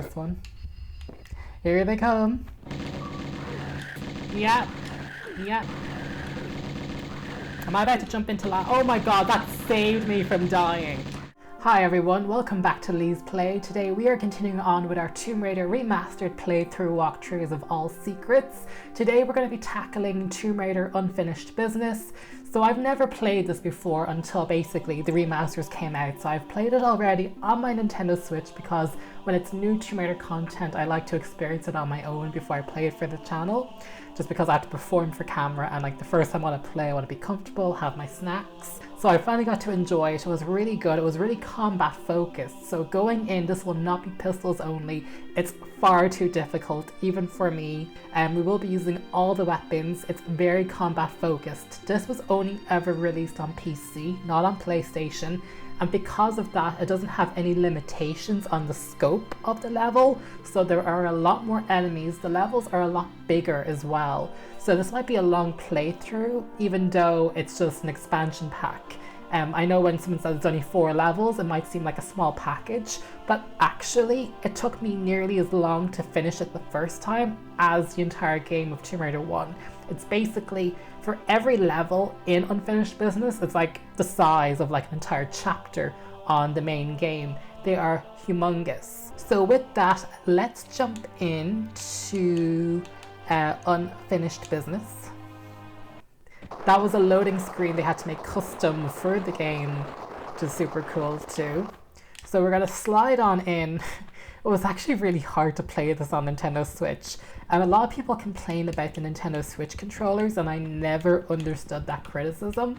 this one. Here they come. Yep. Yep. Am I about to jump into oh my god, that saved me from dying. Hi everyone, welcome back to Lee's Play. Today we are continuing on with our Tomb Raider Remastered playthrough walkthroughs of all secrets. Today we're going to be tackling Tomb Raider Unfinished Business. So I've never played this before until basically the remasters came out. So I've played it already on my Nintendo Switch because when it's new Tomb Raider content I like to experience it on my own before I play it for the channel. Just because I have to perform for camera and like the first time I want to play I want to be comfortable, have my snacks. So I finally got to enjoy it. It was really good. It was really combat focused. So going in, this will not be pistols only. It's far too difficult, even for me. We will be using all the weapons. It's very combat focused. This was only ever released on PC, not on PlayStation. And because of that, it doesn't have any limitations on the scope of the level. So there are a lot more enemies. The levels are a lot bigger as well. So this might be a long playthrough, even though it's just an expansion pack. I know when someone says it's only 4 levels, it might seem like a small package, but actually it took me nearly as long to finish it the first time as the entire game of Tomb Raider 1. It's basically, for every level in Unfinished Business, it's like the size of like an entire chapter on the main game. They are humongous. So with that, let's jump into Unfinished Business. That was a loading screen they had to make custom for the game, which is super cool too. So we're gonna slide on in. It was actually really hard to play this on Nintendo Switch. And a lot of people complain about the Nintendo Switch controllers, and I never understood that criticism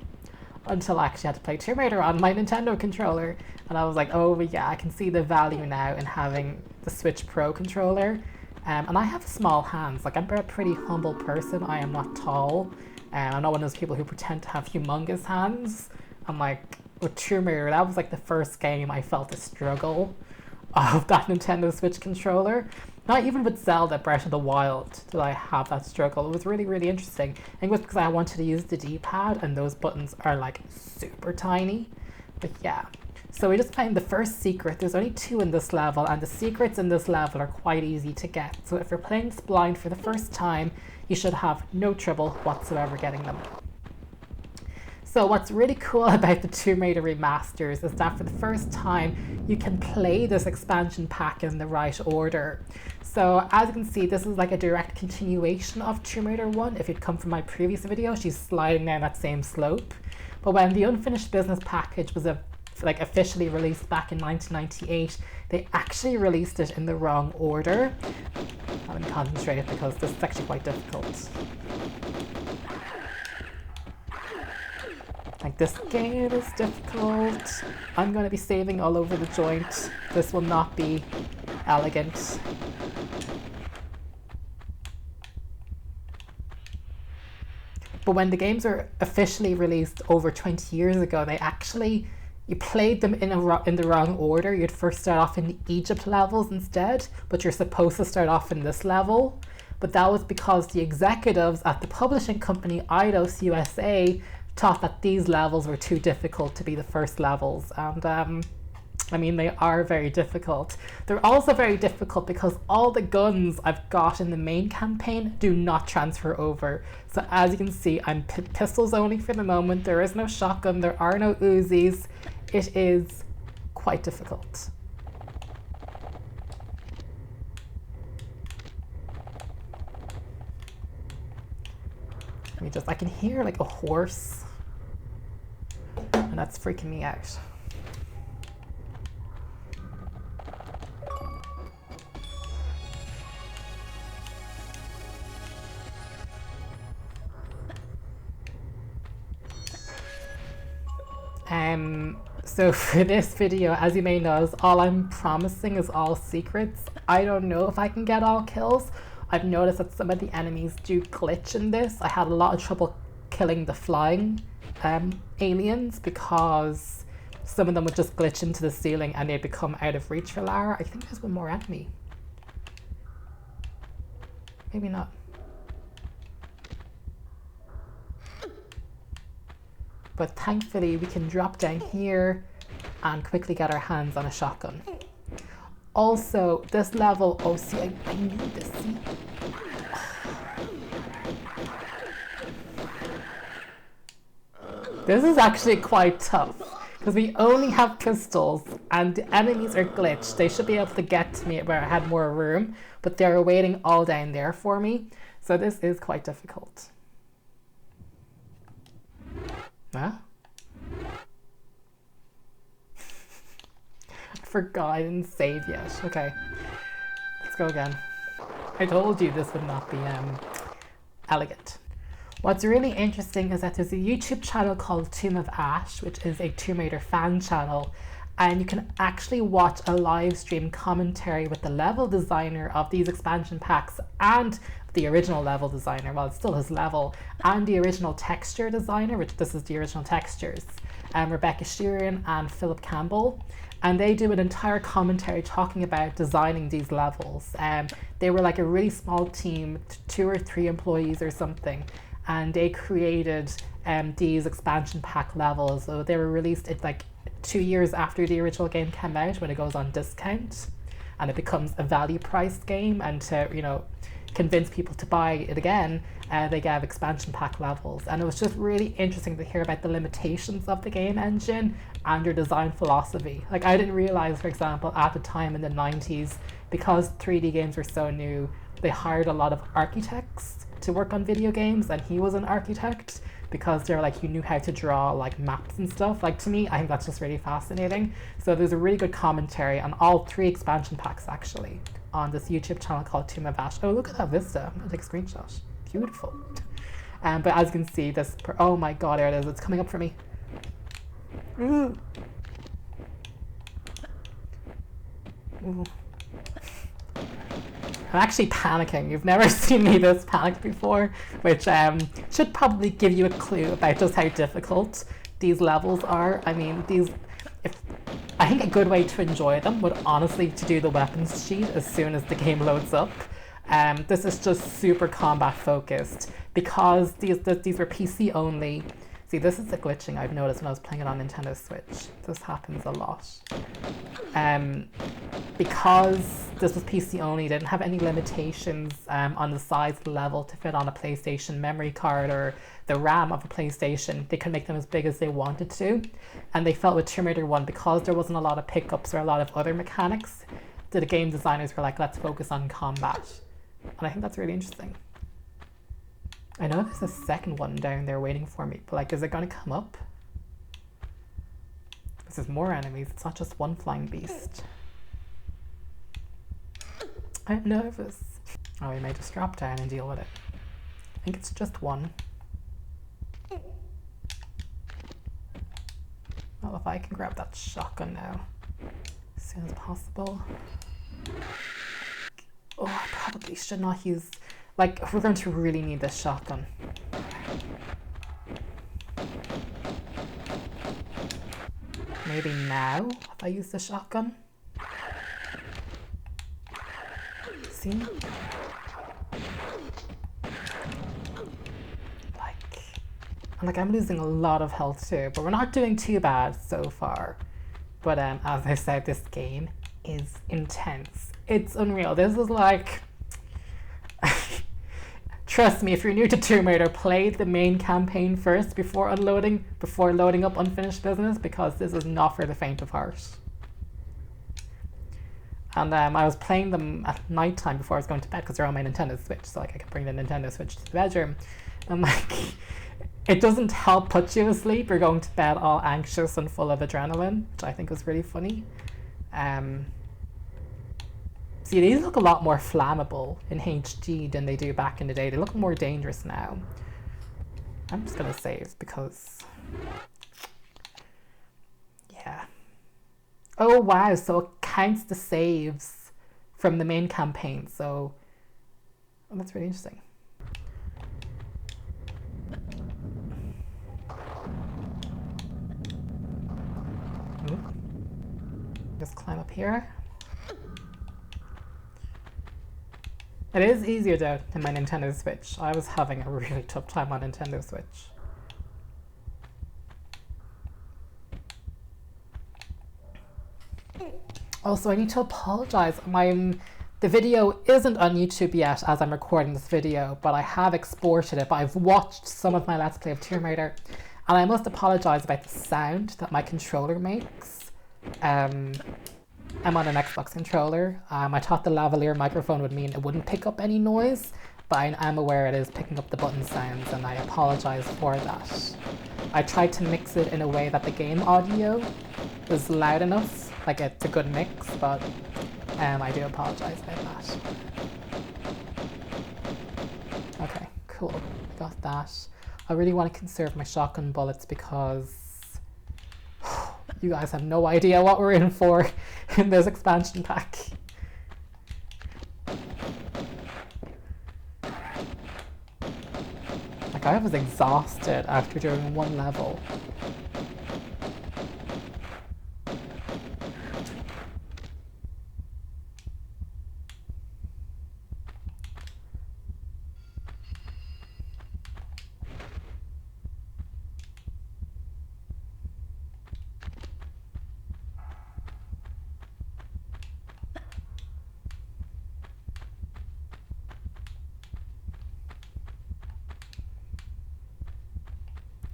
until I actually had to play Tomb Raider on my Nintendo controller. And I was like, oh yeah, I can see the value now in having the Switch Pro controller. And I have small hands. Like, I'm a pretty humble person. I am not tall. I'm not one of those people who pretend to have humongous hands. I'm like, with Tomb Raider, that was like the first game I felt the struggle of that Nintendo Switch controller. Not even with Zelda Breath of the Wild did I have that struggle. It was really, really interesting. I think it was because I wanted to use the D-pad and those buttons are like super tiny. But yeah. So we just found the first secret. There's only 2 in this level, and the secrets in this level are quite easy to get. So if you're playing this blind for the first time, you should have no trouble whatsoever getting them. So what's really cool about the Tomb Raider remasters is that for the first time, you can play this expansion pack in the right order. So as you can see, this is like a direct continuation of Tomb Raider 1. If you'd come from my previous video, she's sliding down that same slope. But when the Unfinished Business package was officially released back in 1998, they actually released it in the wrong order. I'm going to concentrate because this is actually quite difficult. Like, this game is difficult. I'm going to be saving all over the joint. This will not be elegant. But when the games were officially released over 20 years ago, they actually, you played them in the wrong order. You'd first start off in the Egypt levels instead, but you're supposed to start off in this level. But that was because the executives at the publishing company Eidos USA thought that these levels were too difficult to be the first levels. And I mean, they are very difficult. They're also very difficult because all the guns I've got in the main campaign do not transfer over. So as you can see, I'm pistols only for the moment. There is no shotgun, there are no Uzis. It is quite difficult. I can hear like a horse, and that's freaking me out. So for this video, as you may know, all I'm promising is all secrets. I don't know if I can get all kills. I've noticed that some of the enemies do glitch in this. I had a lot of trouble killing the flying aliens because some of them would just glitch into the ceiling and they'd become out of reach for Lara. I think there's one more enemy. Maybe not. But thankfully we can drop down here and quickly get our hands on a shotgun. Also, this level, oh see, I knew this, see? This is actually quite tough, because we only have pistols, and the enemies are glitched. They should be able to get to me where I had more room, but they're waiting all down there for me, so this is quite difficult. Huh? I forgot I didn't save yet. Okay, let's go again. I told you this would not be elegant. What's really interesting is that there's a YouTube channel called Tomb of Ash, which is a Tomb Raider fan channel, and you can actually watch a live stream commentary with the level designer of these expansion packs and the original level designer, well it's still his level, and the original texture designer, which this is the original textures, Rebecca Shearin and Philip Campbell. And they do an entire commentary talking about designing these levels. They were like a really small team, 2 or 3 employees or something, and they created these expansion pack levels. So they were released like 2 years after the original game came out, when it goes on discount and it becomes a value priced game, and to, you know, convince people to buy it again, they gave expansion pack levels. And it was just really interesting to hear about the limitations of the game engine and their design philosophy. Like, I didn't realize, for example, at the time in the 90s, because 3D games were so new, they hired a lot of architects to work on video games, and he was an architect, because they're like, you knew how to draw like maps and stuff. Like, to me, I think that's just really fascinating. So there's a really good commentary on all 3 expansion packs actually on this YouTube channel called Tomb of Ash. Oh, look at that vista. I'm gonna take a screenshot. Beautiful. But as you can see, this, oh my god, there it is. It's coming up for me. Ooh. Ooh. I'm actually panicking. You've never seen me this panicked before, which should probably give you a clue about just how difficult these levels are. I mean, I think a good way to enjoy them would honestly to do the weapons sheet as soon as the game loads up. This is just super combat focused, because these were PC only. See, this is the glitching I've noticed when I was playing it on Nintendo Switch. This happens a lot. Because this was PC only, didn't have any limitations on the size of the level to fit on a PlayStation memory card or the RAM of a PlayStation. They could make them as big as they wanted to. And they felt with Tomb Raider 1, because there wasn't a lot of pickups or a lot of other mechanics, that the game designers were like, let's focus on combat. And I think that's really interesting. I know there's a second one down there waiting for me, but like, is it going to come up? Because there's more enemies, it's not just one flying beast. I'm nervous. Oh, we may just drop down and deal with it. I think it's just one. Well, if I can grab that shotgun now, as soon as possible. Oh, I probably should not use, like, we're going to really need this shotgun. Maybe now, if I use the shotgun. See? Like, I'm losing a lot of health too, but we're not doing too bad so far. But as I said, this game is intense. It's unreal. This is like, trust me, if you're new to Tomb Raider, play the main campaign first before loading up unfinished business, because this is not for the faint of heart. And I was playing them at night time before I was going to bed, because they're on my Nintendo Switch, so like I could bring the Nintendo Switch to the bedroom. And like, it doesn't help put you asleep. You're going to bed all anxious and full of adrenaline, which I think was really funny. See, these look a lot more flammable in HD than they do back in the day. They look more dangerous now. I'm just gonna save because, yeah. Oh wow, so it counts the saves from the main campaign. So, oh, that's really interesting. Just climb up here. It is easier though than my Nintendo Switch. I was having a really tough time on Nintendo Switch. Also, I need to apologize. The video isn't on YouTube yet as I'm recording this video, but I have exported it. But I've watched some of my Let's Play of Tomb Raider, and I must apologize about the sound that my controller makes. I'm on an Xbox controller. I thought the lavalier microphone would mean it wouldn't pick up any noise, but I am aware it is picking up the button sounds, and I apologize for that. I tried to mix it in a way that the game audio is loud enough, like it's a good mix, but I do apologize about that. Okay, cool. Got that. I really want to conserve my shotgun bullets because you guys have no idea what we're in for in this expansion pack. Like, I was exhausted after doing one level.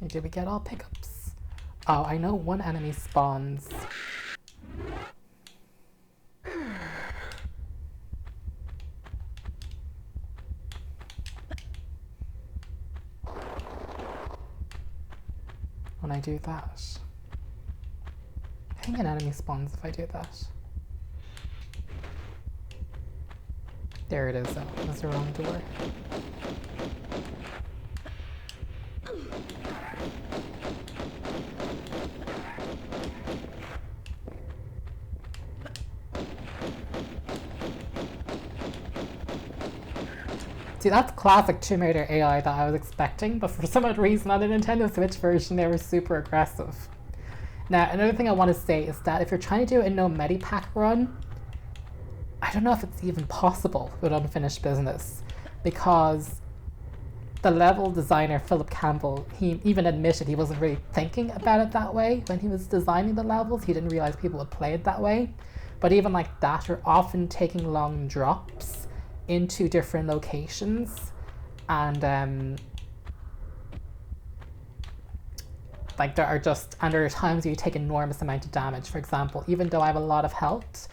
Did we get all pickups? Oh, I know one enemy spawns. When I do that. I think an enemy spawns if I do that. There it is though. That's the wrong door. See, that's classic Tomb Raider AI that I was expecting, but for some odd reason on the Nintendo Switch version they were super aggressive. Now, another thing I want to say is that if you're trying to do a no Medipack run, I don't know if it's even possible with unfinished business, because the level designer, Philip Campbell, he even admitted he wasn't really thinking about it that way when he was designing the levels. He didn't realize people would play it that way. But even like that, you're often taking long drops into different locations, and like there are times where you take enormous amount of damage. For example, even though I have a lot of health,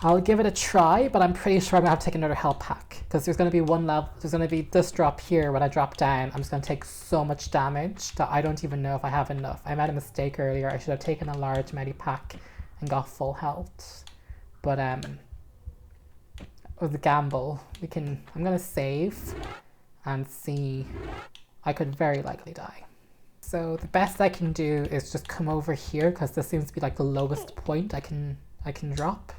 I'll give it a try, but I'm pretty sure I'm gonna have to take another health pack, because there's gonna be one level, there's gonna be this drop here. When I drop down, I'm just gonna take so much damage that I don't even know if I have enough. I made a mistake earlier. I should have taken a large Medipack and got full health, but with the gamble, I'm gonna save and see. I could very likely die. So the best I can do is just come over here, because this seems to be like the lowest point I can drop.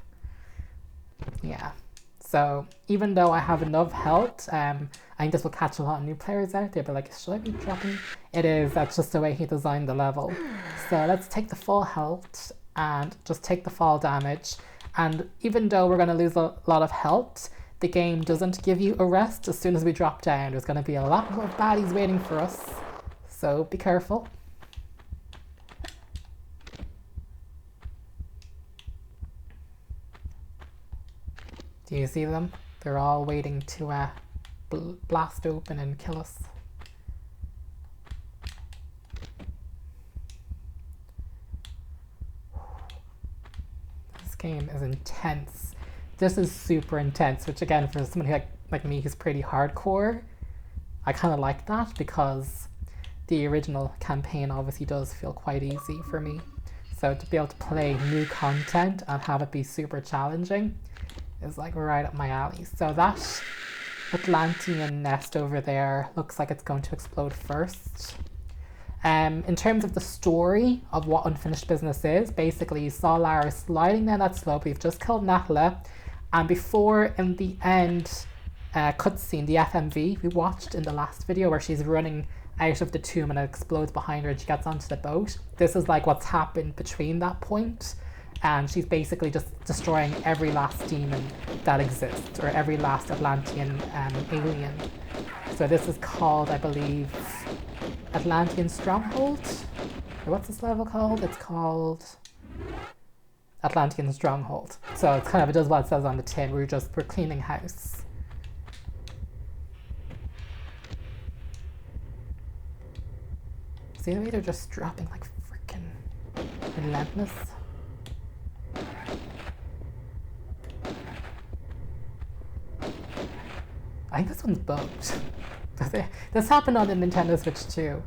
Yeah. So even though I have enough health, I think this will catch a lot of new players out. They'll be like, should I be dropping? It is, that's just the way he designed the level. So let's take the full health and just take the fall damage. And even though we're going to lose a lot of health, the game doesn't give you a rest as soon as we drop down. There's going to be a lot more baddies waiting for us, so be careful. Do you see them? They're all waiting to blast open and kill us. Game is intense. This is super intense, which again, for somebody like me who's pretty hardcore, I kind of like that, because the original campaign obviously does feel quite easy for me. So to be able to play new content and have it be super challenging is like right up my alley. So that Atlantean nest over there looks like it's going to explode first. In terms of the story of what Unfinished Business is, basically you saw Lara sliding down that slope. We've just killed Natala, and before, in the end cutscene, the FMV we watched in the last video where she's running out of the tomb and it explodes behind her and she gets onto the boat, this is like what's happened between that point, and she's basically just destroying every last demon that exists, or every last Atlantean alien. So this is called, I believe, Atlantean Stronghold? Or what's this level called? It's called Atlantean Stronghold. So it's kind of, it does what it says on the tin. We're cleaning house. See the way they're just dropping like freaking relentless. I think this one's bugged. This happened on the Nintendo Switch too.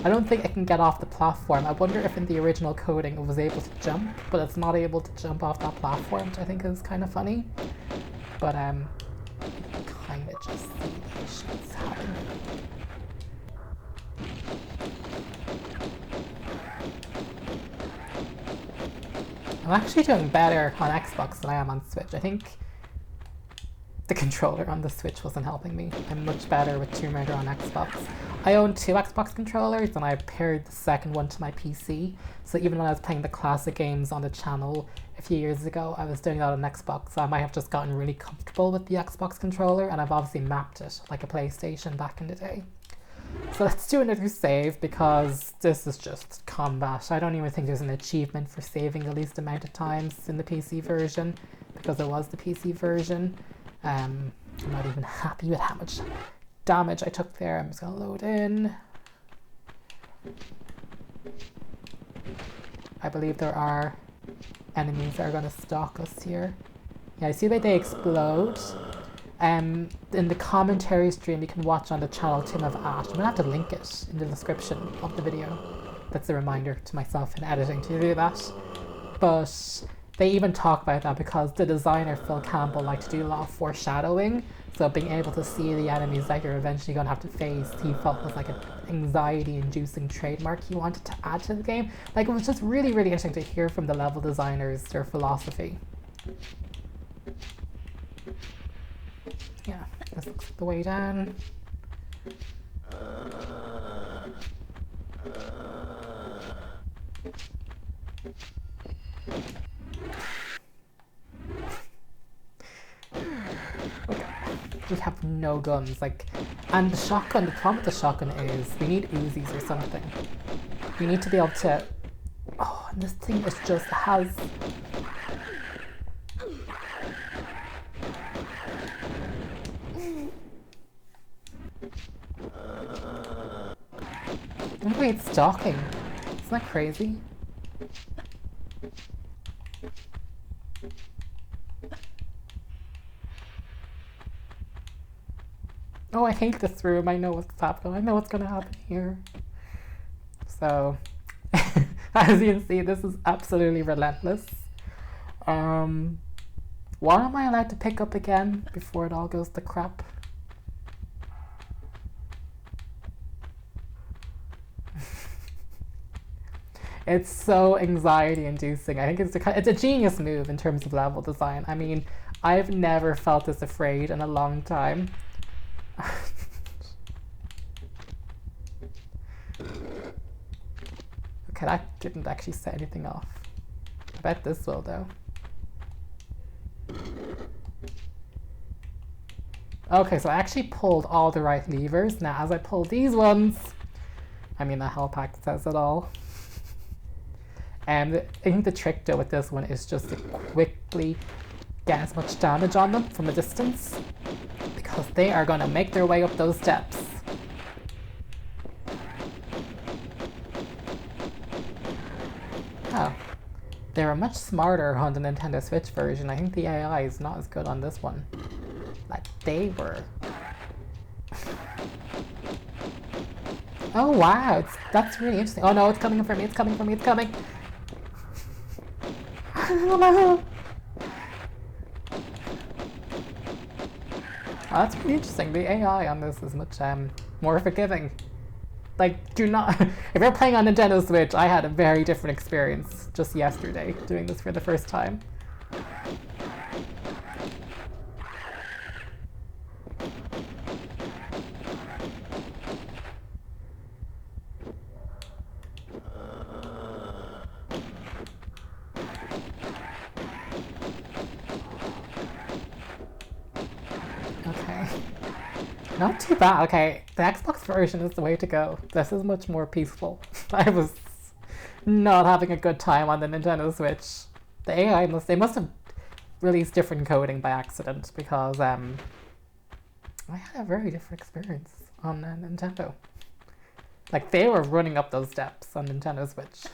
I don't think it can get off the platform. I wonder if in the original coding it was able to jump, but it's not able to jump off that platform, which I think is kind of funny. But you can kind of just see the issues happening. I'm actually doing better on Xbox than I am on Switch. I think the controller on the Switch wasn't helping me. I'm much better with Tomb Raider on Xbox. I own 2 Xbox controllers and I paired the second one to my PC. So even when I was playing the classic games on the channel a few years ago, I was doing that on Xbox. So I might have just gotten really comfortable with the Xbox controller, and I've obviously mapped it like a PlayStation back in the day. So let's do another save because this is just combat. I don't even think there's an achievement for saving the least amount of times in the PC version, because it was the PC version. I'm not even happy with how much damage I took there. I'm just gonna load in. I believe there are enemies that are gonna stalk us here. Yeah, I see the way they explode. In the commentary stream you can watch on the channel Tim of Ash. I'm gonna have to link it in the description of the video. That's a reminder to myself in editing to do that. But they even talk about that because the designer Phil Campbell liked to do a lot of foreshadowing. So being able to see the enemies that you're eventually going to have to face, he felt was like an anxiety-inducing trademark he wanted to add to the game. Like, it was just really, really interesting to hear from the level designers their philosophy. Yeah, this looks like the way down. We have no guns, like, and the shotgun, the problem with the shotgun is we need Uzis or something. We need to be able to, oh, and this thing is just has, look at it's stalking. Isn't that crazy? Oh, I hate this room. I know what's happening. I know what's going to happen here. So, as you can see, this is absolutely relentless. What am I allowed to pick up again before it all goes to crap? It's so anxiety-inducing. I think it's a genius move in terms of level design. I mean, I've never felt this afraid in a long time. Okay, that didn't actually set anything off. I bet this will, though. Okay, so I actually pulled all the right levers. Now, as I pull these ones, I mean, the health pack says it all. And I think the trick, though, with this one is just to quickly get as much damage on them from a distance, because they are going to make their way up those steps. Oh, they were much smarter on the Nintendo Switch version. I think the AI is not as good on this one. Like, they were. Oh wow, that's really interesting. Oh no, it's coming for me, it's coming for me, it's coming! Oh no! Oh, that's pretty interesting. The AI on this is much more forgiving. Like, do not... If you're playing on Nintendo Switch, I had a very different experience just yesterday doing this for the first time. Not too bad. Okay, the Xbox version is the way to go. This is much more peaceful. I was not having a good time on the Nintendo Switch. The AI they must have released different coding by accident, because I had a very different experience on Nintendo. Like, they were running up those steps on Nintendo Switch.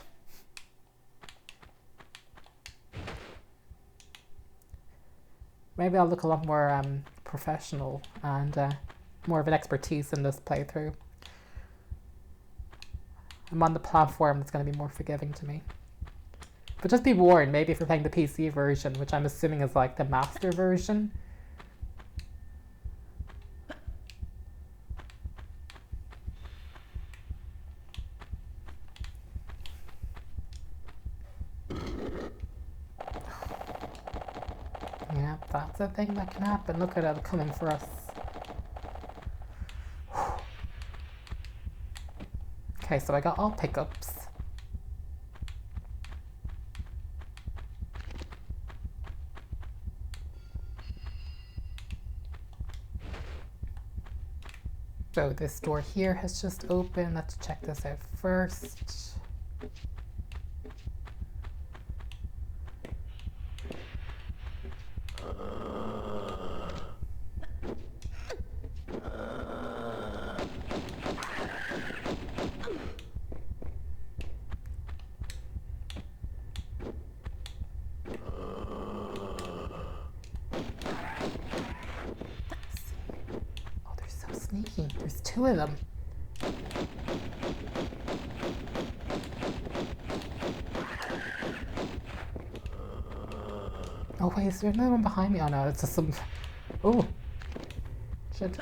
Maybe I'll look a lot more professional and more of an expertise in this playthrough. I'm on the platform that's going to be more forgiving to me. But just be warned, maybe if you're playing the PC version, which I'm assuming is like the master version. Yeah, that's a thing that can happen. Look at it coming for us. Okay, so I got all pickups. So this door here has just opened. Let's check this out first. Sneaky. There's two of them. Oh wait, is there another one behind me? Oh no, it's just some... Oh! Shit.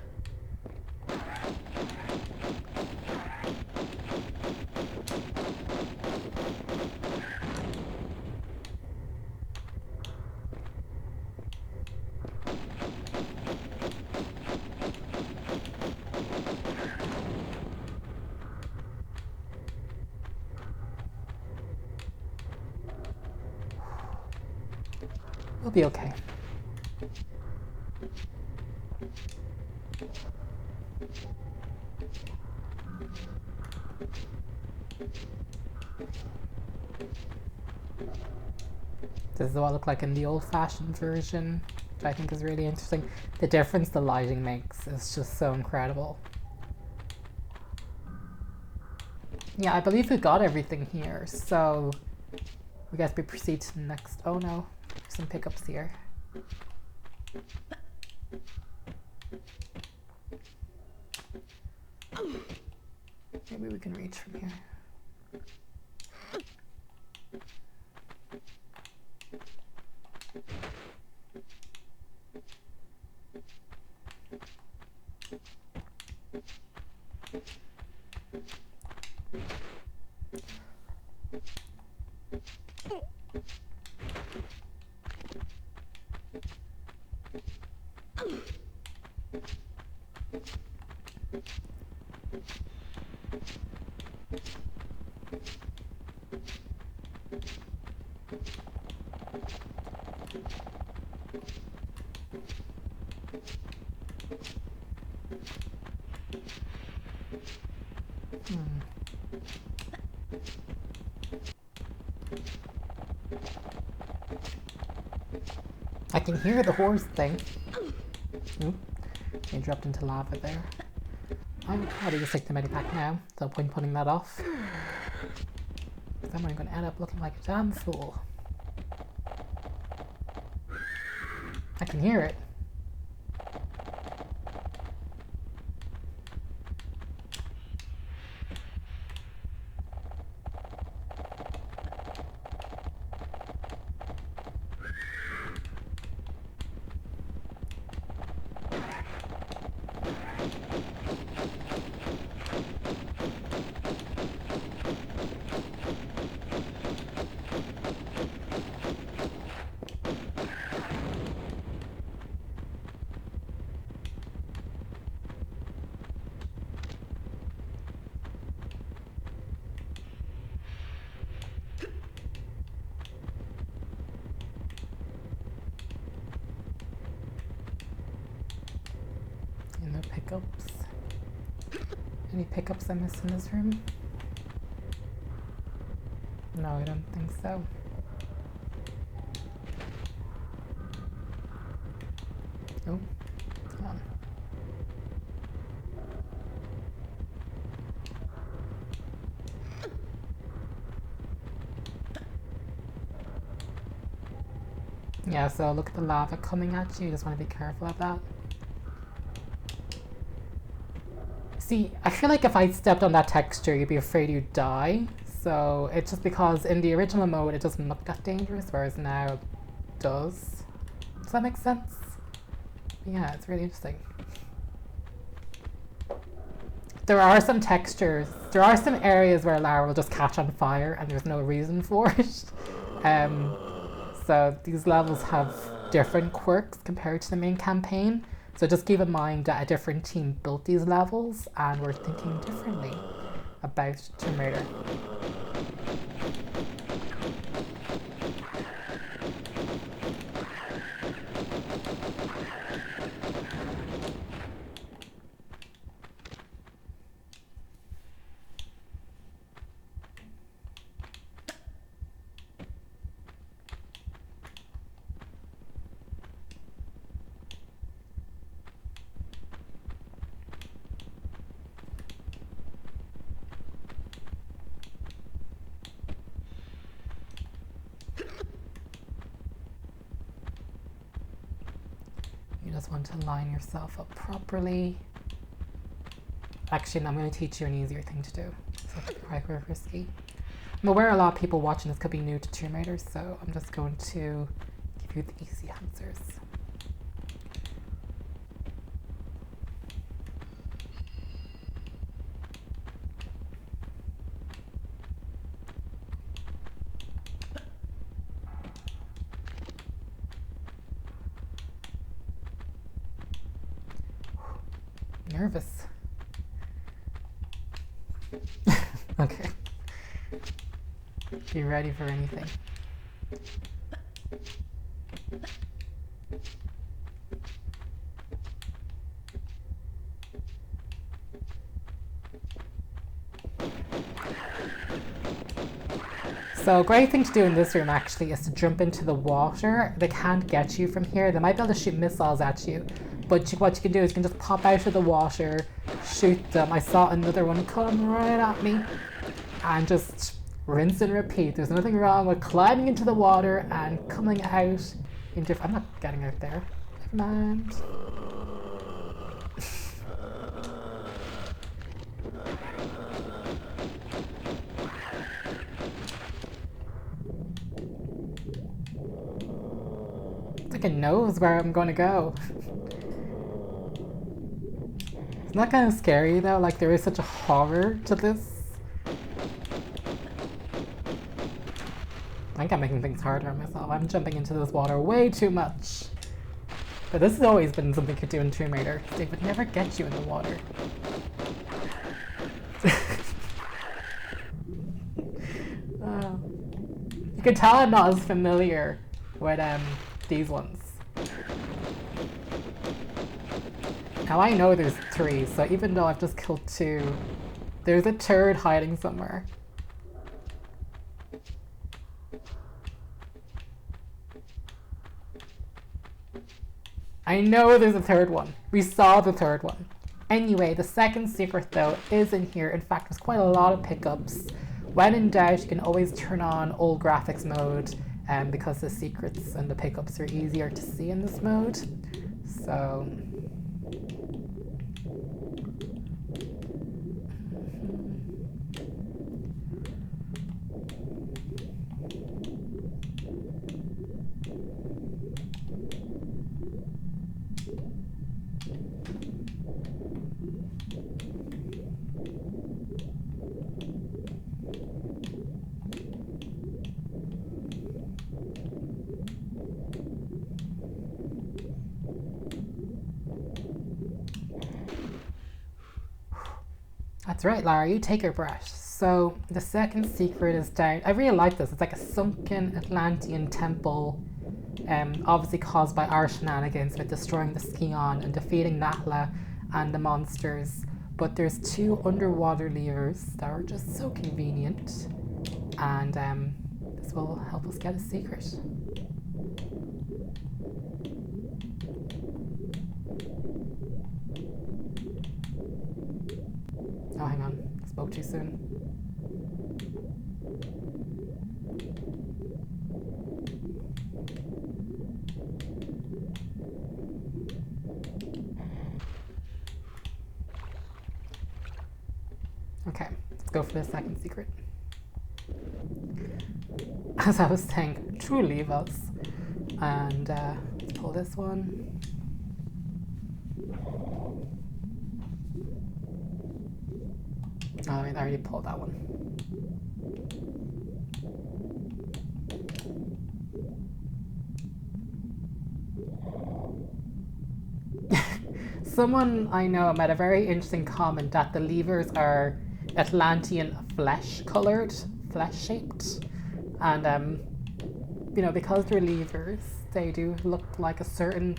We'll be okay. This is what it looked like in the old-fashioned version, which I think is really interesting. The difference the lighting makes is just so incredible. Yeah, I believe we got everything here, so I guess we proceed to the next... Oh no, some pickups here. Maybe we can reach from here. I can hear the horse thing. Oop. He dropped into lava there. I'm probably just take the medipack now. No point putting that off. Then I'm going to end up looking like a damn fool. I can hear it. No pickups. Any pickups I missed in this room? No, I don't think so. Oh, come on. Yeah, so look at the lava coming at you. You just want to be careful of that. See, I feel like if I stepped on that texture, you'd be afraid you'd die. So it's just because in the original mode, it doesn't look that dangerous, whereas now it does. Does that make sense? Yeah, it's really interesting. There are some textures, there are some areas where Lara will just catch on fire and there's no reason for it. So these levels have different quirks compared to the main campaign. So just keep in mind that a different team built these levels and we're thinking differently about Tomb Raider. You just want to line yourself up properly. Actually, I'm going to teach you an easier thing to do. So it's quite risky. I'm aware a lot of people watching this could be new to Tomb Raider, so I'm just going to give you the easy answers. Nervous. Okay. Be ready for anything. So a great thing to do in this room actually is to jump into the water. They can't get you from here. They might be able to shoot missiles at you. But what you can do is you can just pop out of the water, shoot them. I saw another one come right at me. And just rinse and repeat. There's nothing wrong with climbing into the water and coming out in different... I'm not getting out there. Never mind. It's like it knows where I'm going to go. Isn't that kind of scary though? Like there is such a horror to this. I think I'm making things harder on myself. I'm jumping into this water way too much. But this has always been something you could do in Tomb Raider. They would never get you in the water. You can tell I'm not as familiar with these ones. Now I know there's 3, so even though I've just killed 2, there's a third hiding somewhere. I know there's a third one. We saw the third one. Anyway, the second secret though is in here. In fact, there's quite a lot of pickups. When in doubt, you can always turn on old graphics mode because the secrets and the pickups are easier to see in this mode. So... That's right, Lara, you take your breath. So the second secret is down. I really like this. It's like a sunken Atlantean temple, obviously caused by our shenanigans with destroying the Scion and defeating Natla and the monsters. But there's 2 underwater levers that are just so convenient, and this will help us get a secret. too soon. Okay, let's go for the second secret. As I was saying, true leave us. And let's pull this one. Oh, I mean, I already pulled that one. Someone I know made a very interesting comment that the levers are Atlantean flesh-colored, flesh-shaped. And, you know, because they're levers, they do look like a certain...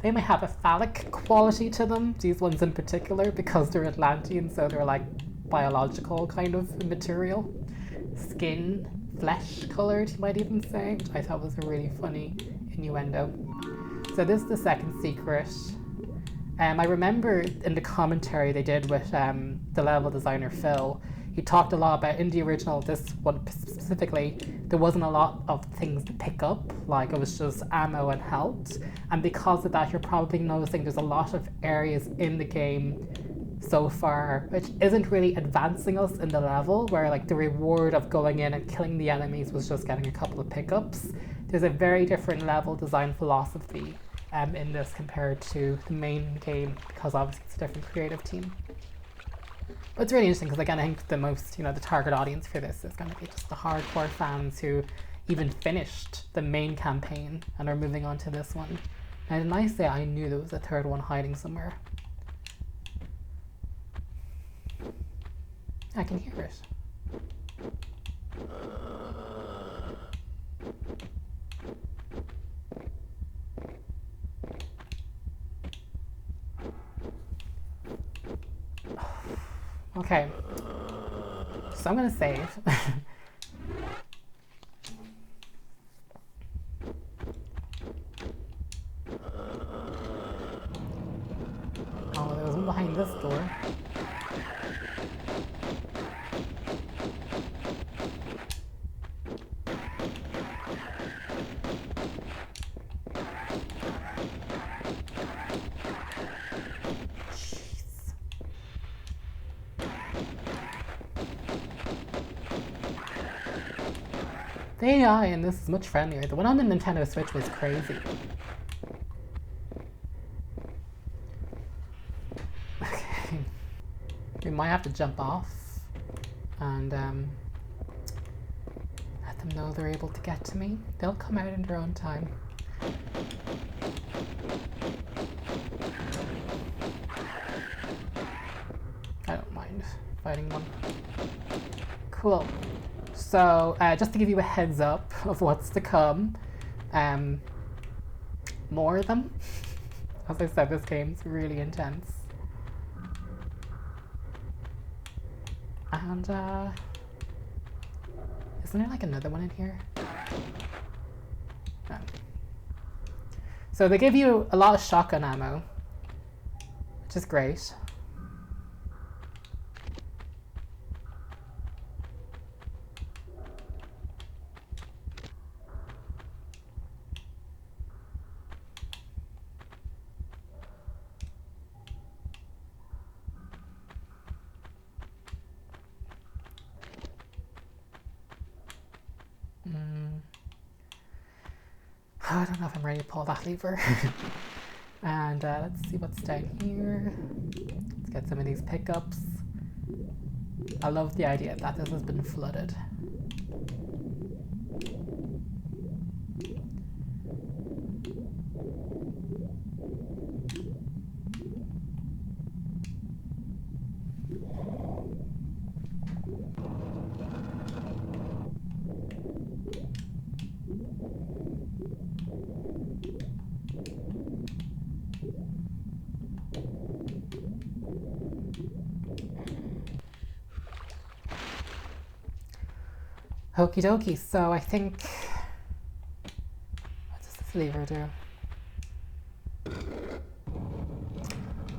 They may have a phallic quality to them, these ones in particular, because they're Atlantean, so they're like biological kind of material. Skin, flesh-colored, you might even say, which I thought was a really funny innuendo. So this is the second secret. I remember in the commentary they did with the level designer Phil, he talked a lot about in the original, this one specifically, there wasn't a lot of things to pick up, like it was just ammo and health. And because of that, you're probably noticing there's a lot of areas in the game so far which isn't really advancing us in the level, where like the reward of going in and killing the enemies was just getting a couple of pickups. There's a very different level design philosophy in this compared to the main game, because obviously it's a different creative team. But it's really interesting because again, I think the most, you know, the target audience for this is going to be just the hardcore fans who even finished the main campaign and are moving on to this one. Now, didn't I say I knew there was a third one hiding somewhere? I can hear it. Okay, so I'm gonna save. Oh, there was one behind this door. The AI in this is much friendlier. The one on the Nintendo Switch was crazy. Okay. We might have to jump off and let them know they're able to get to me. They'll come out in their own time. I don't mind fighting one. Cool. So, just to give you a heads up of what's to come, more of them. As I said, this game's really intense. And, isn't there like another one in here? No. So they give you a lot of shotgun ammo, which is great. I don't know if I'm ready to pull that lever. And let's see what's down here. Let's get some of these pickups. I love the idea that this has been flooded. Okie dokie, so I think, what does this lever do?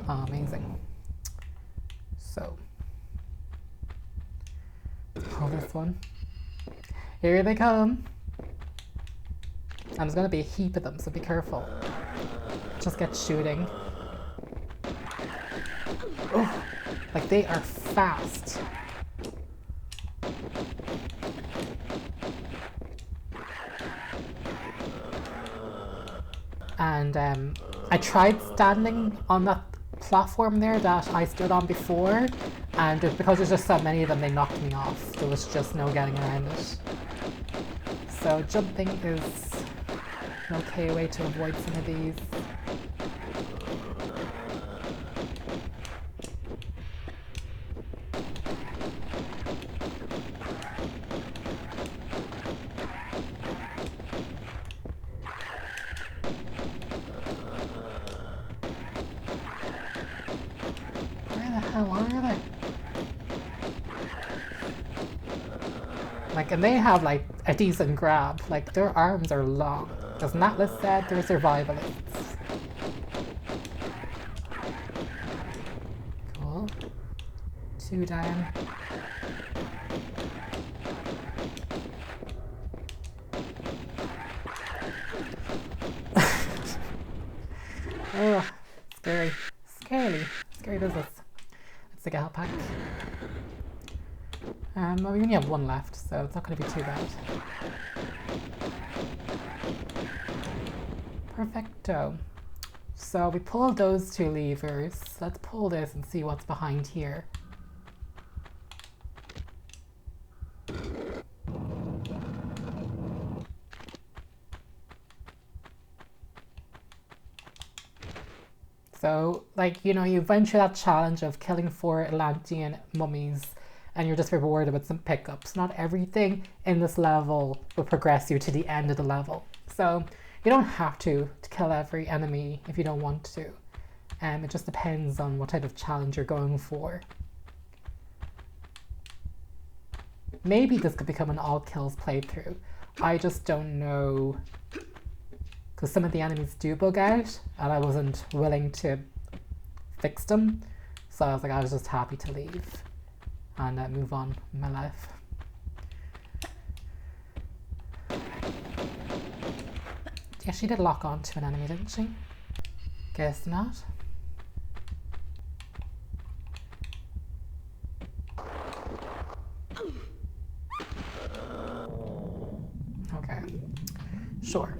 Oh, amazing. So, this one. Here they come. And there's gonna be a heap of them, so be careful. Just get shooting. Oh, like they are fast. And I tried standing on that platform there that I stood on before, and because there's just so many of them, they knocked me off. There was just no getting around it. So jumping is an okay way to avoid some of these. How are they? Like, and they have like a decent grab. Like, their arms are long. As Atlas said, they're survivalists. Cool. 2 down. Ugh, scary. Scary business. Let's take a health pack. Well, we only have 1 left, so it's not going to be too bad. Perfecto. So we pulled those 2 levers. Let's pull this and see what's behind here. So, like, you know, you venture that challenge of killing 4 Atlantean mummies and you're just rewarded with some pickups. Not everything in this level will progress you to the end of the level. So you don't have to kill every enemy if you don't want to. It just depends on what type of challenge you're going for. Maybe this could become an all kills playthrough. I just don't know. Because some of the enemies do bug out and I wasn't willing to fix them. So I was just happy to leave and move on in my life. Yeah, she did lock on to an enemy, didn't she? Guess not. Okay, sure.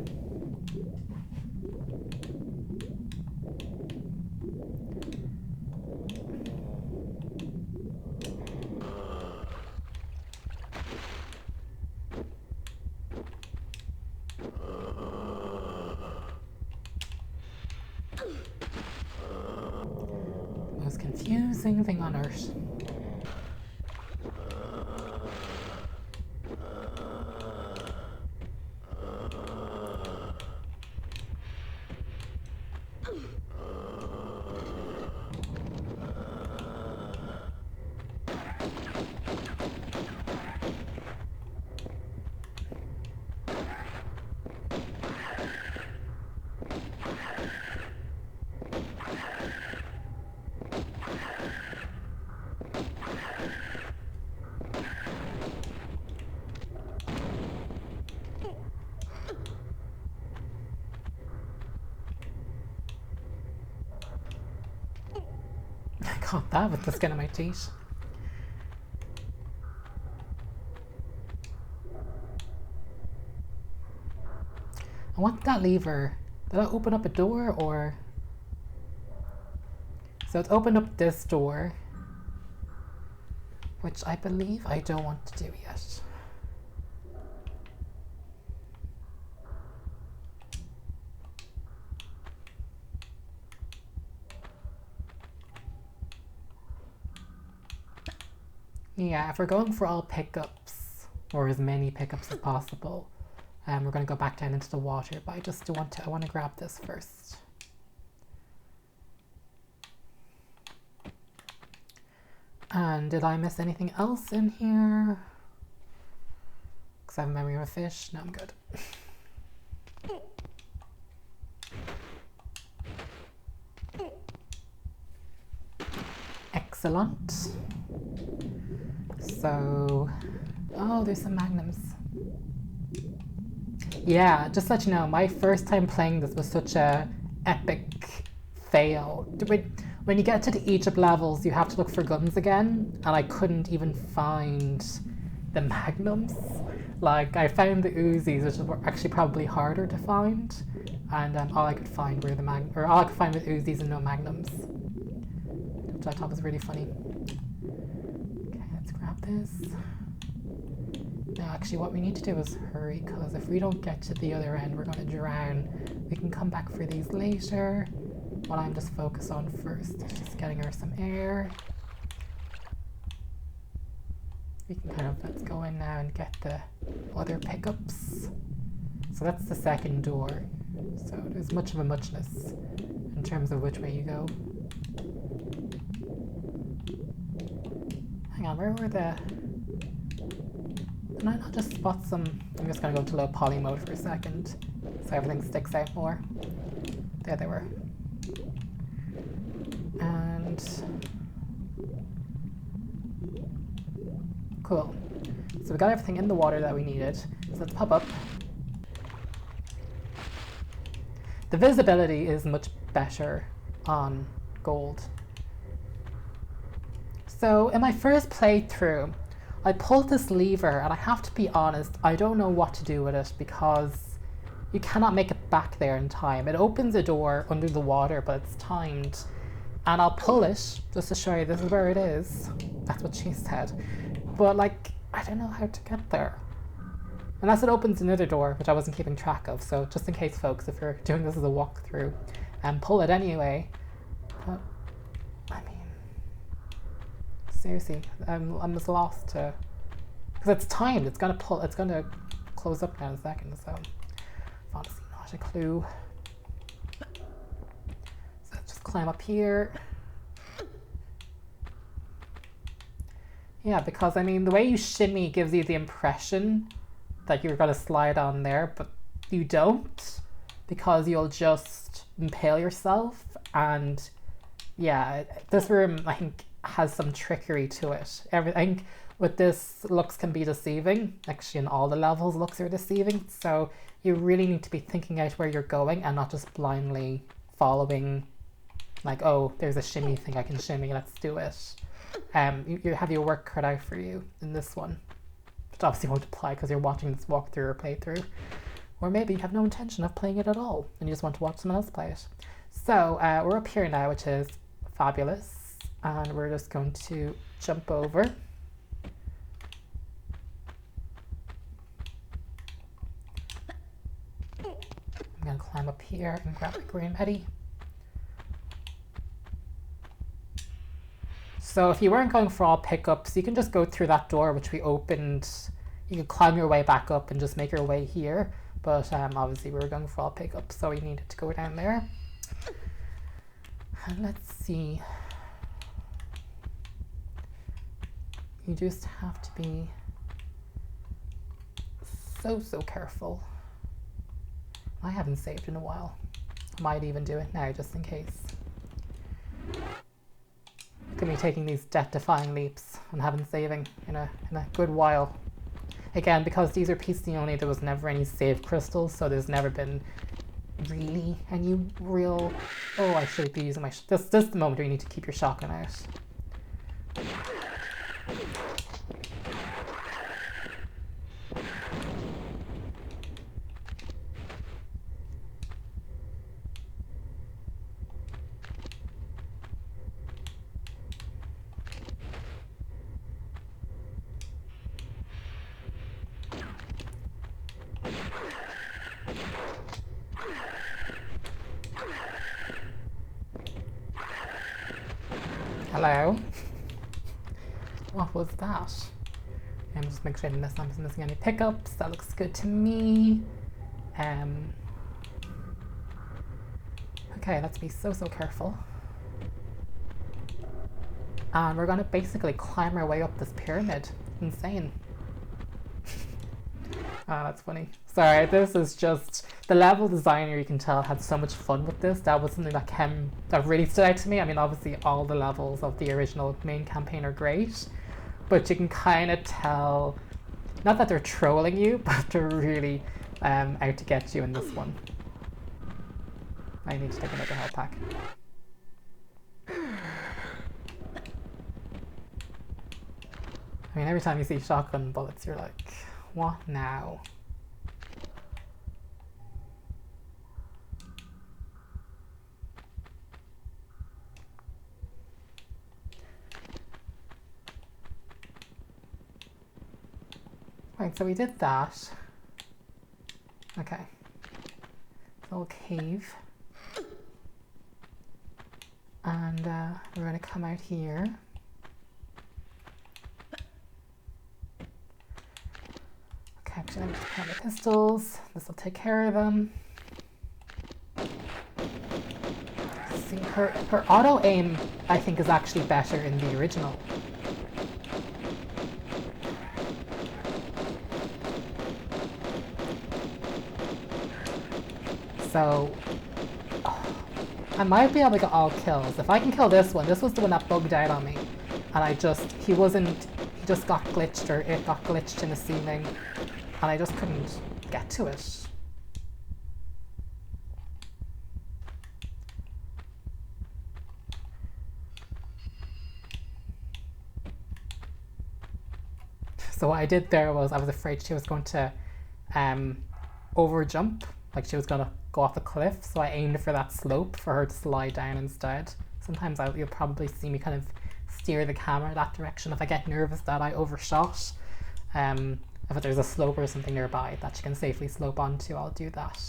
Most confusing thing on earth. Got that with the skin of my teeth. I want that lever. Did I open up a door or? So it's opened up this door, which I believe I don't want to do yet. Yeah, if we're going for all pickups, or as many pickups as possible, we're going to go back down into the water, but I want to grab this first. And did I miss anything else in here? Because I have a memory of a fish. No, I'm good. Excellent. So Oh, there's some magnums. Yeah, just to let you know, my first time playing this was such a epic fail. When you get to the Egypt levels, you have to look for guns again, and I couldn't even find the magnums. Like, I found the Uzis, which were actually probably harder to find, and all I could find were all I could find was Uzis and no magnums, which I thought was really funny. Okay, let's grab this. Now, actually, what we need to do is hurry, because if we don't get to the other end, we're going to drown. We can come back for these later. What I'm just focused on first is just getting her some air. We can kind of, let's go in now and get the other pickups. So that's the second door. So there's much of a muchness in terms of which way you go. Hang on, where were the... Can I not just spot some... I'm just going to go into low poly mode for a second so everything sticks out more. There they were. And... Cool. So we got everything in the water that we needed. So let's pop up. The visibility is much better on gold. So in my first playthrough, I pulled this lever, and I have to be honest, I don't know what to do with it because you cannot make it back there in time. It opens a door under the water, but it's timed. And I'll pull it just to show you this is where it is. That's what she said. But like, I don't know how to get there. Unless it opens another door, which I wasn't keeping track of. So just in case, folks, if you're doing this as a walkthrough, pull it anyway. But, I mean, seriously, I'm just lost to... Because it's timed, it's gonna close up now in a second, so honestly not a clue. So let's just climb up here. Yeah, because I mean, the way you shimmy gives you the impression that you're gonna slide on there, but you don't, because you'll just impale yourself. And yeah, this room, I think, has some trickery to it. Everything with this looks can be deceiving. Actually, in all the levels, looks are deceiving. So you really need to be thinking out where you're going and not just blindly following, like, oh, there's a shimmy thing I can shimmy, let's do it. You have your work cut out for you in this one, which obviously won't apply because you're watching this walkthrough or playthrough. Or maybe you have no intention of playing it at all and you just want to watch someone else play it. So we're up here now, which is fabulous. And we're just going to jump over. I'm going to climb up here and grab the green Eddie. So if you weren't going for all pickups, you can just go through that door which we opened. You can climb your way back up and just make your way here. But obviously we were going for all pickups, so we needed to go down there. And let's see. You just have to be so careful. I haven't saved in a while. I might even do it now just in case. Look at me taking these death-defying leaps and haven't saving in a good while. Again, because these are PC only, there was never any save crystals, so there's never been really any real... Oh, I should be using my... This is the moment where you need to keep your shotgun out. Hello? What was that? I'm just making sure I'm not missing any pickups. That looks good to me. Okay, let's be so careful. And we're gonna basically climb our way up this pyramid. Insane. Ah, that's funny. Sorry, this is just... The level designer, you can tell, had so much fun with this. That was something that really stood out to me. I mean, obviously all the levels of the original main campaign are great, but you can kind of tell Not that they're trolling you, but they're really out to get you in this one. I need to take another health pack. I mean, every time you see shotgun bullets, you're like, what now? Right, so we did that. Okay. Little cave. And we're going to come out here. Okay, actually, let me just put on the pistols. This will take care of them. See, her auto aim, I think, is actually better in the original. So, I might be able to get all kills. If I can kill this one, this was the one that bugged out on me. And he just got glitched, or it got glitched in the ceiling. And I just couldn't get to it. So what I did there was I was afraid she was going to over jump, like she was going to go off the cliff, so I aimed for that slope for her to slide down instead. Sometimes you'll probably see me kind of steer the camera that direction if I get nervous that I overshot. If there's a slope or something nearby that you can safely slope onto, I'll do that.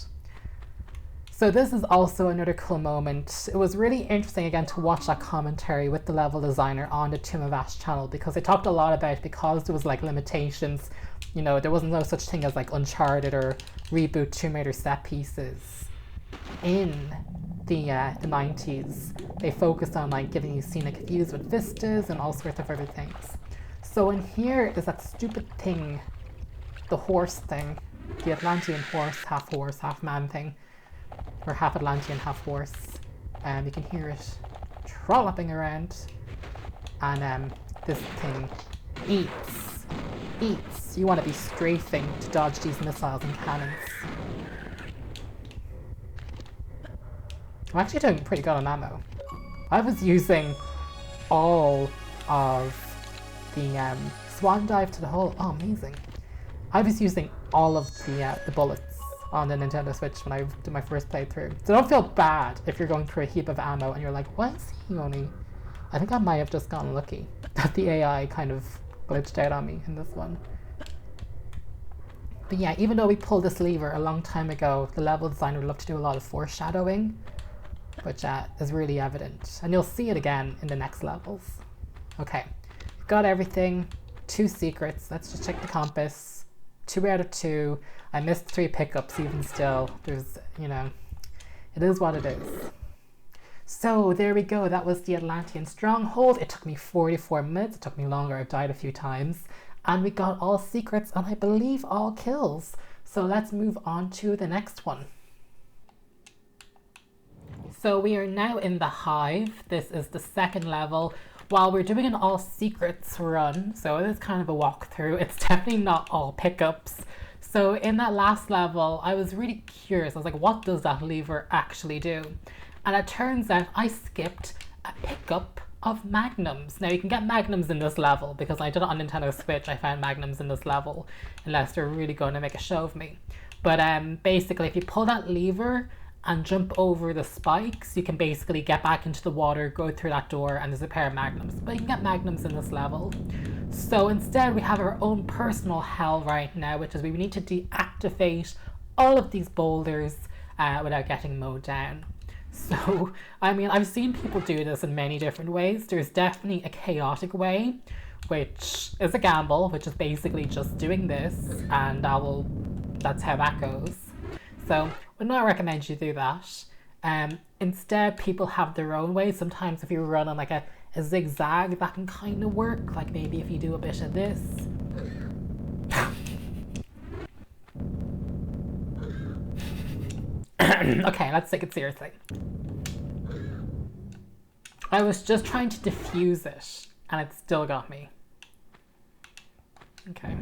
So this is also another cool moment. It was really interesting again to watch that commentary with the level designer on the Tomb of Ash channel, because they talked a lot about, because there was like limitations, you know, there wasn't no such thing as like Uncharted or reboot Tomb Raider set pieces. In the 90s, they focused on like giving you scenic views with vistas and all sorts of other things. So in here is that stupid thing, the horse thing, the Atlantean horse, half man thing, or half Atlantean, half horse. You can hear it trolloping around, and this thing eats. You want to be strafing to dodge these missiles and cannons. I'm actually doing pretty good on ammo. I was using all of the swan dive to the hole. Oh, amazing! I was using all of the bullets on the Nintendo Switch when I did my first playthrough. So don't feel bad if you're going through a heap of ammo and you're like, why is he only... I think I might have just gotten lucky that the AI kind of glitched out on me in this one. But yeah, even though we pulled this lever a long time ago, the level designer would love to do a lot of foreshadowing, which is really evident. And you'll see it again in the next levels. Okay, we've got everything. 2 secrets. Let's just check the compass. 2 out of 2. I missed 3 pickups even still. There's, you know, it is what it is. So there we go. That was the Atlantean Stronghold. It took me 44 minutes. It took me longer. I've died a few times. And we got all secrets and I believe all kills. So let's move on to the next one. So we are now in the Hive. This is the 2nd level. While we're doing an all secrets run, so it is kind of a walkthrough, it's definitely not all pickups. So in that last level, I was really curious. I was like, what does that lever actually do? And it turns out I skipped a pickup of magnums. Now you can get magnums in this level because I did it on Nintendo Switch. I found magnums in this level unless they're really going to make a show of me. But basically, if you pull that lever and jump over the spikes, you can basically get back into the water, go through that door, and there's a pair of magnums. But you can get magnums in this level. So instead we have our own personal hell right now, which is we need to deactivate all of these boulders without getting mowed down. So, I mean, I've seen people do this in many different ways. There's definitely a chaotic way, which is a gamble, which is basically just doing this, and that's how that goes. So, would not recommend you do that. Instead, people have their own way. Sometimes if you run on like a zigzag, that can kind of work. Like maybe if you do a bit of this. Okay, let's take it seriously. I was just trying to diffuse it, and it still got me. Okay.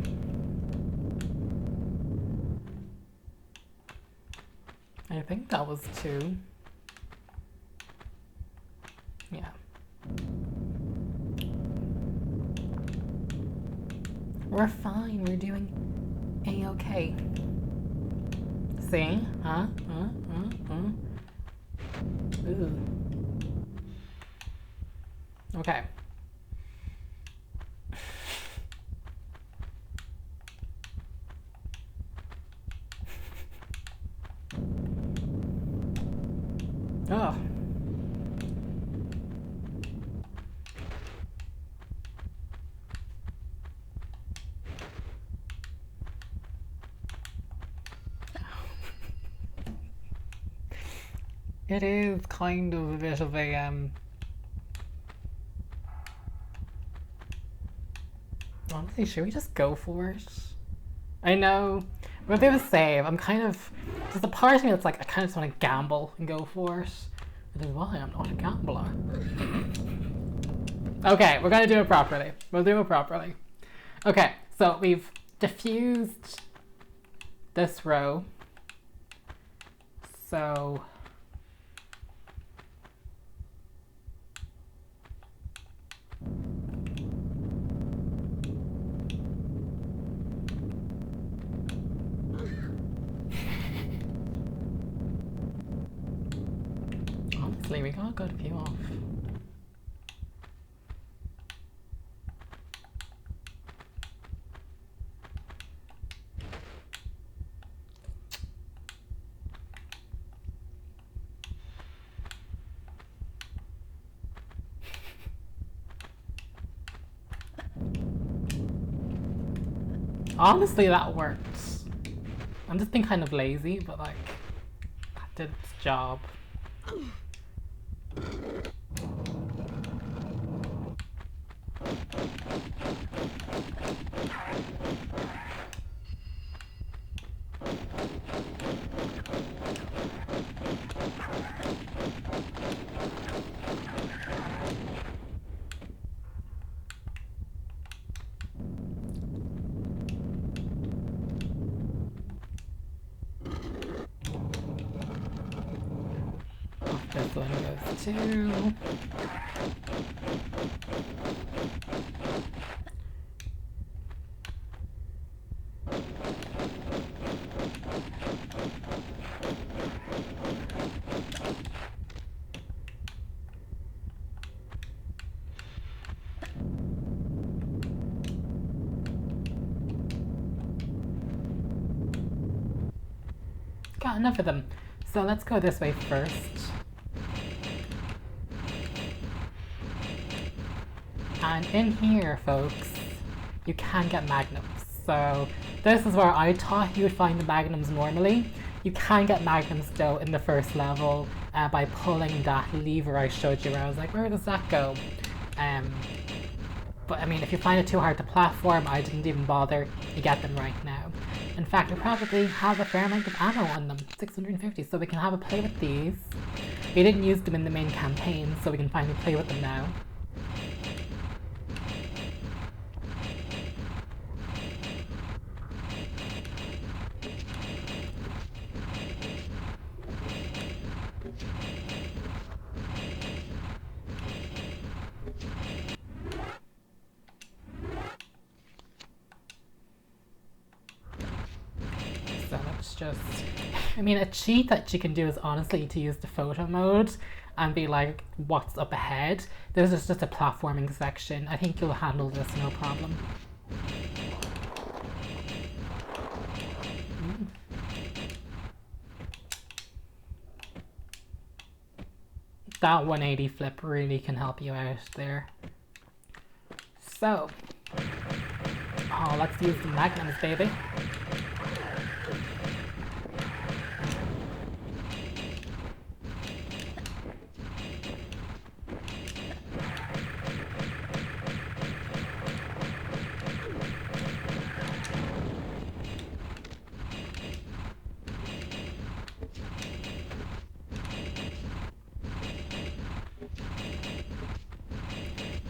I think that was 2. Yeah. We're fine, we're doing A-okay. See? Ooh. Okay. Oh. It is kind of a bit of a honestly, should we just go for it? I know we'll do a save. I'm kind of, there's a part of me that's like I kind of just want to gamble and go for it. Which is why I'm not a gambler. Okay, we're gonna do it properly. We'll do it properly. Okay, so we've diffused this row. So honestly, we got a good few off. Honestly, that works. I'm just being kind of lazy, but like, that did its job. This one goes too. Got enough of them. So let's go this way first. And in here, folks, you can get magnums. So this is where I thought you would find the magnums normally. You can get magnums though in the first level by pulling that lever I showed you where I was like, where does that go? But I mean, if you find it too hard to platform, I didn't even bother. You get them right now. In fact, we probably have a fair amount of ammo on them, 650, so we can have a play with these. We didn't use them in the main campaign, so we can finally play with them now. So let's just, I mean, a cheat that you can do is honestly to use the photo mode and be like, what's up ahead? This is just a platforming section. I think you'll handle this no problem. That 180 flip really can help you out there. So, oh, let's use the magnums, baby.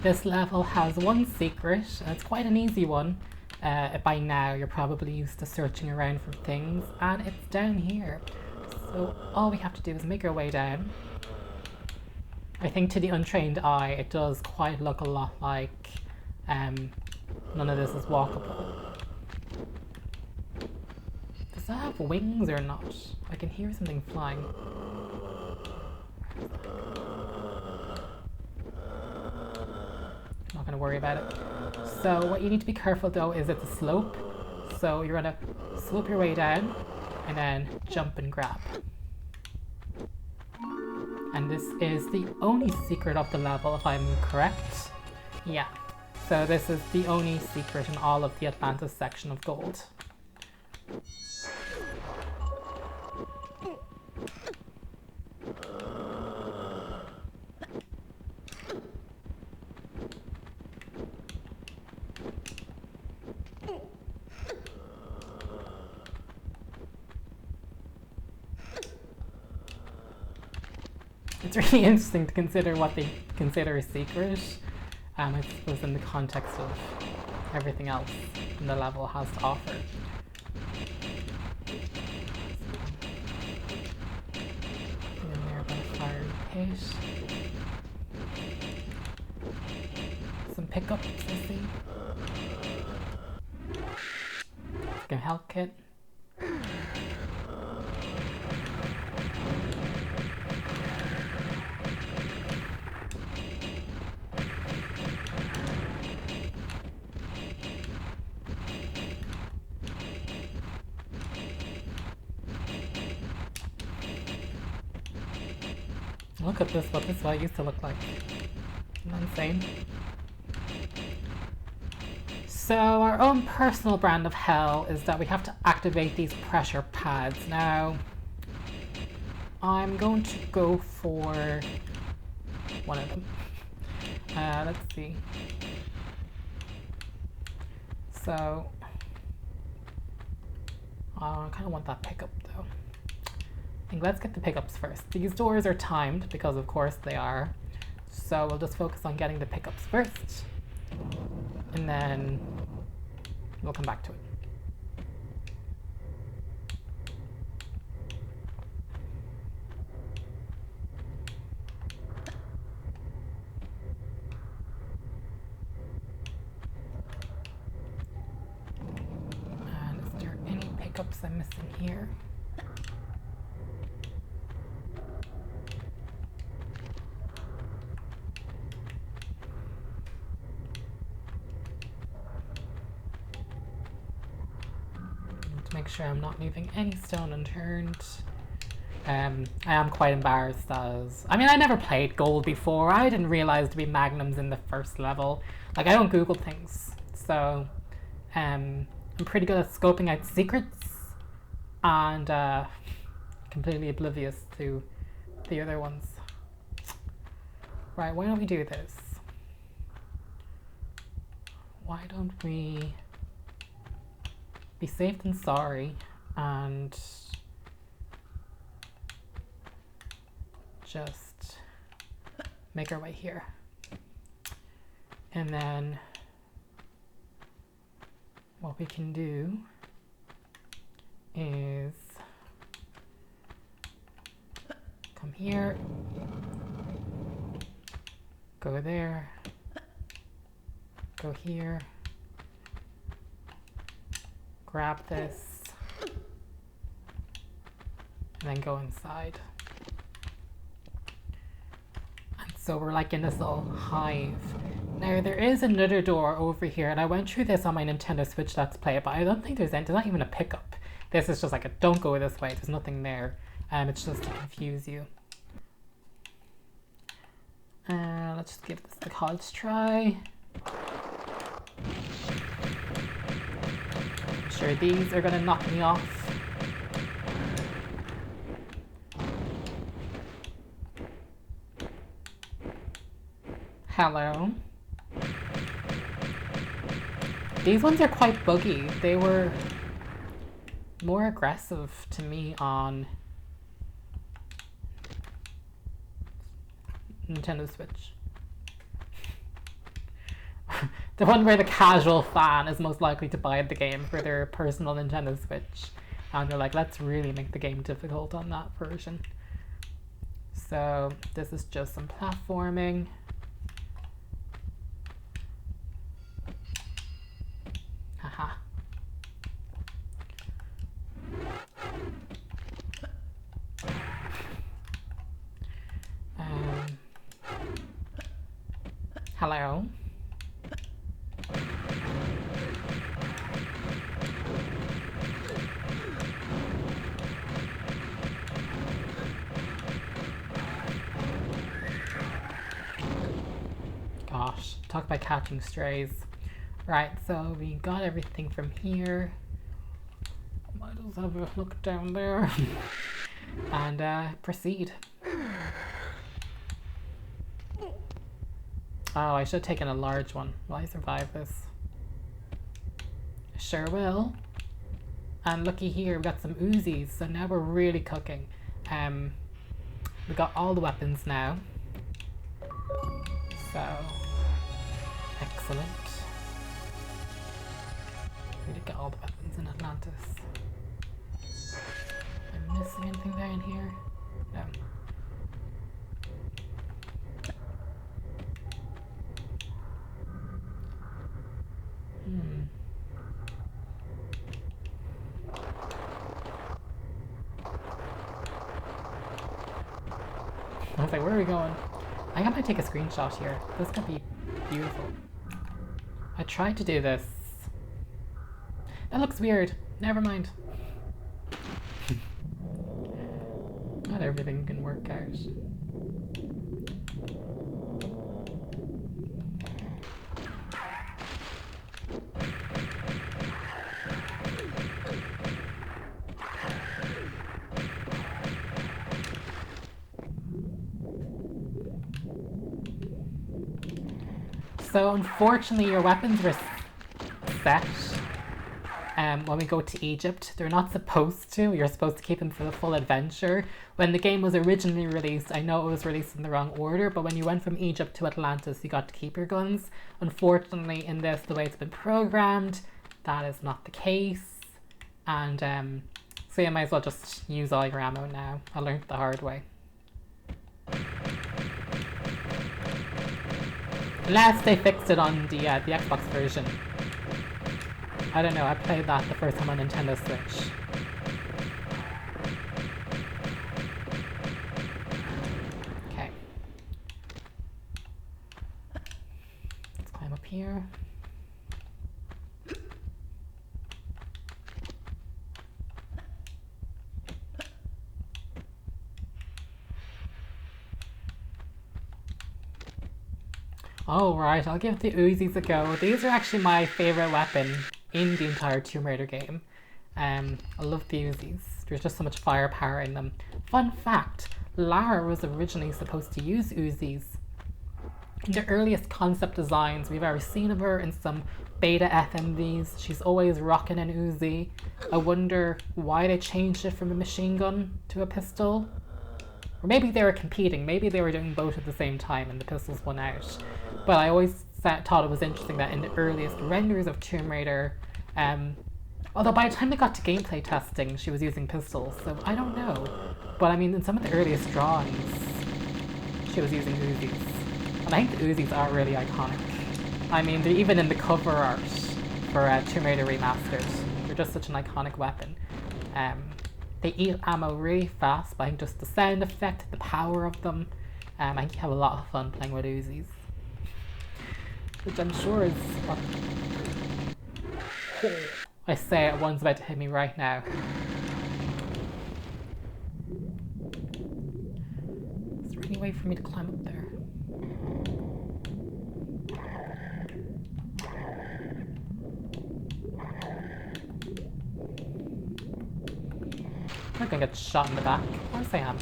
This level has one secret, and it's quite an easy one. By now, you're probably used to searching around for things, and it's down here. So all we have to do is make our way down. I think to the untrained eye, it does quite look a lot like none of this is walkable. Does that have wings or not? I can hear something flying. Not going to worry about it. So what you need to be careful though is it's a slope. So you're going to slope your way down and then jump and grab. And this is the only secret of the level, if I'm correct. Yeah. So this is the only secret in all of the Atlantis section of Gold. It's really interesting to consider what they consider a secret, I suppose in the context of everything else the level has to offer. In there by the fiery pit. Some pickups, I see. Like a health kit. Look at this, what this used to look like. Isn't that insane? So our own personal brand of hell is that we have to activate these pressure pads. Now, I'm going to go for one of them. Let's see. So, I kind of want that pickup though. Let's get the pickups first. These doors are timed because of course they are. So we'll just focus on getting the pickups first. And then we'll come back to it. And is there any pickups I'm missing here? Make sure I'm not leaving any stone unturned. I am quite embarrassed as... I mean, I never played Gold before. I didn't realize there'd be magnums in the first level. Like, I don't Google things. So, I'm pretty good at scoping out secrets. And, completely oblivious to the other ones. Right, why don't we do this? Why don't we... be safe than sorry, and just make our way here. And then what we can do is come here, go there, go here, grab this, and then go inside. And so we're like in this little hive. Now there is another door over here, and I went through this on my Nintendo Switch Let's Play, but I don't think there's not even a pickup. This is just like a don't go this way, there's nothing there. It's just to confuse you. Let's just give this the college try. Sure, these are gonna knock me off. Hello. These ones are quite buggy. They were more aggressive to me on Nintendo Switch. The one where the casual fan is most likely to buy the game for their personal Nintendo Switch. And they're like, let's really make the game difficult on that version. So this is just some platforming. Haha. Hello. Gosh, talk about catching strays. Right, so we got everything from here. Might as well have a look down there. And proceed. Oh, I should have taken a large one. Will I survive this? Sure will. And looky here, we got some Uzis, so now we're really cooking. We got all the weapons now. So, excellent. We did get all the weapons in Atlantis. Am I missing anything down here? No. I was like, where are we going? I might take a screenshot here. This could be beautiful. I tried to do this. That looks weird. Never mind. Not everything can work out. So unfortunately your weapons were set when we go to Egypt. They're not supposed to. You're supposed to keep them for the full adventure. When the game was originally released, I know it was released in the wrong order, but when you went from Egypt to Atlantis, you got to keep your guns. Unfortunately, in this, the way it's been programmed, that is not the case. And so you might as well just use all your ammo now. I learned the hard way. Unless they fixed it on the Xbox version. I don't know, I played that the first time on Nintendo Switch. Okay. Let's climb up here. Oh right, I'll give the Uzis a go. These are actually my favourite weapon in the entire Tomb Raider game. I love the Uzis. There's just so much firepower in them. Fun fact, Lara was originally supposed to use Uzis. In the earliest concept designs we've ever seen of her in some beta FMVs, she's always rocking an Uzi. I wonder why they changed it from a machine gun to a pistol. Or maybe they were competing, maybe they were doing both at the same time and the pistols won out. But I always thought it was interesting that in the earliest renders of Tomb Raider, although by the time they got to gameplay testing, she was using pistols, so I don't know. But I mean, in some of the earliest drawings, she was using Uzis. And I think the Uzis are really iconic. I mean, they're even in the cover art for Tomb Raider Remastered. They're just such an iconic weapon. They eat ammo really fast, but I think just the sound effect, the power of them, I think you have a lot of fun playing with Uzis. Which I'm sure is what I say one's about to hit me right now. Is there any way for me to climb up there? I'm gonna get shot in the back. Of course I am.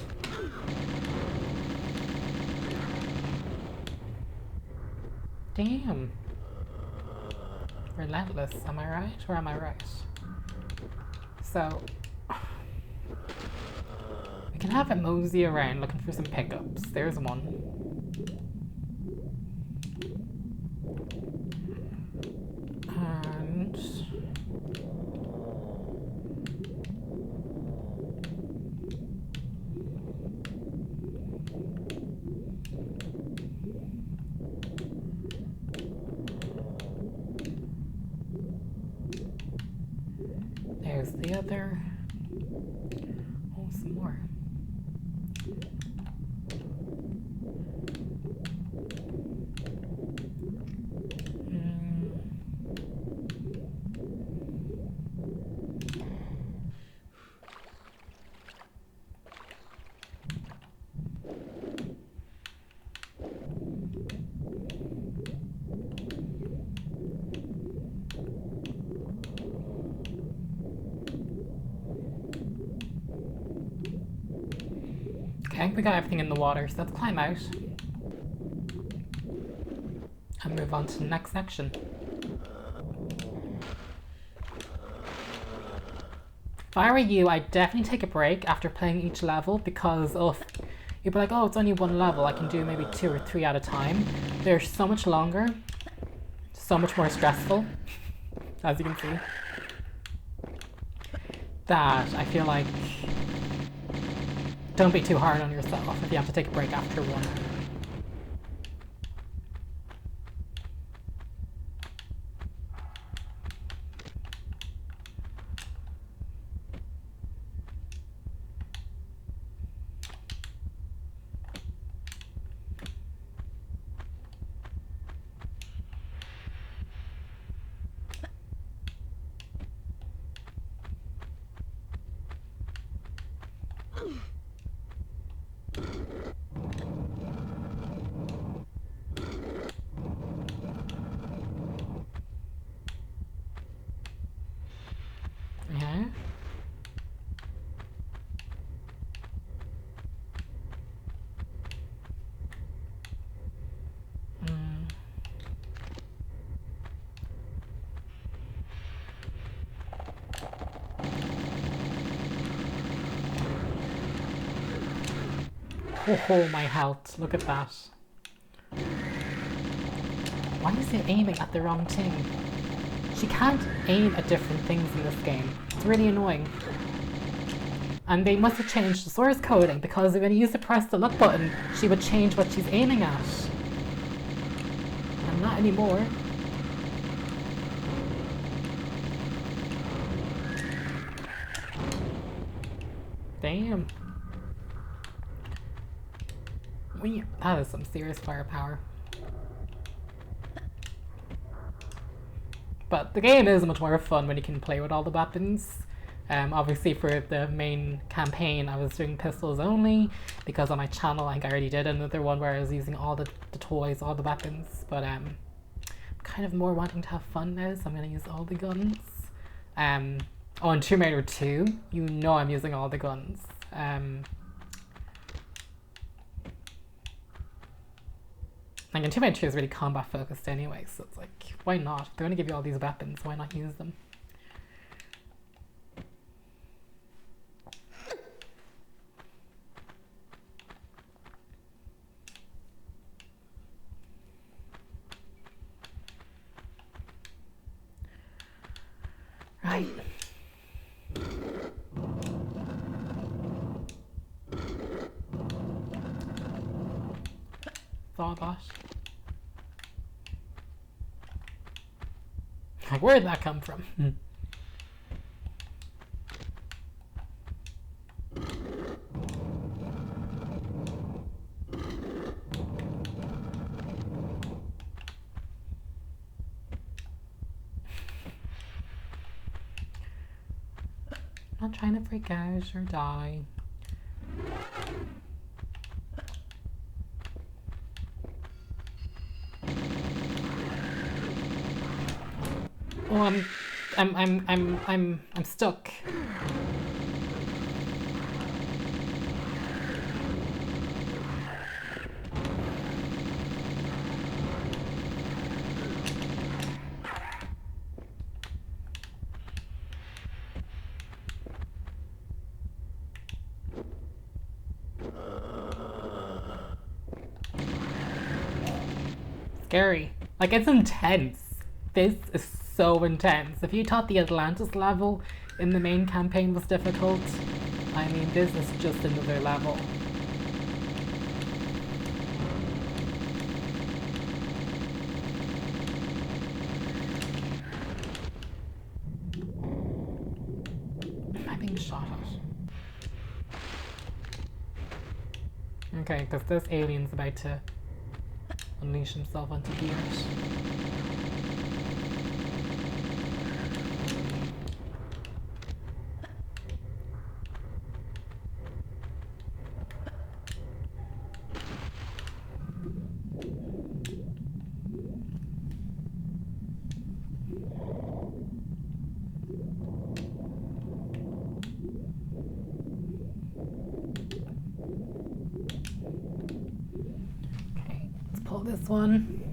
Damn. Relentless, am I right? Or am I right? So, we can have a mosey around looking for some pickups. There's one. And the other. Oh, some more. Okay, we got everything in the water, so let's climb out and move on to the next section. If I were you, I'd definitely take a break after playing each level, because you'd be like, oh, it's only one level, I can do maybe 2 or 3 at a time. They're so much longer, so much more stressful, as you can see, that I feel like don't be too hard on yourself if you have to take a break after one. Yeah. Oh, my health. Look at that. Why is it aiming at the wrong thing? She can't aim at different things in this game. It's really annoying. And they must have changed the source coding, because when you used to press the look button, she would change what she's aiming at. And not anymore. Damn. That is some serious firepower. But the game is much more fun when you can play with all the weapons. Obviously for the main campaign I was doing pistols only, because on my channel I think I already did another one where I was using all the toys, all the weapons. But I'm kind of more wanting to have fun now, so I'm going to use all the guns. Oh, in Tomb Raider 2, you know I'm using all the guns. Like, in Tomb Raider 2 is really combat focused anyway, so it's like, why not? If they're going to give you all these weapons, why not use them? Right. Saw that. Like, where did that come from? Not trying to freak out or die. Oh, I'm stuck. Scary. Like, it's intense. This is so intense. If you thought the Atlantis level in the main campaign was difficult, I mean, this is just another level. Okay, because this alien's about to unleash himself onto the earth. Pull this one.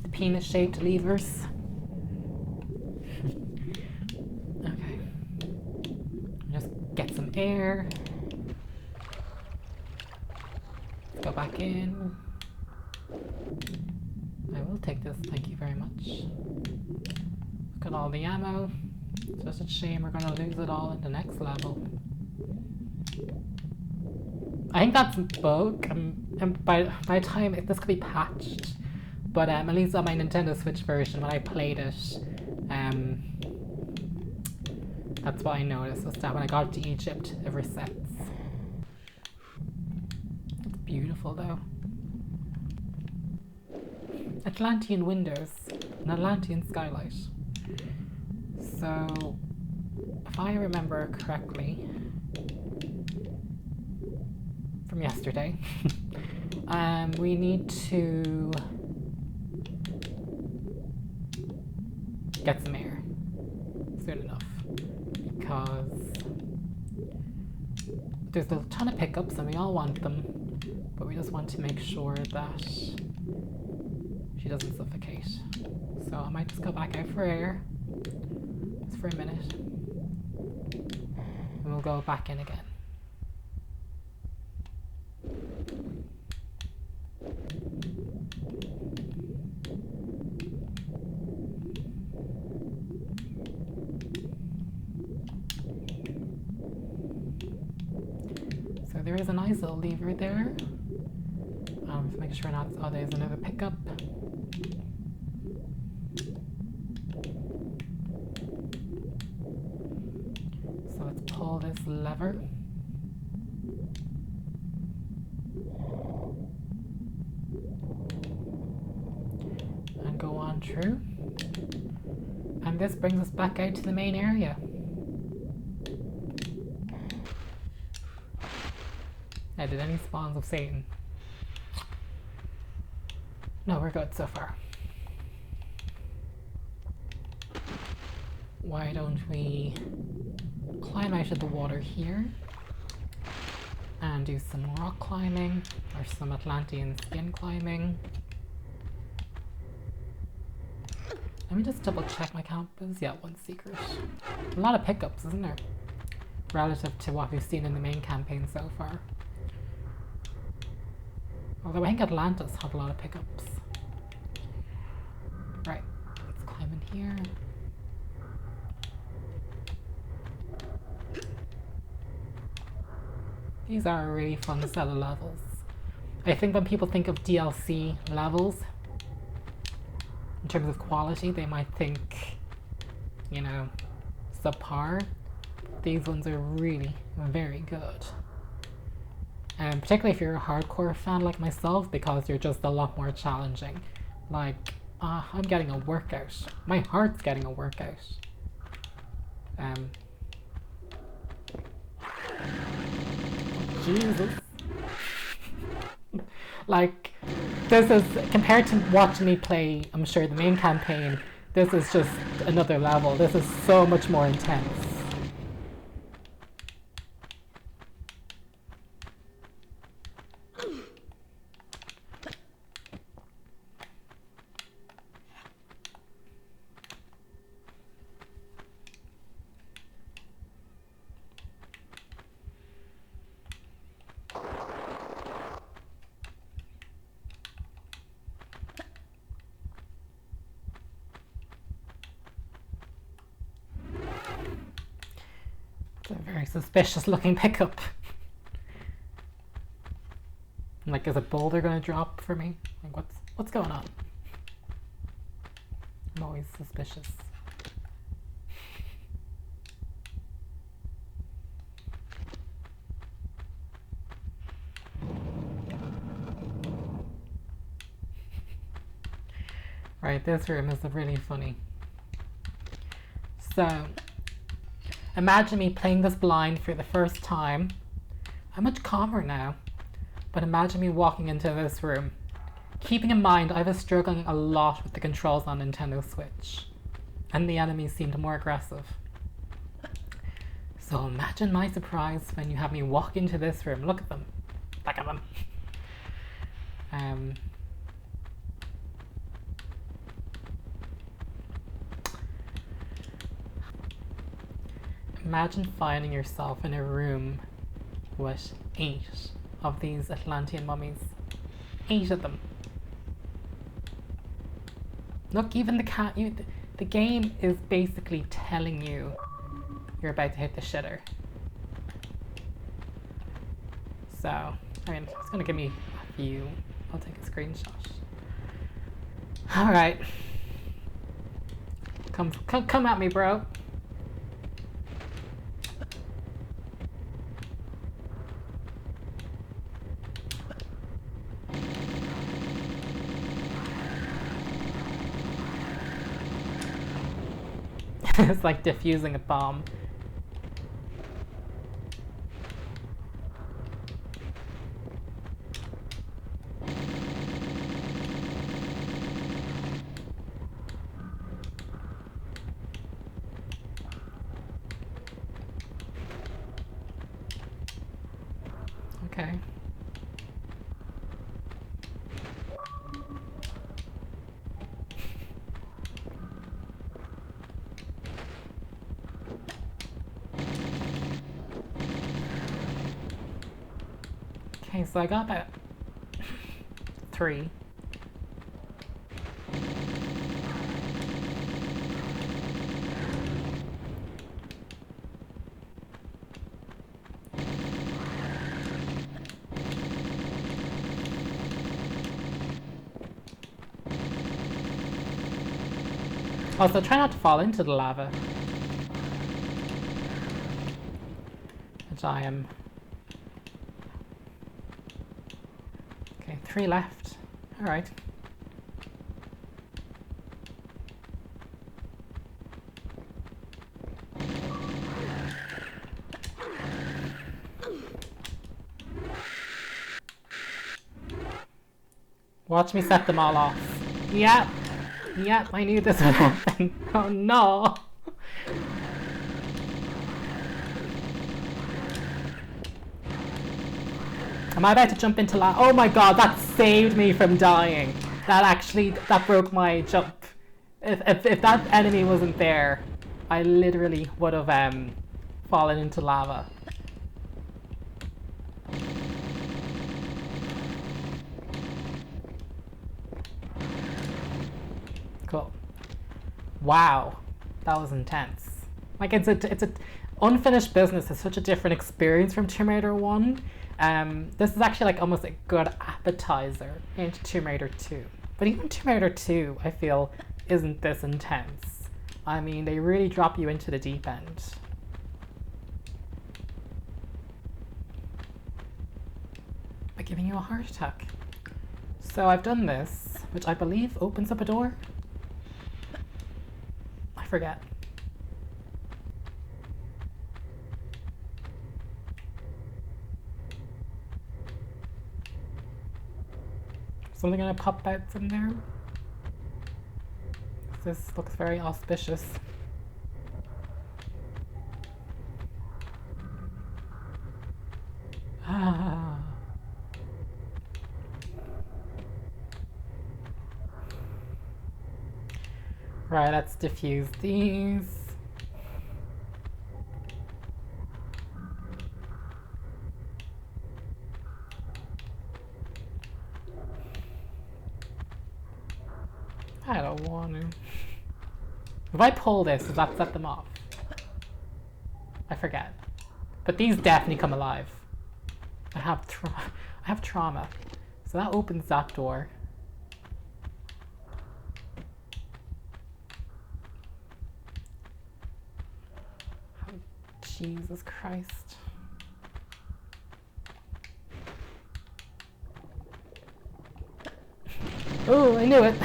The penis-shaped levers. Okay. Just get some air. Let's go back in. I will take this, thank you very much. Look at all the ammo. It's just a shame we're gonna lose it all in the next level. I think that's bug, and by the time this could be patched, but at least on my Nintendo Switch version when I played it, that's what I noticed, was that when I got to Egypt it resets. It's beautiful though. Atlantean windows, an Atlantean skylight. So, if I remember correctly, from yesterday, we need to get some air soon enough, because there's a ton of pickups and we all want them, but we just want to make sure that she doesn't suffocate. So I might just go back out for air, just for a minute, and we'll go back in again. So there is a nice little lever there. Just making sure not. Oh, there's another pickup. So let's pull this lever. And go on through. And this brings us back out to the main area. Now, did any spawns of Satan? No, we're good so far. Why don't we climb out of the water here and do some rock climbing or some Atlantean skin climbing. Let me just double check my campus. Yeah, one secret. A lot of pickups, isn't there? Relative to what we've seen in the main campaign so far. Although I think Atlantis had a lot of pickups. Right, let's climb in here. These are a really fun set of levels. I think when people think of DLC levels, in terms of quality, they might think, you know, subpar. These ones are really very good. And particularly if you're a hardcore fan like myself, because they're just a lot more challenging. Like, I'm getting a workout. My heart's getting a workout. Jesus. Like, this is, compared to watching me play, I'm sure, the main campaign, this is just another level. This is so much more intense. It's a very suspicious looking pickup. Like, is a boulder gonna drop for me? Like, what's going on? I'm always suspicious. Right, this room is really funny. So, imagine me playing this blind for the first time. I'm much calmer now, but imagine me walking into this room. Keeping in mind, I was struggling a lot with the controls on Nintendo Switch, and the enemies seemed more aggressive. So imagine my surprise when you have me walk into this room. Look at them. Look at them. Imagine finding yourself in a room with 8 of these Atlantean mummies. 8 of them. Look, even the game is basically telling you you're about to hit the shitter. So, I mean, it's gonna give me a view. I'll take a screenshot. Alright. Come at me, bro. It's like defusing a bomb. Okay. Okay, so I got about 3. Also, try not to fall into the lava. Which I am. Okay, 3 left. Alright. Watch me set them all off. Yep. Yep, I knew this would happen. Oh no. Am I about to jump into lava? Oh my god, that saved me from dying. That broke my jump. If that enemy wasn't there, I literally would have fallen into lava. Cool. Wow, that was intense. Like it's a unfinished business is such a different experience from Tomb Raider 1. This is actually like almost a good appetizer into Tomb Raider 2. But even Tomb Raider 2, I feel, isn't this intense. I mean, they really drop you into the deep end. By giving you a heart attack. So I've done this, which I believe opens up a door. I forget. Something gonna pop out from there? This looks very auspicious. Ah. Right, let's diffuse these. I don't want to. If I pull this, does that set them off? I forget. But these definitely come alive. I have trauma. So that opens that door. Oh, Jesus Christ. Oh, I knew it.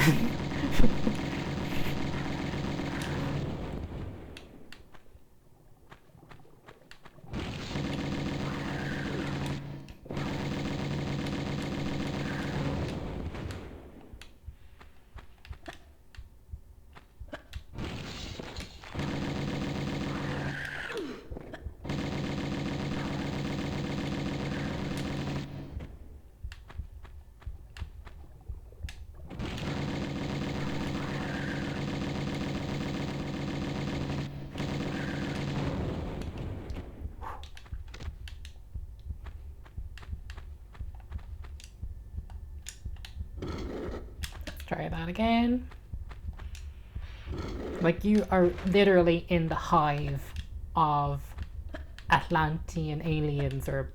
Try that again. Like, you are literally in the hive of Atlantean aliens or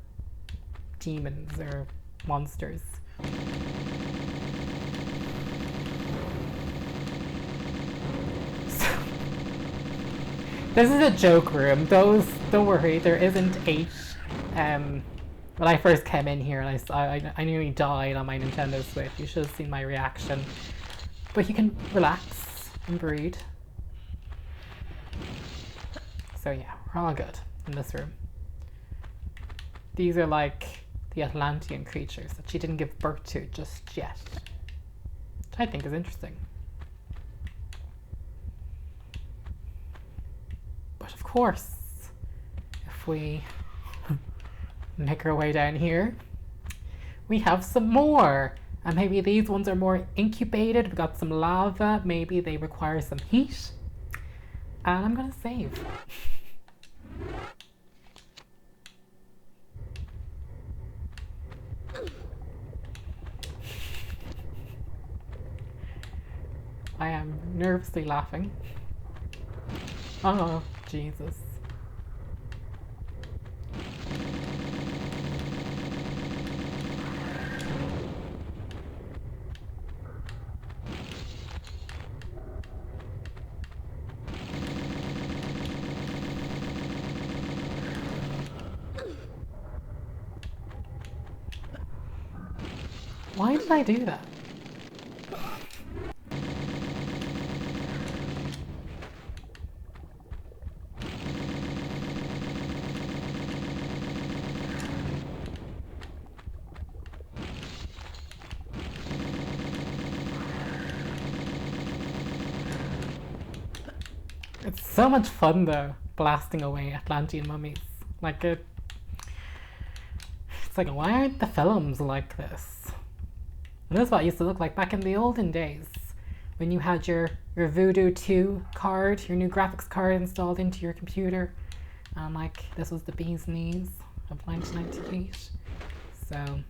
demons or monsters. So, this is a joke room. Don't worry, there isn't 8. When I first came in here and I nearly died on my Nintendo Switch. You should have seen my reaction. But you can relax and breathe. So yeah, we're all good in this room. These are like the Atlantean creatures that she didn't give birth to just yet. Which I think is interesting. But of course, if we make our way down here, we have some more. And maybe these ones are more incubated. We've got some lava. Maybe they require some heat. And I'm gonna save. I am nervously laughing. Oh, Jesus. Why did I do that? It's so much fun though, blasting away Atlantean mummies. Like it's like, why aren't the films like this? And this is what it used to look like back in the olden days, when you had your Voodoo 2 card, your new graphics card installed into your computer. And like, this was the bee's knees of 1998. So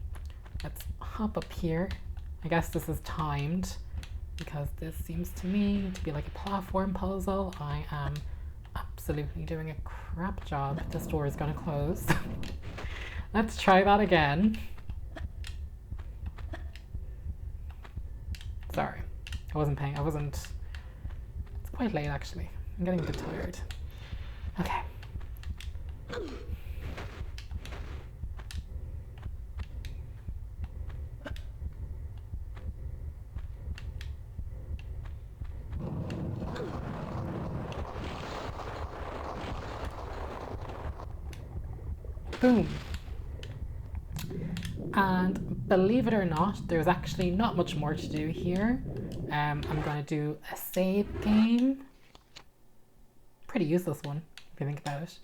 let's hop up here. I guess this is timed, because this seems to me to be like a platform puzzle. I am absolutely doing a crap job. This door is gonna close. Let's try that again. Sorry, I wasn't. It's quite late actually. I'm getting a bit tired. Okay. Boom. And believe it or not, there's actually not much more to do here. I'm going to do a save game. Pretty useless one, if you think about it.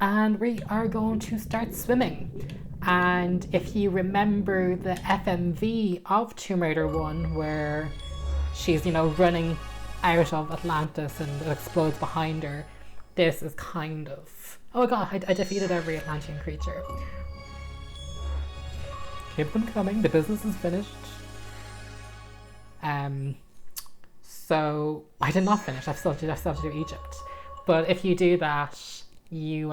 And we are going to start swimming. And if you remember the FMV of Tomb Raider 1, where she's, you know, running out of Atlantis and it explodes behind her, this is kind of... Oh my god, I defeated every Atlantean creature. Keep them coming, the business is finished. So I did not finish, I still have to do Egypt. But if you do that, you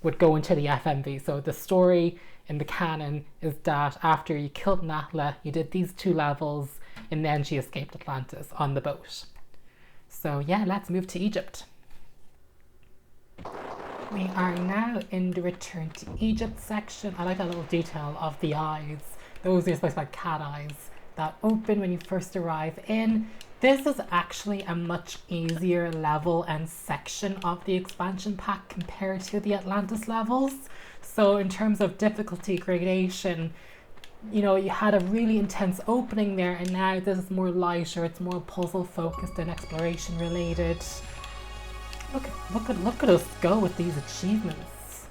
would go into the FMV. So the story in the canon is that after you killed Natla, you did these 2 levels, and then she escaped Atlantis on the boat. So yeah, let's move to Egypt. We are now in the Return to Egypt section. I like that little detail of the eyes. Those are supposed to be like cat eyes that open when you first arrive in. This is actually a much easier level and section of the expansion pack compared to the Atlantis levels. So in terms of difficulty gradation, you know, you had a really intense opening there, and now this is more lighter, it's more puzzle focused and exploration related. Look at us go with these achievements.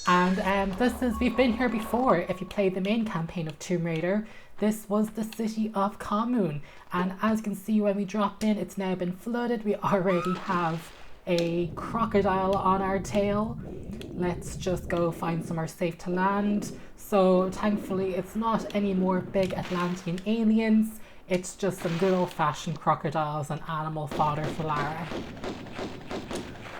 And we've been here before. If you played the main campaign of Tomb Raider, this was the city of Khamun. And as you can see, when we drop in, it's now been flooded. We already have a crocodile on our tail. Let's just go find somewhere safe to land. So thankfully it's not any more big Atlantean aliens, it's just some good old-fashioned crocodiles and animal fodder for Lara.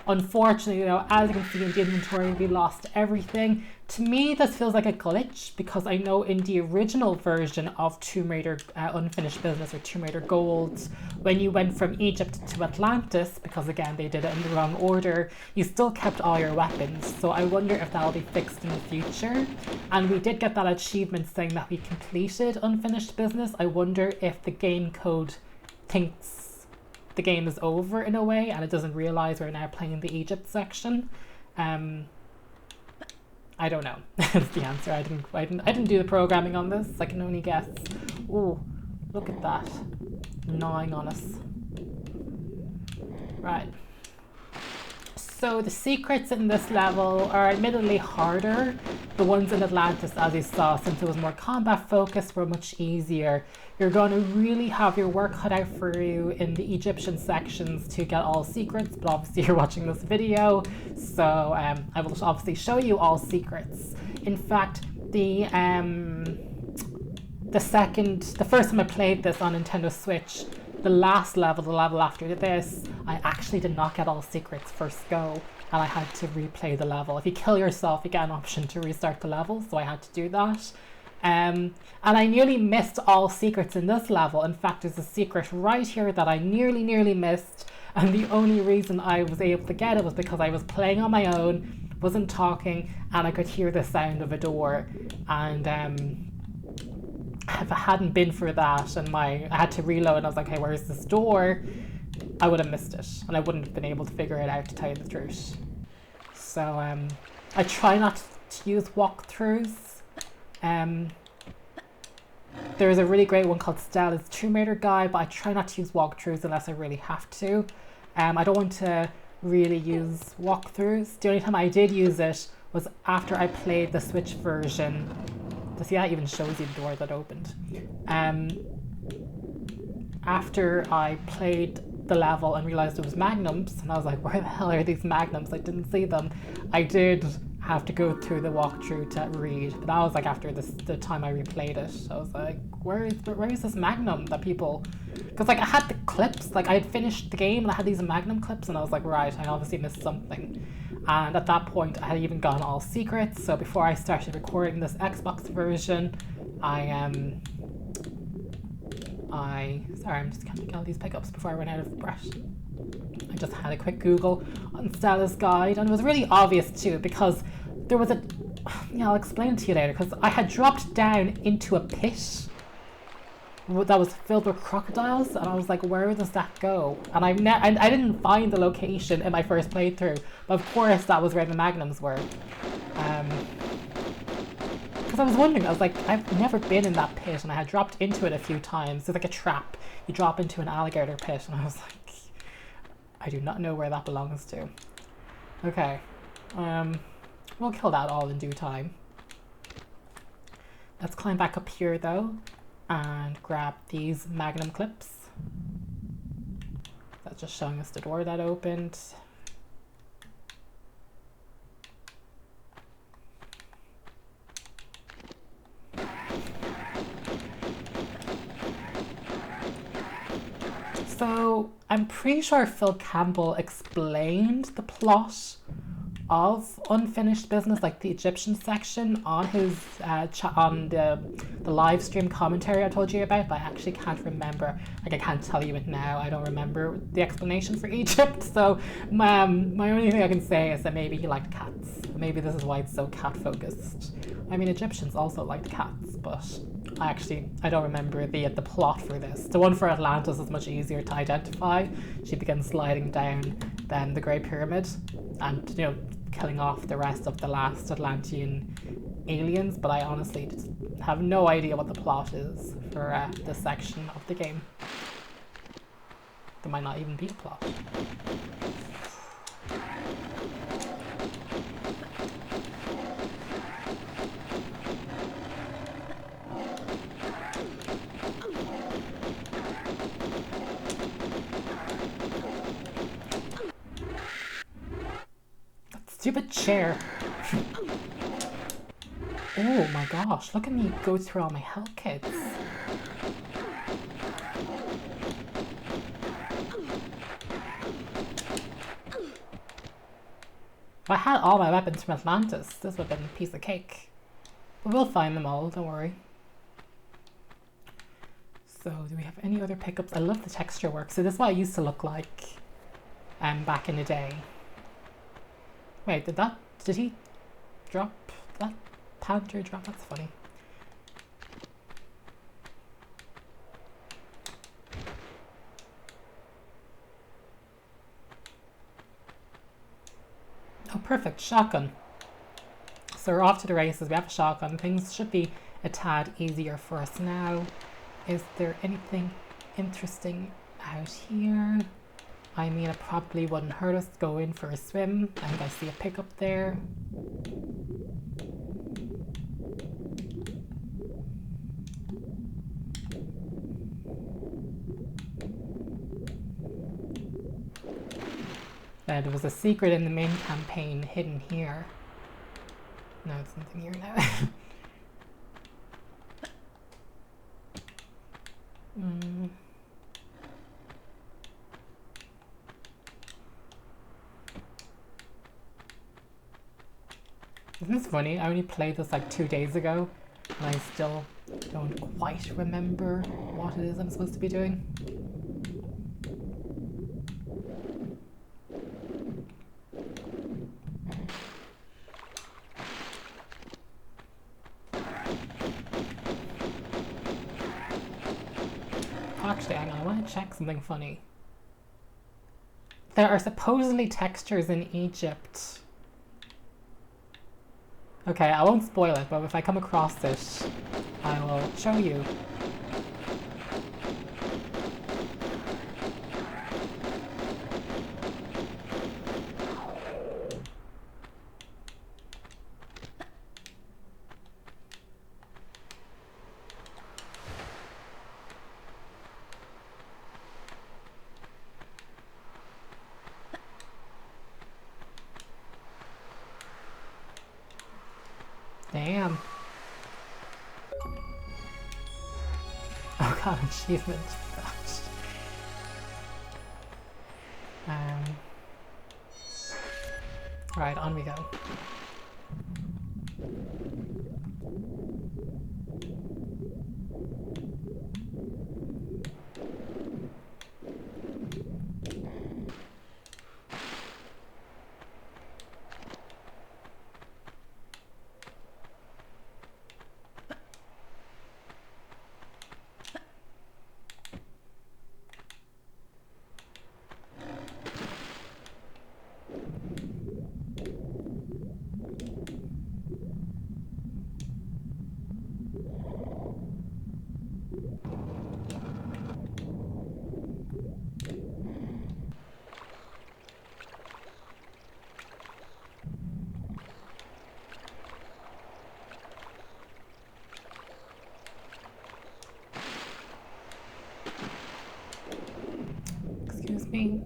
Unfortunately, though, as you can see in the inventory, we lost everything. To me, this feels like a glitch because I know in the original version of Tomb Raider Unfinished Business or Tomb Raider Gold, when you went from Egypt to Atlantis, because again they did it in the wrong order, you still kept all your weapons. So I wonder if that'll be fixed in the future. And we did get that achievement saying that we completed Unfinished Business. I wonder if the game code thinks the game is over in a way and it doesn't realize we're now playing the Egypt section. I don't know. That's the answer. I didn't do the programming on this. I can only guess. Oh, look at that. Gnawing on us. Right. So the secrets in this level are admittedly harder. The ones in Atlantis, as you saw, since it was more combat focused, were much easier. You're going to really have your work cut out for you in the Egyptian sections to get all secrets, but obviously you're watching this video, so I will obviously show you all secrets. In fact, the first time I played this on Nintendo Switch, the last level, the level after this, I actually did not get all secrets first go, and I had to replay the level. If you kill yourself, you get an option to restart the level, so I had to do that. And I nearly missed all secrets in this level. In fact, there's a secret right here that I nearly missed, and the only reason I was able to get it was because I was playing on my own, wasn't talking, and I could hear the sound of a door. And if it hadn't been for that and I had to reload and I was like, hey, where's this door? I would have missed it and I wouldn't have been able to figure it out, to tell you the truth. So I try not to use walkthroughs. There's a really great one called Stella's Tomb Raider Guide, but I try not to use walkthroughs unless I really have to. I don't want to really use walkthroughs. The only time I did use it was after I played the Switch version. See, that even shows you the door that opened. After I played the level and realized it was magnums, and I was like, where the hell are these magnums? I didn't see them. I did have to go through the walkthrough to read, but that was like after the time I replayed it. I was like, where is this magnum that people... Because like I had the clips, like I had finished the game and I had these magnum clips and I was like, right, I obviously missed something. And at that point I had even gone all secrets, so before I started recording this Xbox version, sorry, I'm just getting all these pickups before I run out of breath. I just had a quick Google on Stella's Guide, and it was really obvious too, because there was I'll explain it to you later, because I had dropped down into a pit that was filled with crocodiles, and I was like, where does that go? And I didn't find the location in my first playthrough, but of course that was where the magnums were. Because I was wondering, I was like, I've never been in that pit, and I had dropped into it a few times. It's like a trap. You drop into an alligator pit, and I was like, I do not know where that belongs to. Okay, we'll kill that all in due time. Let's climb back up here though, and grab these magnum clips. That's just showing us the door that opened. So I'm pretty sure Phil Campbell explained the plot of Unfinished Business, like the Egyptian section, on his on the live stream commentary I told you about, but I actually can't remember. Like, I can't tell you it now. I don't remember the explanation for Egypt. So my only thing I can say is that maybe he liked cats. Maybe this is why it's so cat focused. I mean, Egyptians also liked cats, but I don't remember the plot for this. The one for Atlantis is much easier to identify. She begins sliding down then the Great Pyramid and, you know, killing off the rest of the last Atlantean aliens, but I honestly just have no idea what the plot is for this section of the game. There might not even be a plot. Stupid chair. Oh my gosh, look at me go through all my health kits. If I had all my weapons from Atlantis, this would have been a piece of cake. But we'll find them all, don't worry. So, do we have any other pickups? I love the texture work. So this is what I used to look like back in the day. Wait, did he drop that panther drop? That's funny. Oh, perfect, shotgun. So we're off to the races, we have a shotgun. Things should be a tad easier for us now. Is there anything interesting out here? I mean, it probably wouldn't hurt us to go in for a swim. I think I see a pickup there. There was a secret in the main campaign hidden here. No, it's nothing here now. Isn't this funny? I only played this like 2 days ago and I still don't quite remember what it is I'm supposed to be doing. Actually, hang on, I want to check something funny. There are supposedly textures in Egypt. Okay, I won't spoil it, but if I come across it, I will show you. Damn. Oh god, achievement. Right, on we go. Excuse me.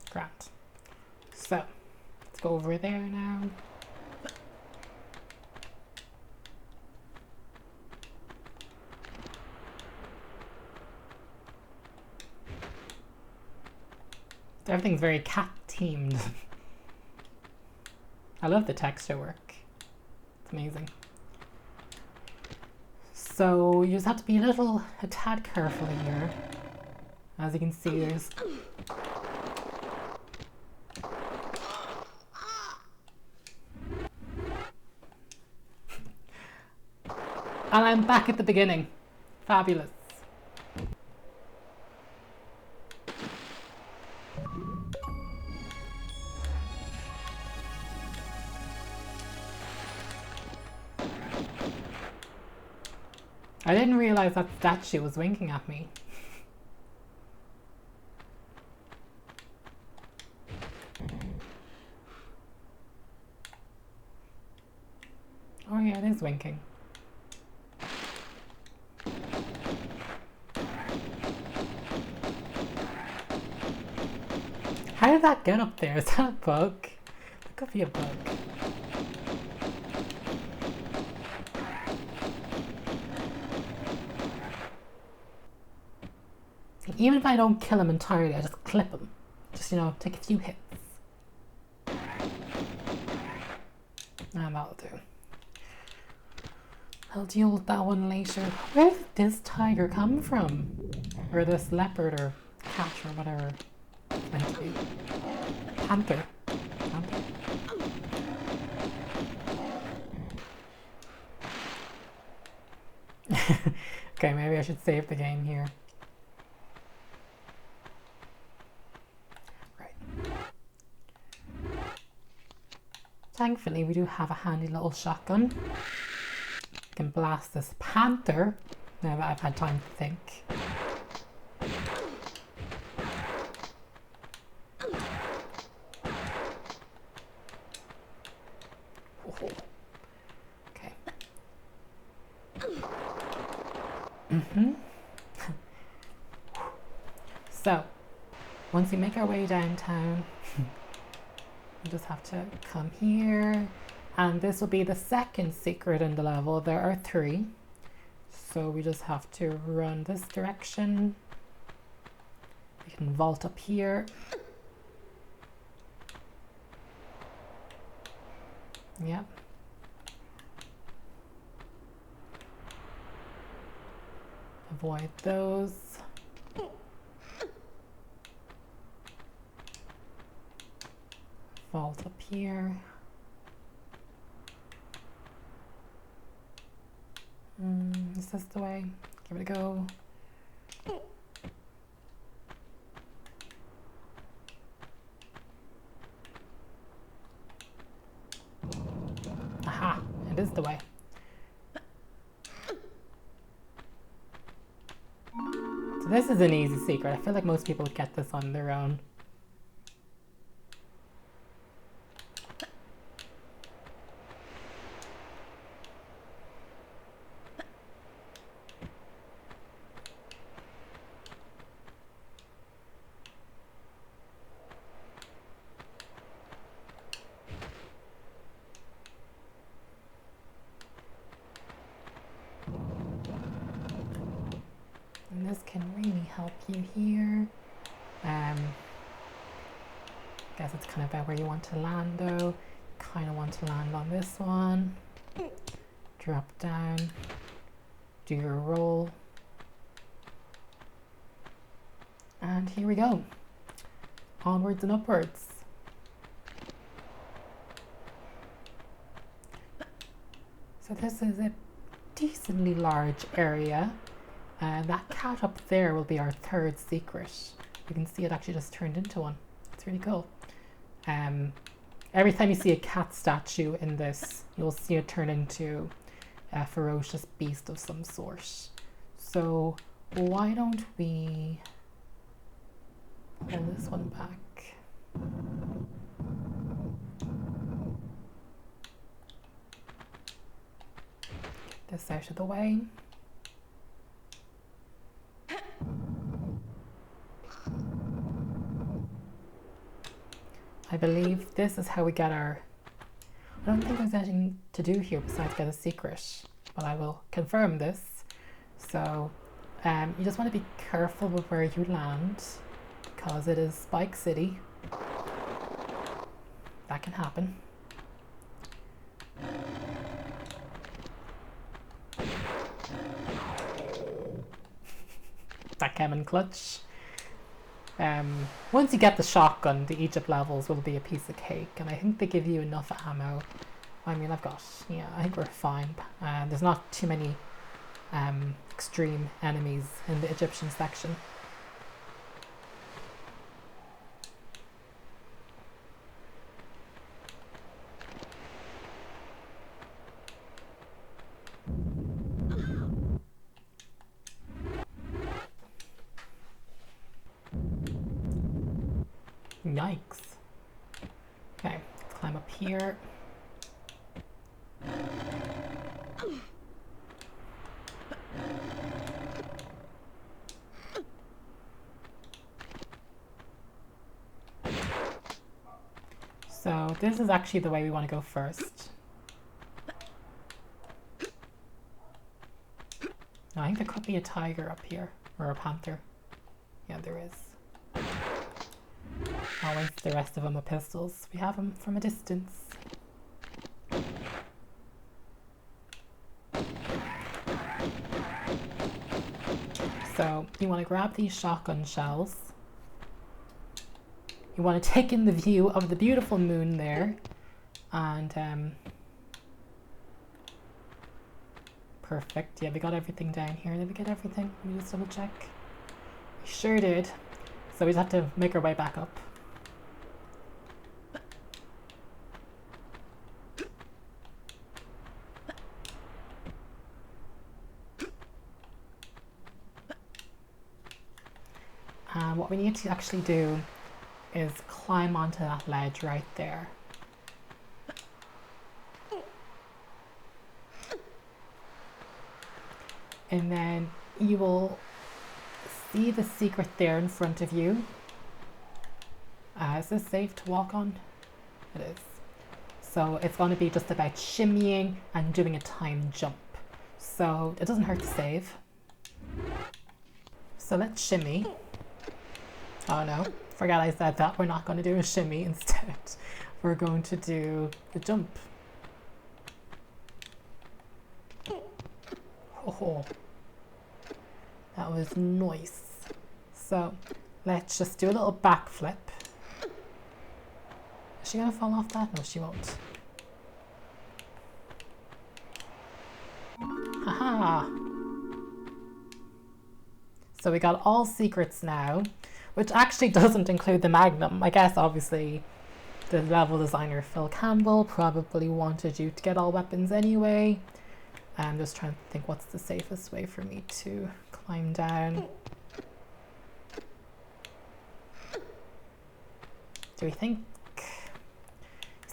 Grand. So, let's go over there now. Everything's very cat-themed. I love the texture work. It's amazing. So you just have to be a tad careful here. As you can see, there's... And I'm back at the beginning. Fabulous. I didn't realize that statue was winking at me. Oh yeah, it is winking. How did that get up there? Is that a bug? That could be a bug. Even if I don't kill him entirely, I just clip him. Just, you know, take a few hits. And that'll do. I'll deal with that one later. Where did this tiger come from? Or this leopard or cat or whatever it's meant to be. Panther. Panther. Okay, maybe I should save the game here. Right. Thankfully, we do have a handy little shotgun. I can blast this panther now that I've had time to think. Okay. So, once we make our way downtown, we just have to come here, and this will be the second secret in the level. There are 3, so we just have to run this direction. We can vault up here. Yep. Avoid those. Vault up here. Is this the way? Give it a go. Aha! It is the way. So this is an easy secret. I feel like most people would get this on their own. And this can really help you here. Guess it's kind of about where you want to land though. Kind of want to land on this one. Drop down. Do your roll. And here we go. Onwards and upwards. So this is a decently large area. That cat up there will be our 3rd secret. You can see it actually just turned into one. It's really cool. Every time you see a cat statue in this, you'll see it turn into a ferocious beast of some sort. So why don't we pull this one back? Get this out of the way. I believe this is how we get our... I don't think there's anything to do here besides get a secret, but I will confirm this. So you just want to be careful with where you land, because it is Spike City. That can happen. That came in clutch. Once you get the shotgun, the Egypt levels will be a piece of cake, and I think they give you enough ammo. I mean, yeah, I think we're fine. There's not too many extreme enemies in the Egyptian section. Yikes. Okay, let's climb up here. So this is actually the way we want to go first. I think there could be a tiger up here, or a panther. Yeah, there is. I'll waste the rest of them with pistols. We have them from a distance. So you want to grab these shotgun shells. You want to take in the view of the beautiful moon there. And perfect. Yeah, we got everything down here. Did we get everything? Let me just double check. We sure did. So we just have to make our way back up. And what we need to actually do is climb onto that ledge right there. And then you will see the secret there in front of you. Is this safe to walk on? It is. So it's going to be just about shimmying and doing a time jump. So it doesn't hurt to save. So let's shimmy. Oh no, forgot I said that. We're not going to do a shimmy instead. We're going to do the jump. Oh, that was nice. So let's just do a little backflip. Is she going to fall off that? No, she won't. Haha! So we got all secrets now, which actually doesn't include the Magnum. I guess obviously the level designer Phil Campbell probably wanted you to get all weapons anyway. I'm just trying to think what's the safest way for me to climb down. Do we think...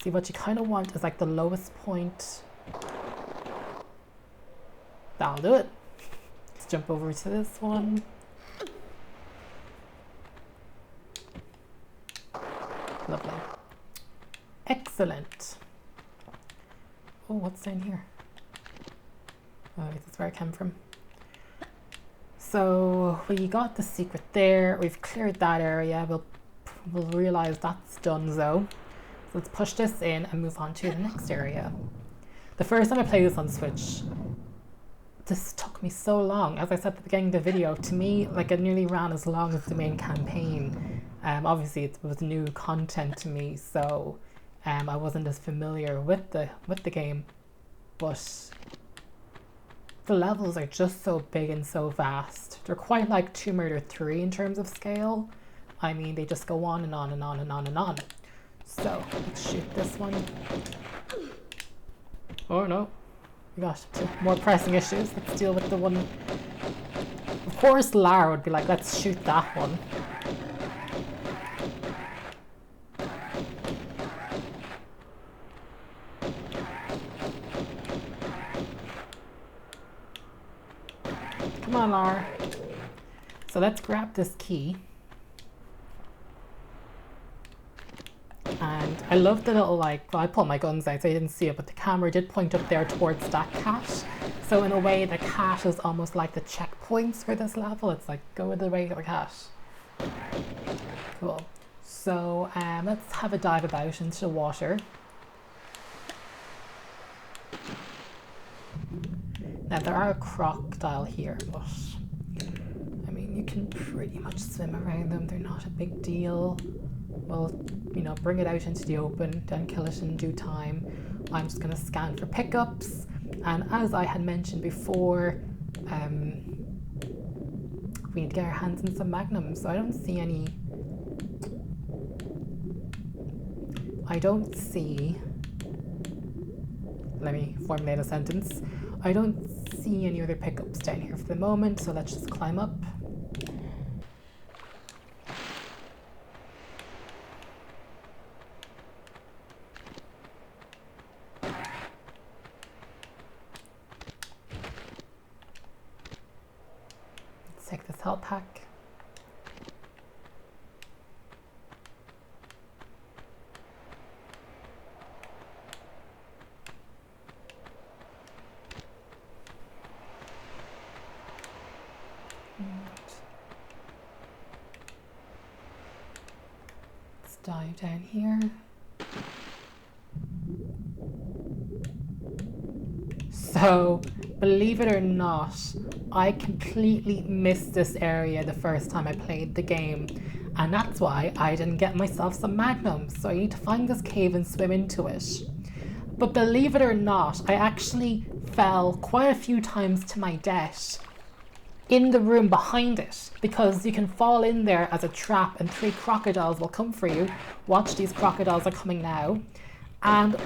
See, what you kind of want is like the lowest point. That'll do it. Let's jump over to this one. Lovely. Excellent. Oh, what's down here? Oh, that's where I came from. So we got the secret there. We've cleared that area. We'll realize that's done though. So let's push this in and move on to the next area. The first time I played this on Switch, this took me so long. As I said at the beginning of the video, to me, like it nearly ran as long as the main campaign. Obviously it was new content to me, so I wasn't as familiar with the game, but the levels are just so big and so vast. They're quite like Tomb Raider 3 in terms of scale. I mean, they just go on and on and on and on and on. So let's shoot this one. Oh no, we got more pressing issues. Let's deal with the one. Of course Lara would be like, let's shoot that one. Come on, Lara. So let's grab this key. And I love the little, like, well, I pulled my guns out so you didn't see it, but the camera did point up there towards that cat. So in a way, the cat is almost like the checkpoints for this level. It's like, go with the way of the cat. Cool. So let's have a dive about into the water. Now there are a crocodile here, but I mean you can pretty much swim around them. They're not a big deal. We'll, you know, bring it out into the open, then kill it in due time. I'm just going to scan for pickups, and as I had mentioned before, we need to get our hands on some magnums. So I don't see any. Let me formulate a sentence. I don't see any other pickups down here for the moment, so let's just climb up. Let's take this health pack. dive down here. So, believe it or not, I completely missed this area the first time I played the game, and that's why I didn't get myself some magnums, so I need to find this cave and swim into it. But believe it or not, I actually fell quite a few times to my death in the room behind it, because you can fall in there as a trap and 3 crocodiles will come for you. Watch, these crocodiles are coming now. And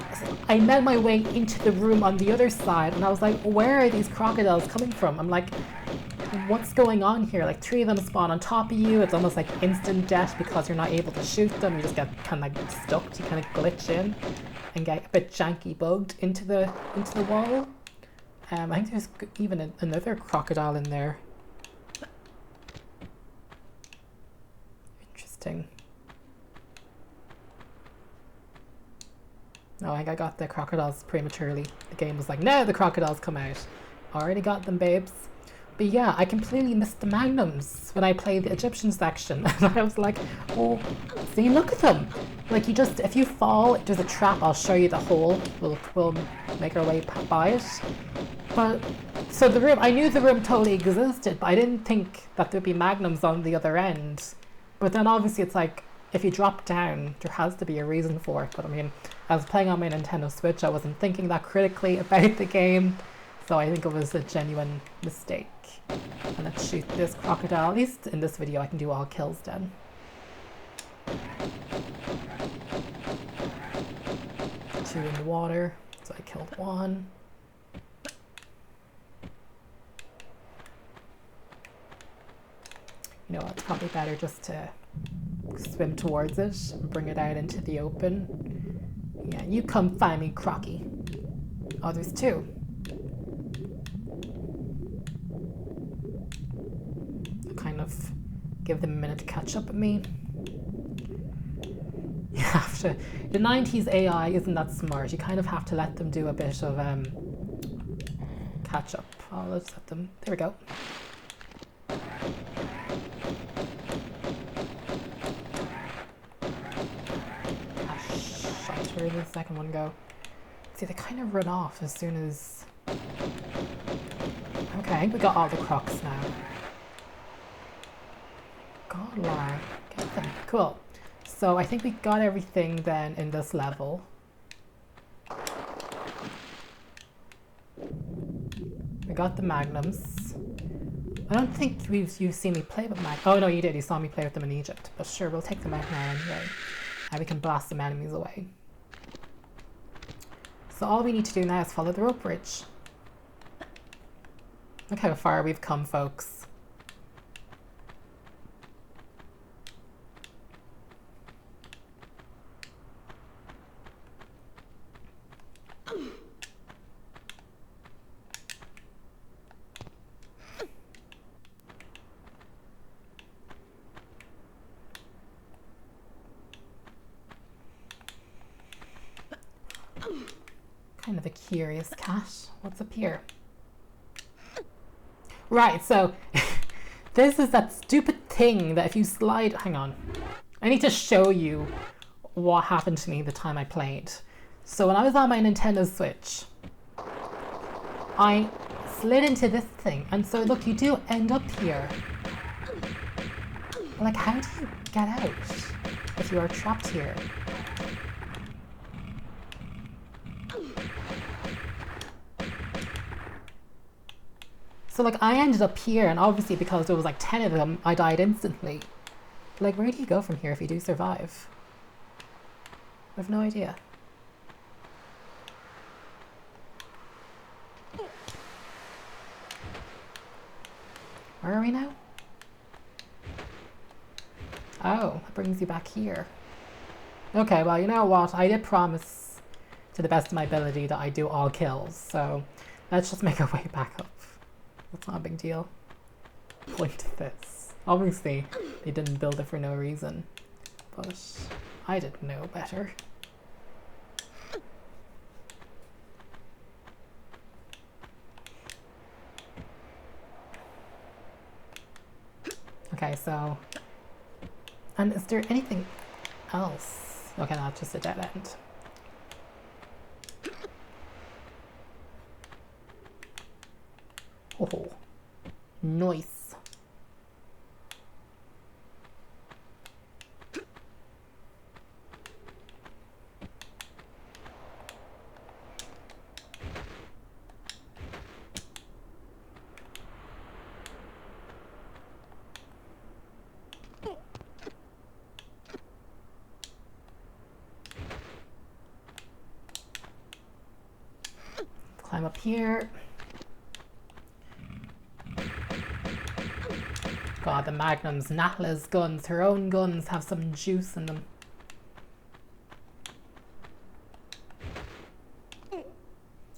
I made my way into the room on the other side, and I was like, where are these crocodiles coming from? I'm like, what's going on here? Like 3 of them spawn on top of you. It's almost like instant death because you're not able to shoot them. You just get kind of like stuck. You kind of glitch in and get a bit janky bugged into the wall. I think there's even another crocodile in there. Interesting. Oh, I think I got the crocodiles prematurely. The game was like, no, the crocodiles come out. Already got them, babes. But yeah, I completely missed the magnums when I played the Egyptian section. And I was like, oh, see, look at them. Like, you just, if you fall, there's a trap. I'll show you the hole. We'll make our way by it. But, so the room, I knew the room totally existed, but I didn't think that there'd be magnums on the other end. But then obviously it's like, if you drop down, there has to be a reason for it. But I mean, I was playing on my Nintendo Switch, I wasn't thinking that critically about the game, so I think it was a genuine mistake. And let's shoot this crocodile. At least in this video I can do all kills then. 2 in the water, so I killed 1. You know, it's probably better just to swim towards it and bring it out into the open. Yeah, you come find me, Crocky. Oh, there's 2. I'll kind of give them a minute to catch up with me. You have to. The 90s AI isn't that smart. You kind of have to let them do a bit of catch up. Oh, let's let them. There we go. Where did the second one go? See, they kind of run off as soon as... Okay, I think we got all the crocs now. God, Lara. Get them. Cool. So I think we got everything then in this level. We got the magnums. I don't think you've seen me play with magnums. Oh no, you did. You saw me play with them in Egypt. But sure, we'll take them out now anyway. And we can blast some enemies away. So all we need to do now is follow the rope bridge. Look how far we've come, folks. Kind of a curious cat. What's up here? Right, so this is that stupid thing that if you slide... Hang on. I need to show you what happened to me the time I played. So when I was on my Nintendo Switch, I slid into this thing. And so look, you do end up here. Like, how do you get out if you are trapped here? So like I ended up here, and obviously because there was like 10 of them, I died instantly. Like, where do you go from here if you do survive? I have no idea. Where are we now? Oh, it brings you back here. Okay, well, you know what? I did promise to the best of my ability that I do all kills, so let's just make our way back up. That's not a big deal. Point of this. Obviously, they didn't build it for no reason, but I didn't know better. Okay, so... And is there anything... else. Okay, that's just a dead end. Oh, nice. Climb up here. God, the magnums, Natla's guns, her own guns have some juice in them.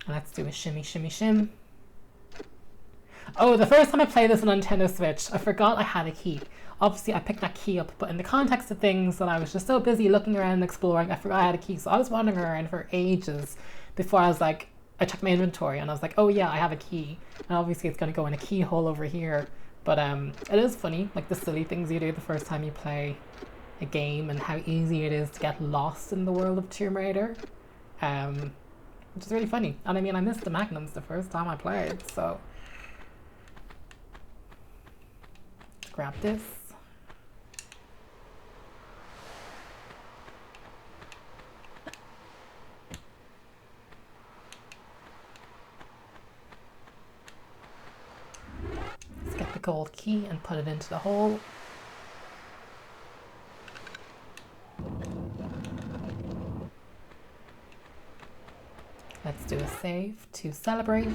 Let's do a shimmy, shimmy, shim. Oh, the first time I played this on Nintendo Switch, I forgot I had a key. Obviously, I picked that key up, but in the context of things that I was just so busy looking around and exploring, I forgot I had a key. So I was wandering around for ages before I was like, I checked my inventory and I was like, oh yeah, I have a key. And obviously it's going to go in a keyhole over here. But it is funny, like the silly things you do the first time you play a game and how easy it is to get lost in the world of Tomb Raider. Which is really funny. And I mean, I missed the magnums the first time I played, so. Let's grab this. Gold key and put it into the hole. Let's do a save to celebrate.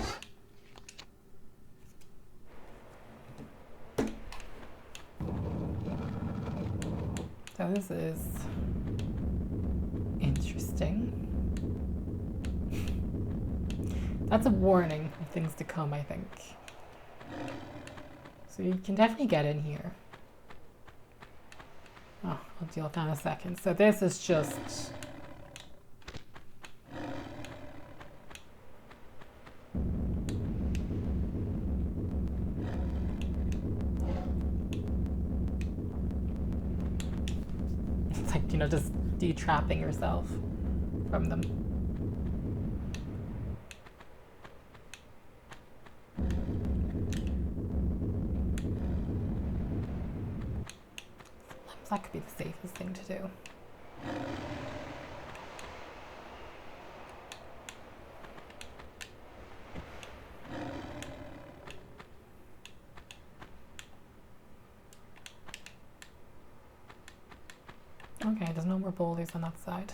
So this is interesting. That's a warning of things to come, I think. So you can definitely get in here. Oh, I'll deal with that in a second. So this is just... It's like, you know, just de-trapping yourself from them. That could be the safest thing to do. Okay, there's no more boulders on that side.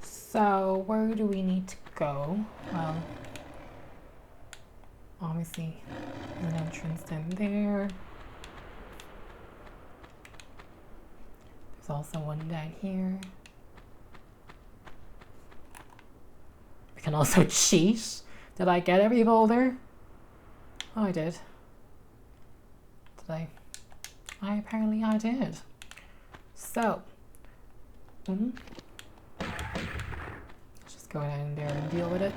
So, where do we need to go? Well, obviously, there's an entrance down there. There's also one down here. We can also cheat. Did I get every boulder? Oh, I did. Did I? Apparently I did. So, let's just go down there and deal with it.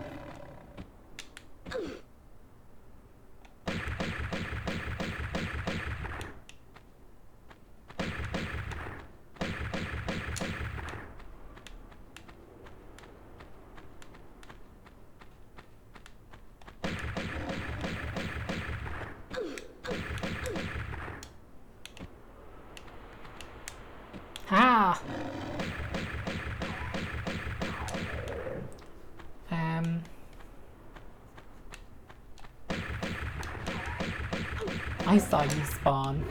Ah! I saw you spawn.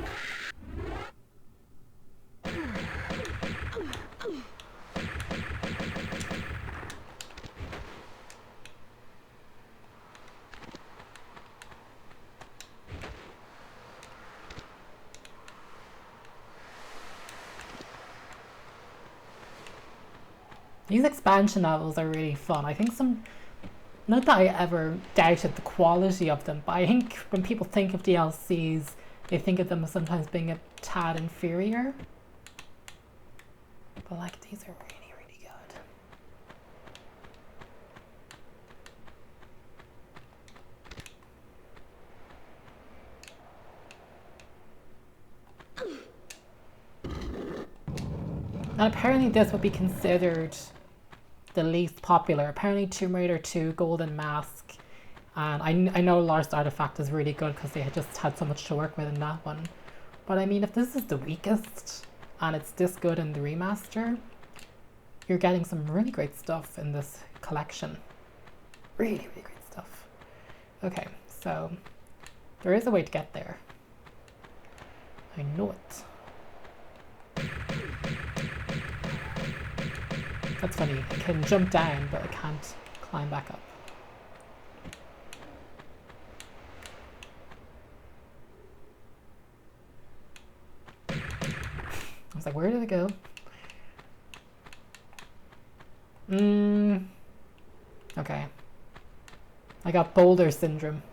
These expansion levels are really fun. I think not that I ever doubted the quality of them, but I think when people think of DLCs, they think of them as sometimes being a tad inferior. But like, these are really, really good. And apparently this would be considered the least popular. Apparently Tomb Raider 2 Golden Mask, and I know Lost Artifact is really good because they had just had so much to work with in that one. But I mean, if this is the weakest and it's this good in the remaster, you're getting some really great stuff in this collection. Really, really great stuff. Okay, so there is a way to get there. I know it. That's funny, I can jump down, but I can't climb back up. I was like, where did it go? Okay. I got boulder syndrome.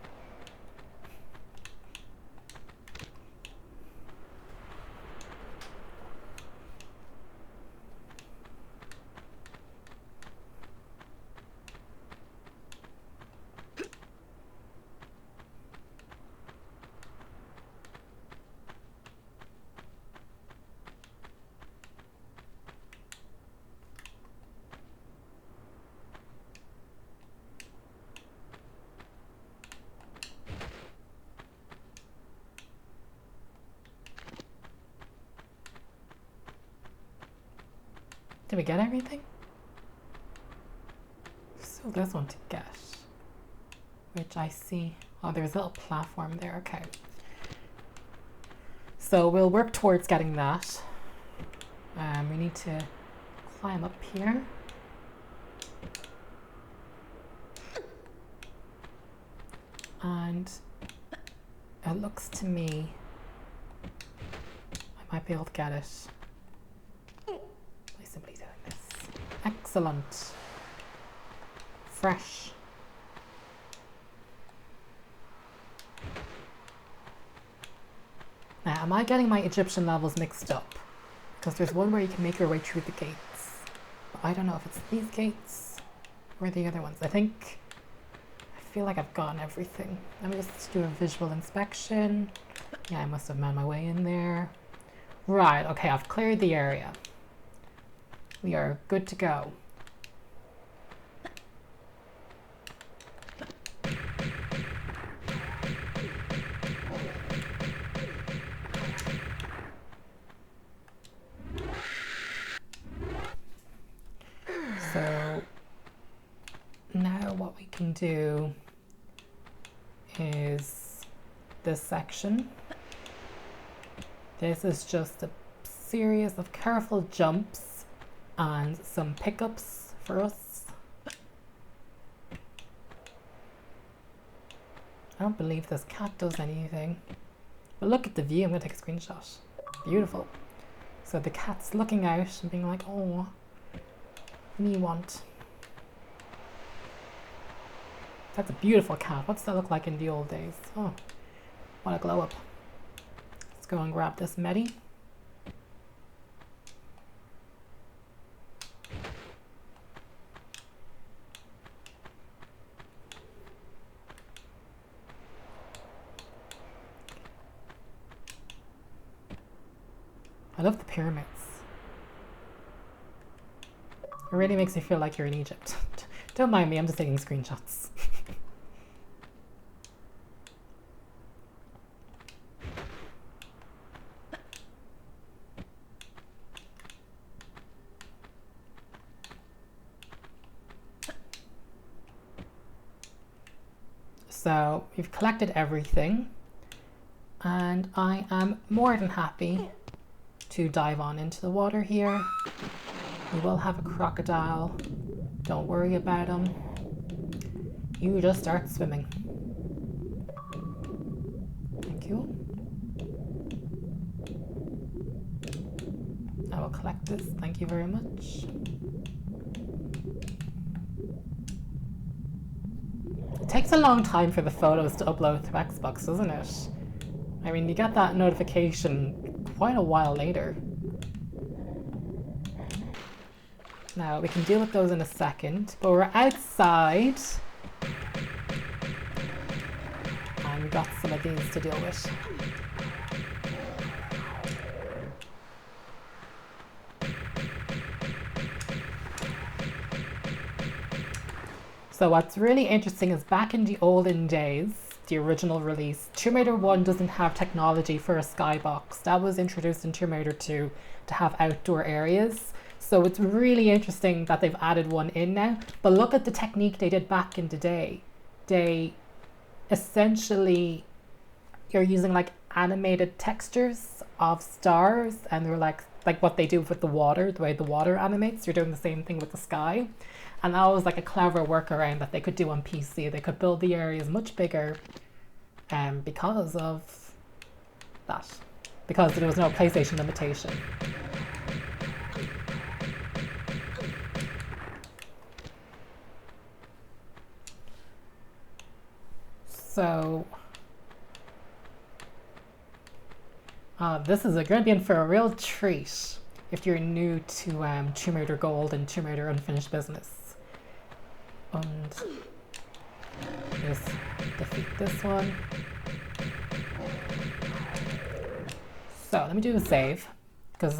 Did we get everything? So there's one to get, which I see. Oh, there's a little platform there. Okay. So we'll work towards getting that. We need to climb up here. And it looks to me I might be able to get it by simply doing this. Excellent. Fresh. Now, am I getting my Egyptian levels mixed up? Because there's one where you can make your way through the gates. But I don't know if it's these gates or the other ones. I feel like I've gotten everything. Let me just do a visual inspection. Yeah, I must have made my way in there. Right, okay, I've cleared the area. We are good to go. So now what we can do is this section. This is just a series of careful jumps and some pickups for us. I don't believe this cat does anything. But look at the view. I'm going to take a screenshot. Beautiful. So the cat's looking out and being like, oh, what do you want? That's a beautiful cat. What's that look like in the old days? Oh, what a glow up. Let's go and grab this Medi. I love the pyramids. It really makes you feel like you're in Egypt. Don't mind me, I'm just taking screenshots. So we've collected everything and I am more than happy to dive on into the water here. We will have a crocodile. Don't worry about him. You just start swimming. Thank you. I will collect this. Thank you very much. It takes a long time for the photos to upload to Xbox, doesn't it? I mean, you get that notification quite a while later. Now, we can deal with those in a second, but we're outside. And we got some of these to deal with. So what's really interesting is back in the olden days, the original release, Tomb Raider 1 doesn't have technology for a skybox. That was introduced in Tomb Raider 2 to have outdoor areas. So it's really interesting that they've added one in now. But look at the technique they did back in the day. They essentially, you're using like animated textures of stars, and they're like what they do with the water, the way the water animates, you're doing the same thing with the sky. And that was like a clever workaround that they could do on PC. They could build the areas much bigger because of that. Because there was no PlayStation limitation. So this is going to be in for a real treat if you're new to Tomb Raider Gold and Tomb Raider Unfinished Business. And just defeat this one. So let me do a save, because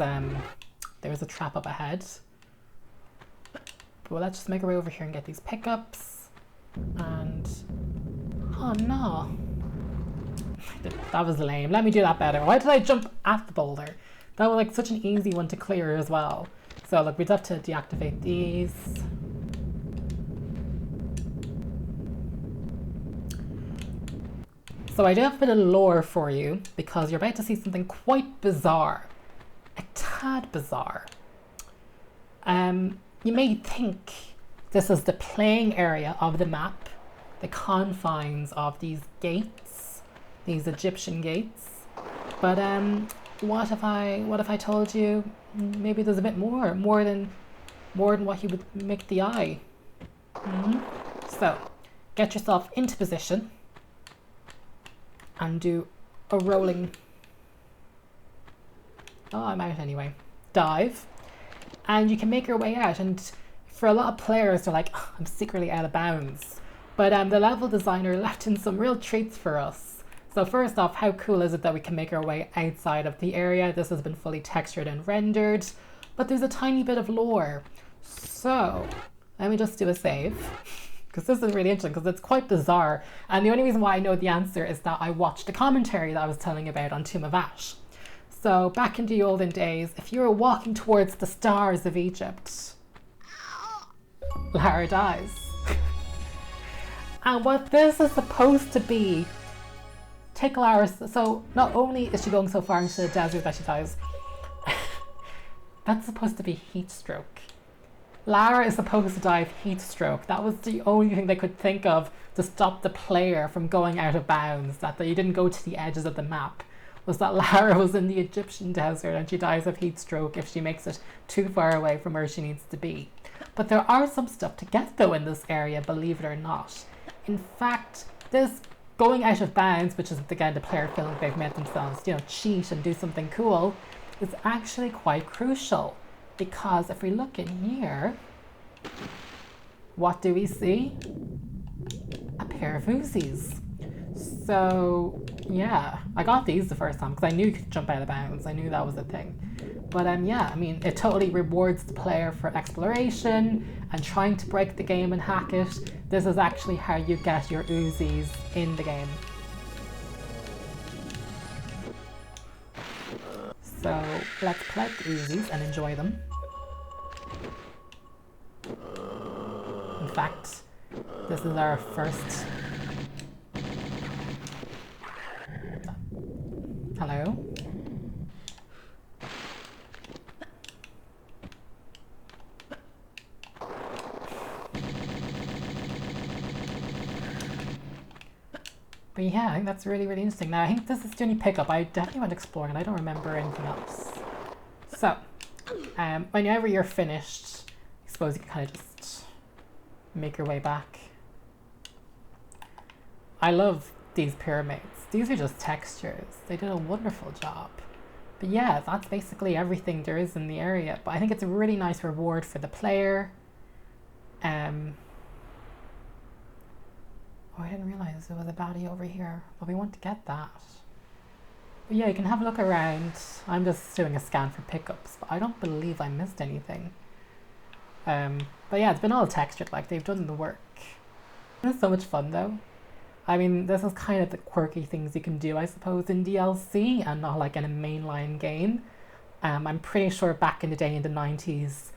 there's a trap up ahead. But let's just make our way over here and get these pickups. And oh no, that was lame. Let me do that better. Why did I jump at the boulder? That was like such an easy one to clear as well. So look, we'd have to deactivate these. So I do have a bit of lore for you, because you're about to see something quite bizarre. A tad bizarre. You may think this is the playing area of the map, the confines of these gates, these Egyptian gates. But what if I told you maybe there's a bit more than what you would make the eye? So get yourself into position and do a rolling, oh, I'm out anyway, dive, and you can make your way out. And for a lot of players, they're like, oh, I'm secretly out of bounds. But the level designer left in some real treats for us. So first off, how cool is it that we can make our way outside of the area? This has been fully textured and rendered, but there's a tiny bit of lore. So let me just do a save, because this is really interesting, because it's quite bizarre. And the only reason why I know the answer is that I watched the commentary that I was telling about on Tomb of Ash. So back in the olden days, if you were walking towards the stars of Egypt, Lara dies. And what this is supposed to be, take Lara, so not only is she going so far into the desert that she dies, that's supposed to be heat stroke. Lara is supposed to die of heat stroke. That was the only thing they could think of to stop the player from going out of bounds, that you didn't go to the edges of the map, was that Lara was in the Egyptian desert and she dies of heat stroke if she makes it too far away from where she needs to be. But there are some stuff to get though in this area, believe it or not. In fact, this going out of bounds, which is again the player feeling like they've made themselves, cheat and do something cool, is actually quite crucial. Because if we look in here, what do we see? A pair of Uzis. So yeah, I got these the first time because I knew you could jump out of bounds. I knew that was a thing. But yeah, I mean, it totally rewards the player for exploration and trying to break the game and hack it. This is actually how you get your Uzis in the game. So let's collect Uzis and enjoy them. In fact, this is our first. Hello? But yeah, I think that's really, really interesting. Now, I think this is the only pickup. I definitely went exploring and I don't remember anything else. So, whenever you're finished, I suppose you can kind of just make your way back. I love these pyramids. These are just textures. They did a wonderful job. But yeah, that's basically everything there is in the area. But I think it's a really nice reward for the player. Oh, I didn't realize there was a baddie over here, but we want to get that. But yeah, you can have a look around. I'm just doing a scan for pickups, but I don't believe I missed anything. But yeah, it's been all textured, like they've done the work. It's so much fun though. I mean, this is kind of the quirky things you can do, I suppose, in DLC and not like in a mainline game. I'm pretty sure back in the day in the 90s,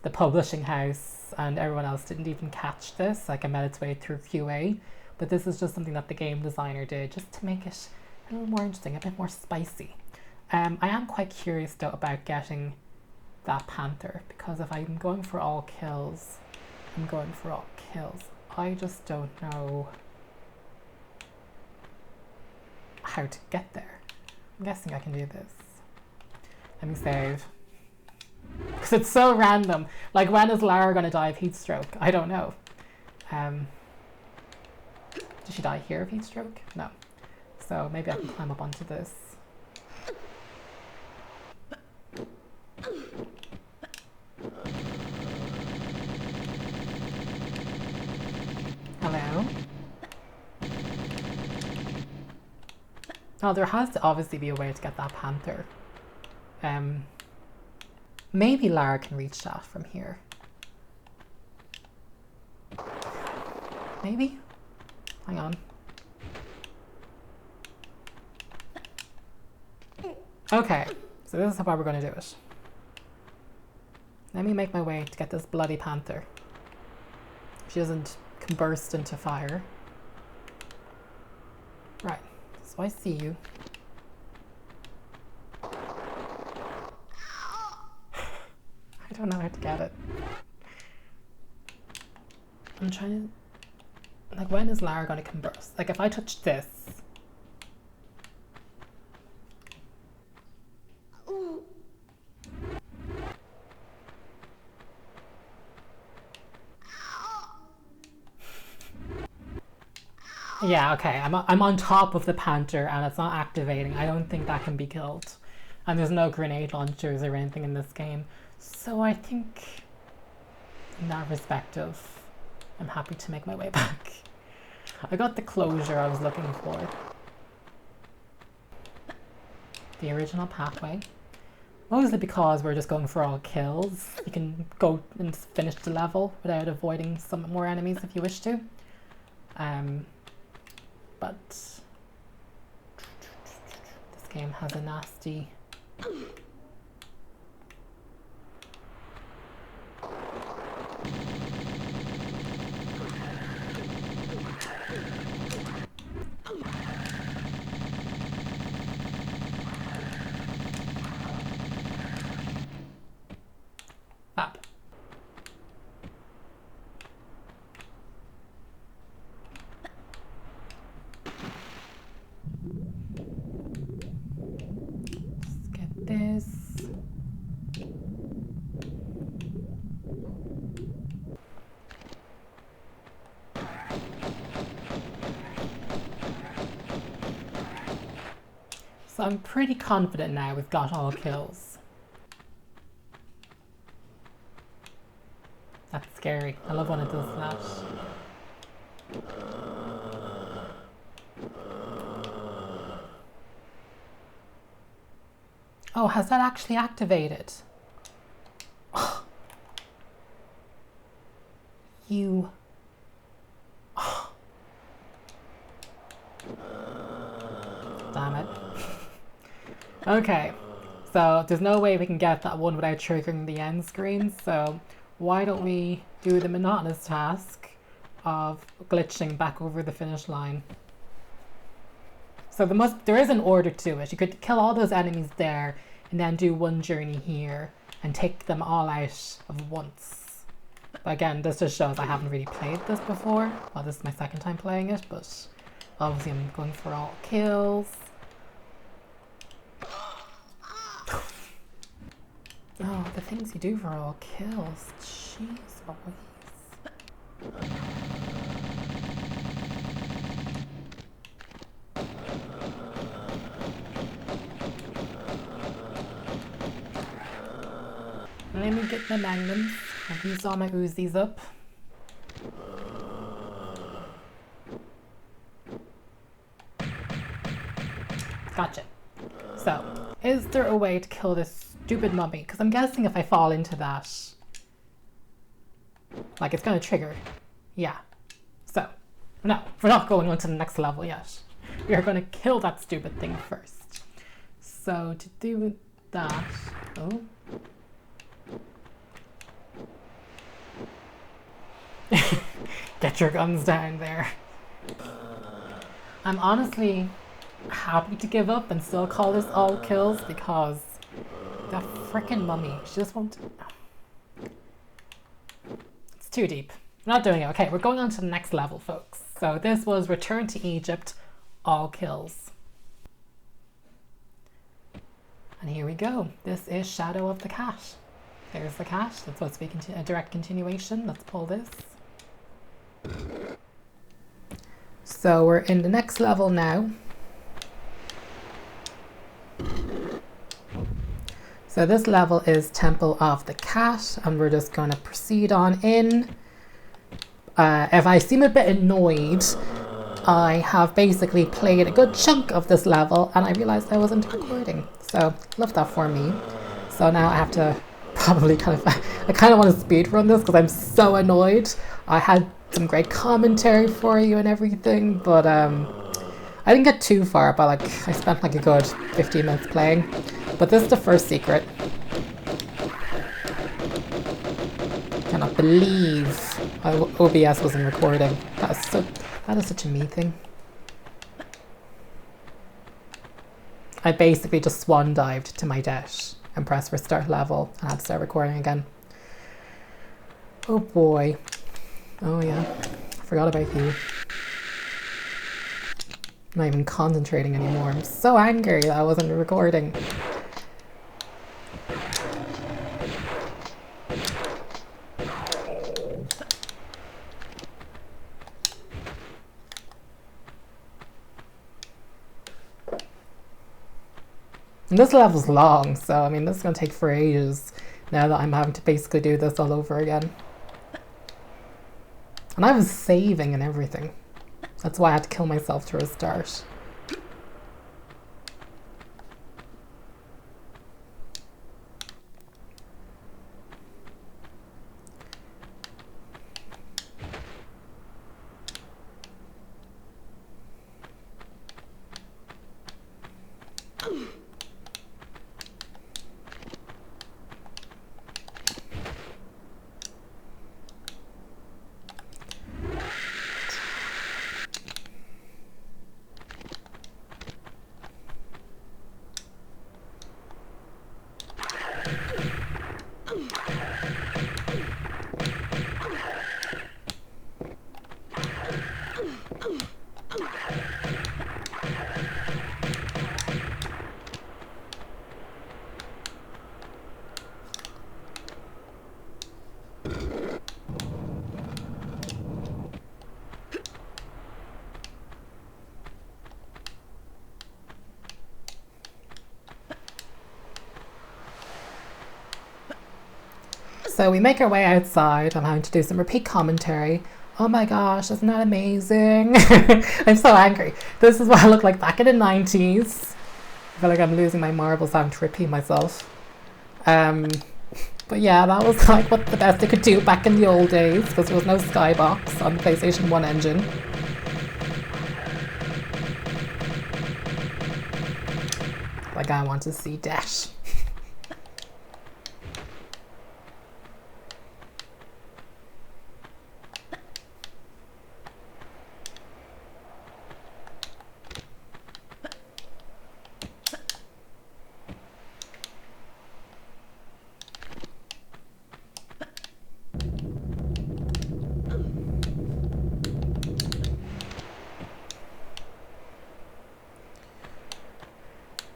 the publishing house and everyone else didn't even catch this, like it made its way through QA. But this is just something that the game designer did just to make it a little more interesting, a bit more spicy. I am quite curious though about getting that panther, because if I'm going for all kills, I'm going for all kills. I just don't know how to get there. I'm guessing I can do this. Let me save. Because it's so random. Like, when is Lara gonna die of heat stroke? I don't know. Did she die here of heat stroke? No. So maybe I can climb up onto this. Hello? Oh, there has to obviously be a way to get that panther. Maybe Lara can reach that from here. Maybe? Hang on. Okay, so this is how we're going to do it. Let me make my way to get this bloody panther. She doesn't burst into fire. Right, so I see you. I don't know how to get it. I'm trying to... Like, when is Lara going to combust? Like, if I touch this... Yeah, okay, I'm on top of the panther and it's not activating. I don't think that can be killed. And there's no grenade launchers or anything in this game. So I think, in that perspective, I'm happy to make my way back. I got the closure I was looking for. The original pathway. Mostly because we're just going for all kills. You can go and finish the level without avoiding some more enemies if you wish to. But this game has a nasty... Up. Let's get this. So I'm pretty confident now we've got all kills. That's scary. I love when it does that. Oh, has that actually activated? You... Damn it. Okay, so there's no way we can get that one without triggering the end screen, so why don't we do the monotonous task of glitching back over the finish line. So there is an order to it. You could kill all those enemies there and then do one journey here and take them all out of once. But again, this just shows I haven't really played this before. Well, this is my second time playing it, but obviously I'm going for all kills. Oh, the things you do for all kills. Jeez Louise. Let me get the magnums. I've used all my Uzis up. Gotcha. So, is there a way to kill this stupid mummy? Because I'm guessing if I fall into that, like, it's going to trigger. Yeah. So, No, we're not going on to the next level yet. We are going to kill that stupid thing first. So to do that... Oh. Get your guns down there. I'm honestly happy to give up and still call this all kills because that frickin' mummy, she just won't... It's too deep. I'm not doing it. Okay, we're going on to the next level, folks. So this was Return to Egypt, all kills. And here we go. This is Shadow of the Cat. There's the cat. That's supposed to be a direct continuation. Let's pull this. So we're in the next level now. So this level is Temple of the Cat, and we're just going to proceed on in. If I seem a bit annoyed, I have basically played a good chunk of this level and I realized I wasn't recording. So love that for me. So now I have to probably I kind of want to speedrun this because I'm so annoyed. I had some great commentary for you and everything, but I didn't get too far, but like I spent like a good 15 minutes playing. But this is the first secret. Cannot believe OBS wasn't recording. That is such a me thing. I basically just swan dived to my death and pressed restart level and had to start recording again. Oh boy. Oh yeah. I forgot about you. I'm not even concentrating anymore. I'm so angry that I wasn't recording. And this level's long, so I mean this is going to take for ages now that I'm having to basically do this all over again. And I was saving and everything. That's why I had to kill myself to restart. So we make our way outside. I'm having to do some repeat commentary. Oh my gosh, isn't that amazing? I'm so angry. This is what I looked like back in the 90s. I feel like I'm losing my marbles having to repeat myself. But yeah, that was like what the best I could do back in the old days because there was no Skybox on the PlayStation 1 engine. Like I want to see Dash.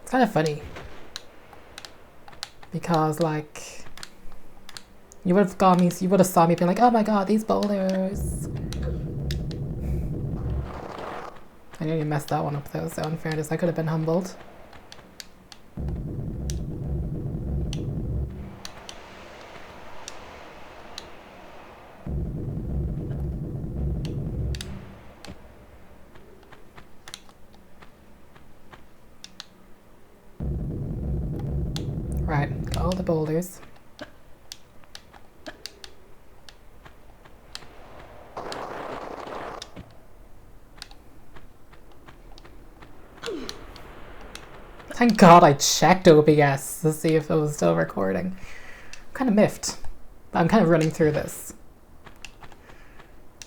It's kind of funny because like you would have saw me being like, oh my god, these boulders. I nearly messed that one up though, so in fairness I could have been humbled. Right, got all the boulders. Thank God I checked OBS to see if it was still recording. I'm kind of miffed. I'm kind of running through this.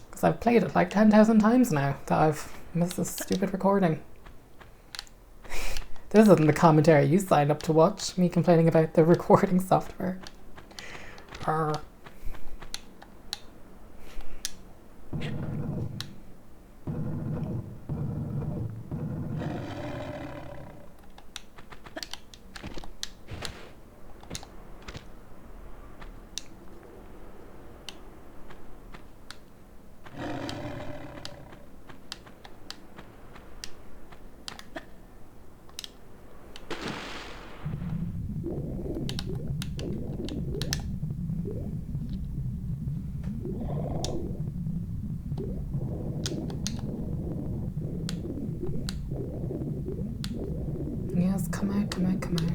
Because I've played it like 10,000 times now that I've missed this stupid recording. This isn't the commentary you signed up to watch, me complaining about the recording software. Arr. Yes, come out, come out, come out.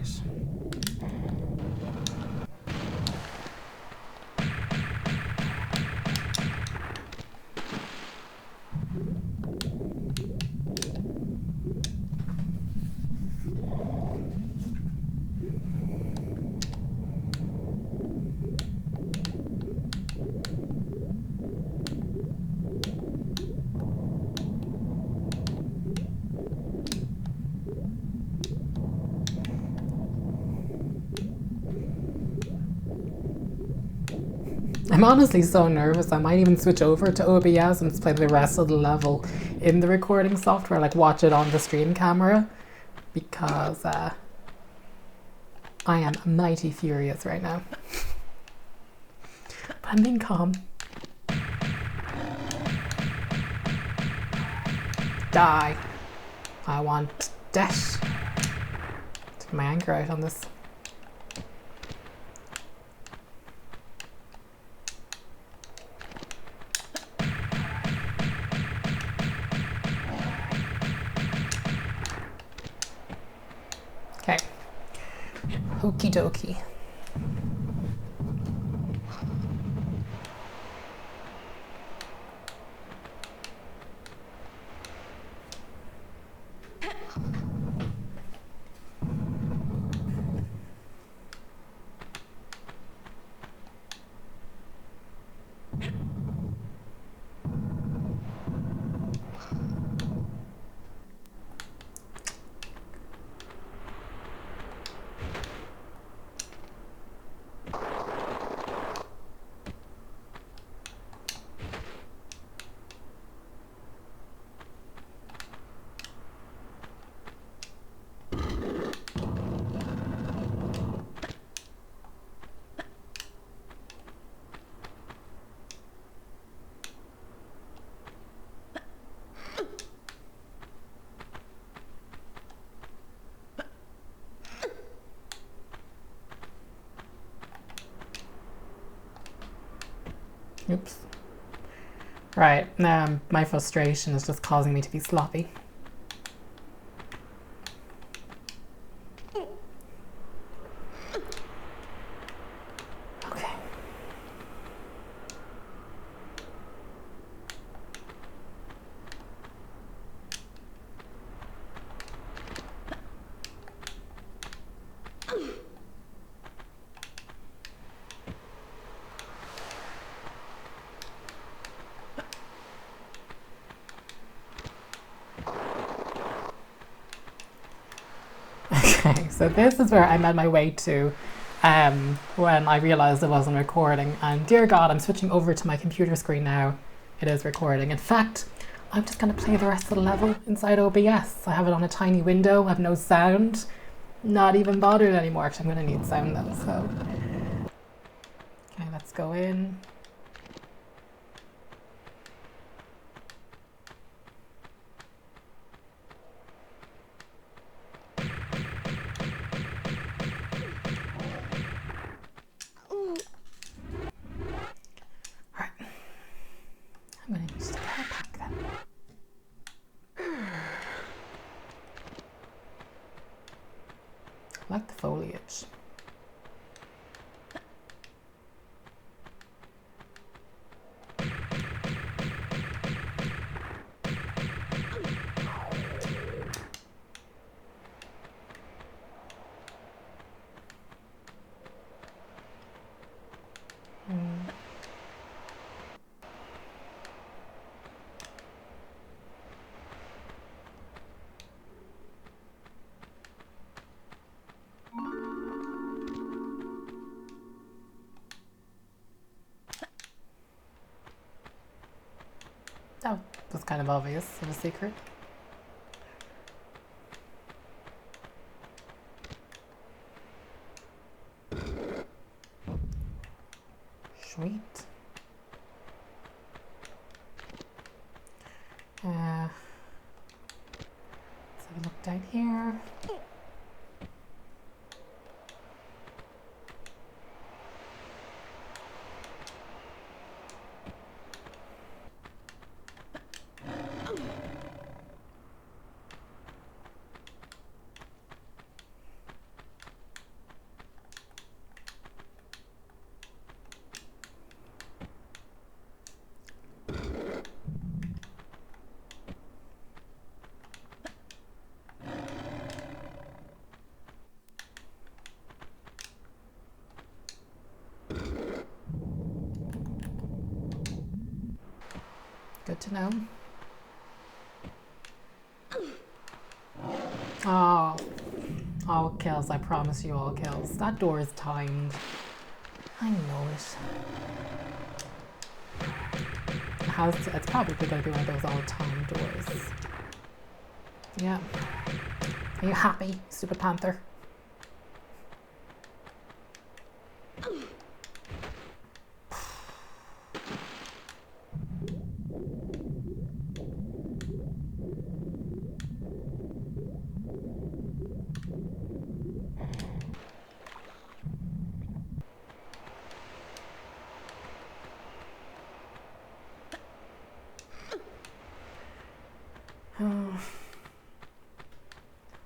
I'm honestly so nervous I might even switch over to OBS and just play the rest of the level in the recording software, like watch it on the stream camera, because I am mighty furious right now. But I'm being calm. Die. I want death. Take my anger out on this. Okay. Okie dokie. Oops. Right, my frustration is just causing me to be sloppy. Okay. Okay, so this is where I'm on my way to when I realized it wasn't recording, and dear God, I'm switching over to my computer screen now. It is recording. In fact, I'm just going to play the rest of the level inside OBS. I have it on a tiny window, I have no sound, not even bothered anymore. Actually, I'm going to need sound though, so. Okay, let's go in. I'm going to use the power pack then. I like the foliage. That was kind of obvious of a secret. Sweet. Let's have a look down here. Good to know. Oh, all kills, I promise you, all kills. That door is timed. I know it. It's probably going to be one of those all timed doors. Yeah. Are you happy, stupid panther?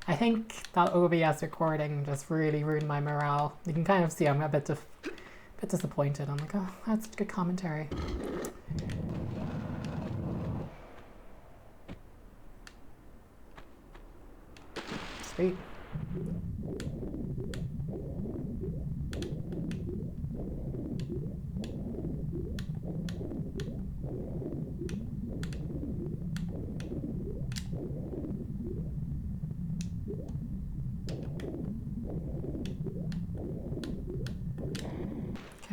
I think that OBS recording just really ruined my morale. You can kind of see I'm a bit disappointed. I'm like, oh, that's good commentary. Sweet.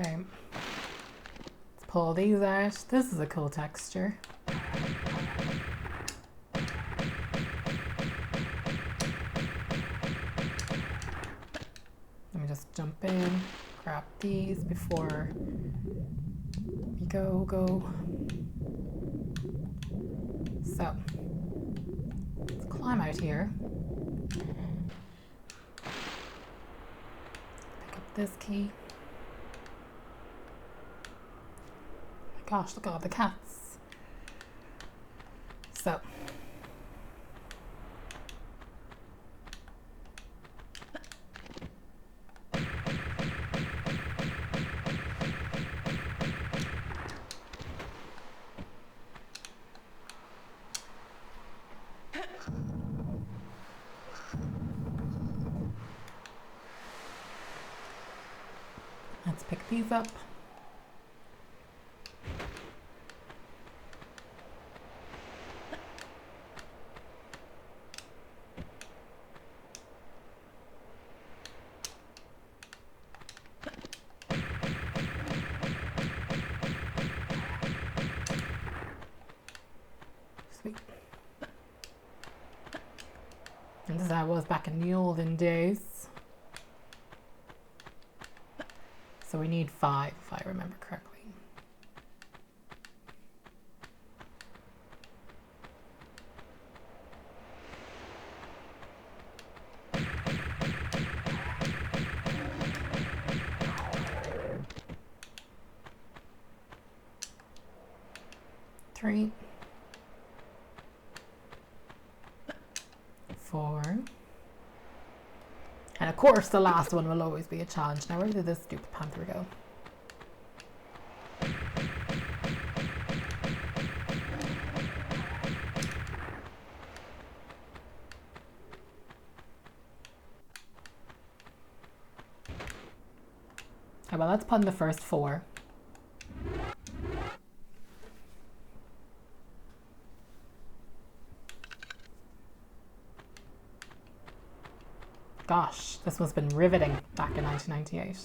Okay, let's pull these out. This is a cool texture. Let me just jump in, grab these before we go. So, let's climb out here. Pick up this key. Gosh, look at all the cats. So. Let's pick these up. And this is how it was back in the olden days. So we need 5, if I remember correctly. Three. 4. And of course the last one will always be a challenge. Now where did this stupid panther go? Okay, well let's put in the first 4. Gosh, this must have been riveting back in 1998.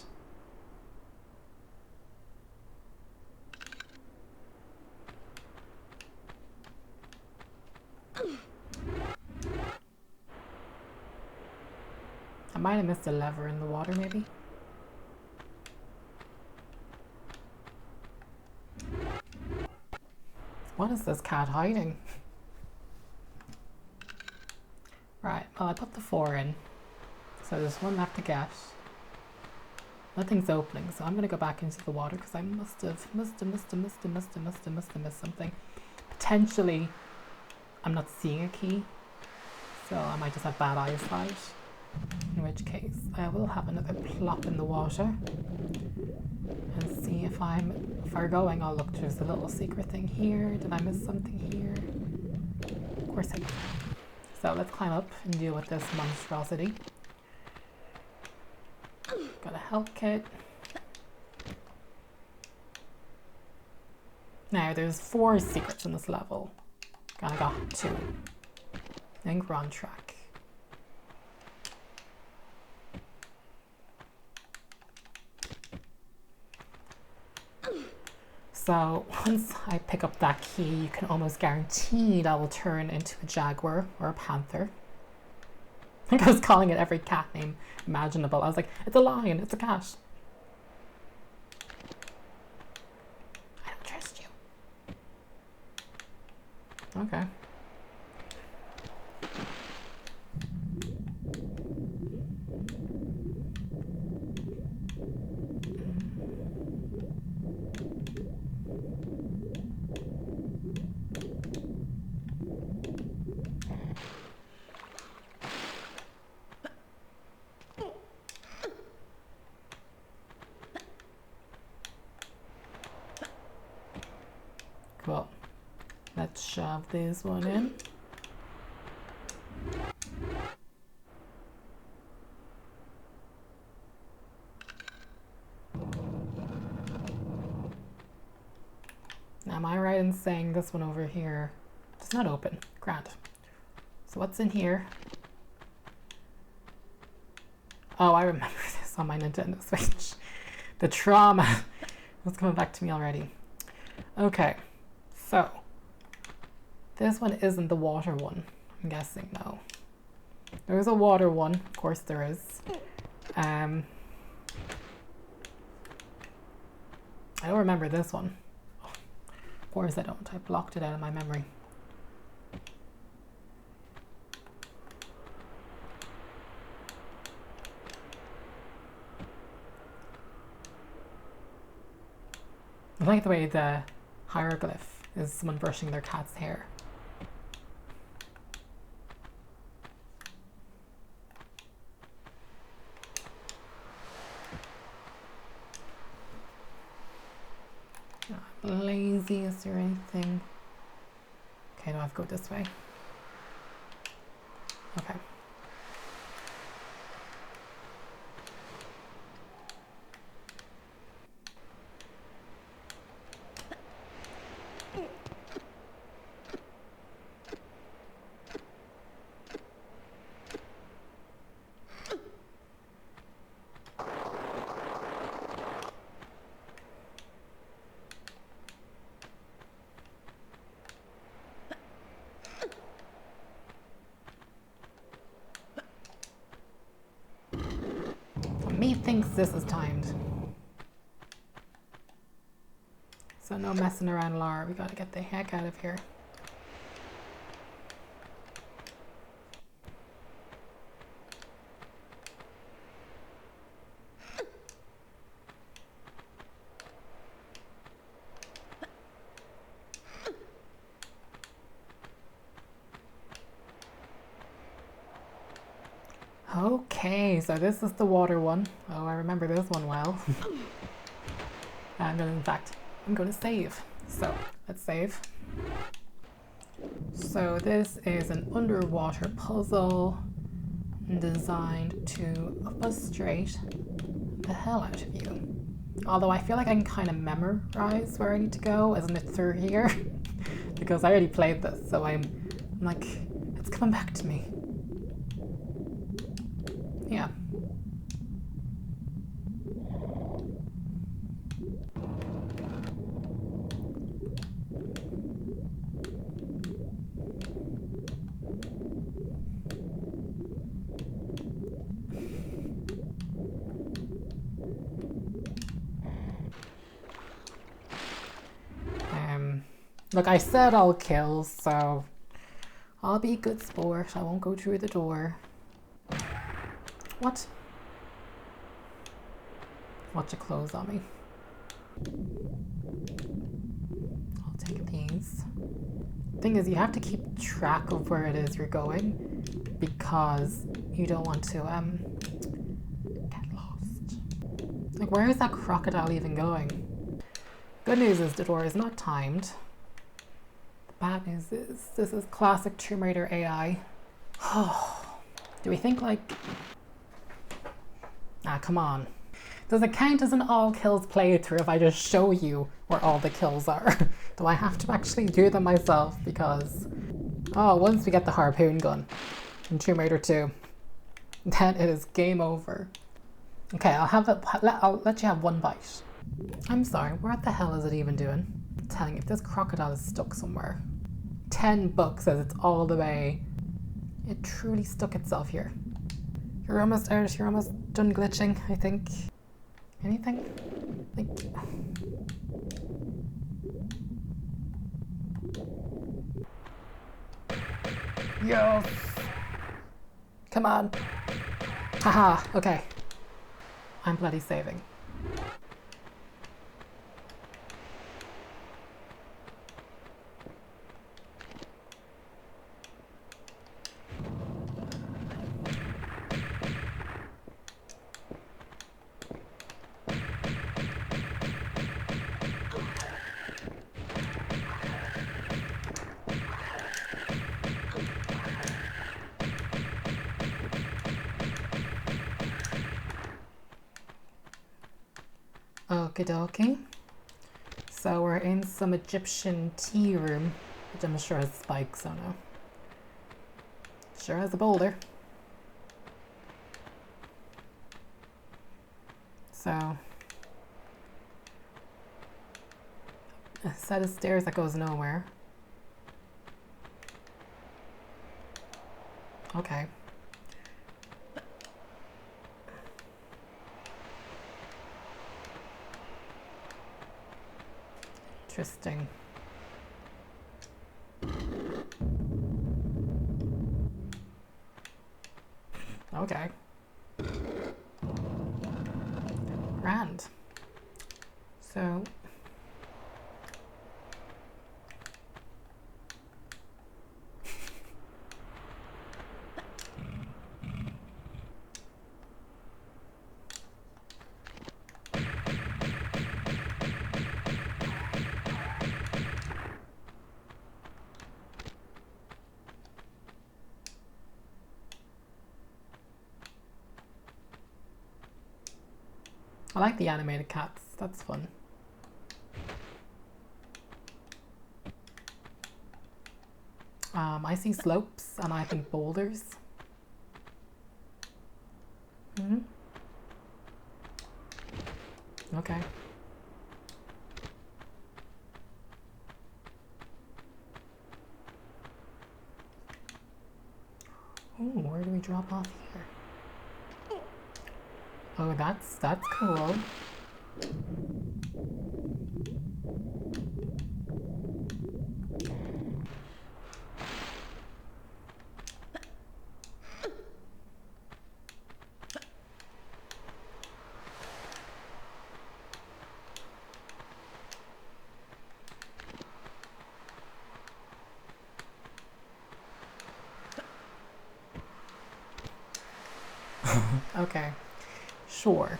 might have missed a lever in the water, maybe. What is this cat hiding? Right, well, I put the 4 in. So there's one left to get. Nothing's opening, so I'm gonna go back into the water because I must have missed something. Potentially, I'm not seeing a key, so I might just have bad eyesight. In which case, I will have another plop in the water and see if I'm going. Oh look, there's a little secret thing here. Did I miss something here? Of course I did. So let's climb up and deal with this monstrosity. Got a health kit. Now there's 4 secrets in this level. I got 2. I think we're on track. So once I pick up that key, you can almost guarantee that I will turn into a jaguar or a panther. I think I was calling it every cat name imaginable. I was like, it's a lion, it's a cat. I don't trust you. Okay. Cool. Let's shove this one in. Now, am I right in saying this one over here does not open? Grand. So what's in here? Oh, I remember this on my Nintendo Switch. The trauma was coming back to me already. Okay. So, this one isn't the water one, I'm guessing, no. There is a water one, of course there is. I don't remember this one. Of course I don't, I blocked it out of my memory. I like the way the hieroglyph is someone brushing their cat's hair. Not lazy, is there anything? Okay, no, I have to go this way. Okay. Methinks this is timed. So no messing around, Lara. We gotta get the heck out of here. Okay, so this is the water one. Oh, I remember this one well. I'm gonna save. So, let's save. So this is an underwater puzzle designed to frustrate the hell out of you. Although I feel like I can kind of memorize where I need to go, isn't it through here? Because I already played this, so I'm like, it's coming back to me. Yeah. Look, I said all kills, so I'll be a good sport. I won't go through the door. What? Watch it close on me. I'll take these. Thing is, you have to keep track of where it is you're going because you don't want to get lost. Like, where is that crocodile even going? Good news is the door is not timed. The bad news is this is classic Tomb Raider AI. Do we think like... Ah, come on. Does it count as an all kills playthrough if I just show you where all the kills are? Do I have to actually do them myself? Because, oh, once we get the harpoon gun in Tomb Raider 2, then it is game over. Okay, I'll let you have one bite. I'm sorry, what the hell is it even doing? I'm telling you, if this crocodile is stuck somewhere. 10 bucks says it's all the way. It truly stuck itself here. You're almost out, you're almost done glitching, I think. Anything? Like... Yo! Come on! Haha, okay. I'm bloody saving. Okie dokie. So we're in some Egyptian tea room, which I'm sure has spikes, I know. Sure has a boulder. So, a set of stairs that goes nowhere. Okay. Interesting. Okay. Grand. So... I like the animated cats, that's fun. I see slopes and I think boulders. Mm-hmm. Okay. Oh, where do we drop off here? Oh, that's cool. Okay, sure.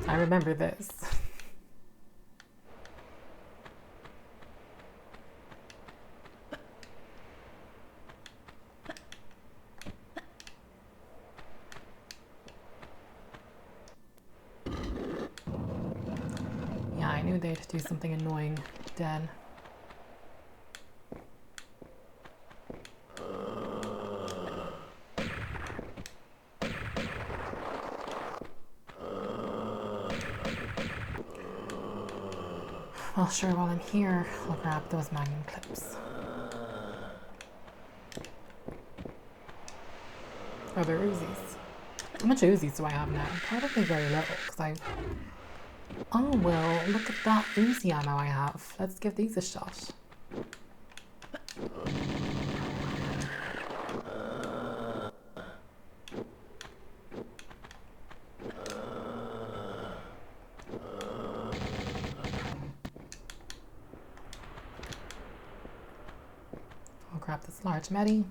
I remember this. Yeah, I knew they'd do something annoying then. Well, sure, while I'm here, I'll grab those magnum clips. Oh, they're Uzis. How much Uzis do I have now? Probably very little, because I Oh, well, look at that Uzi ammo I have. Let's give these a shot. I'll grab this large medi.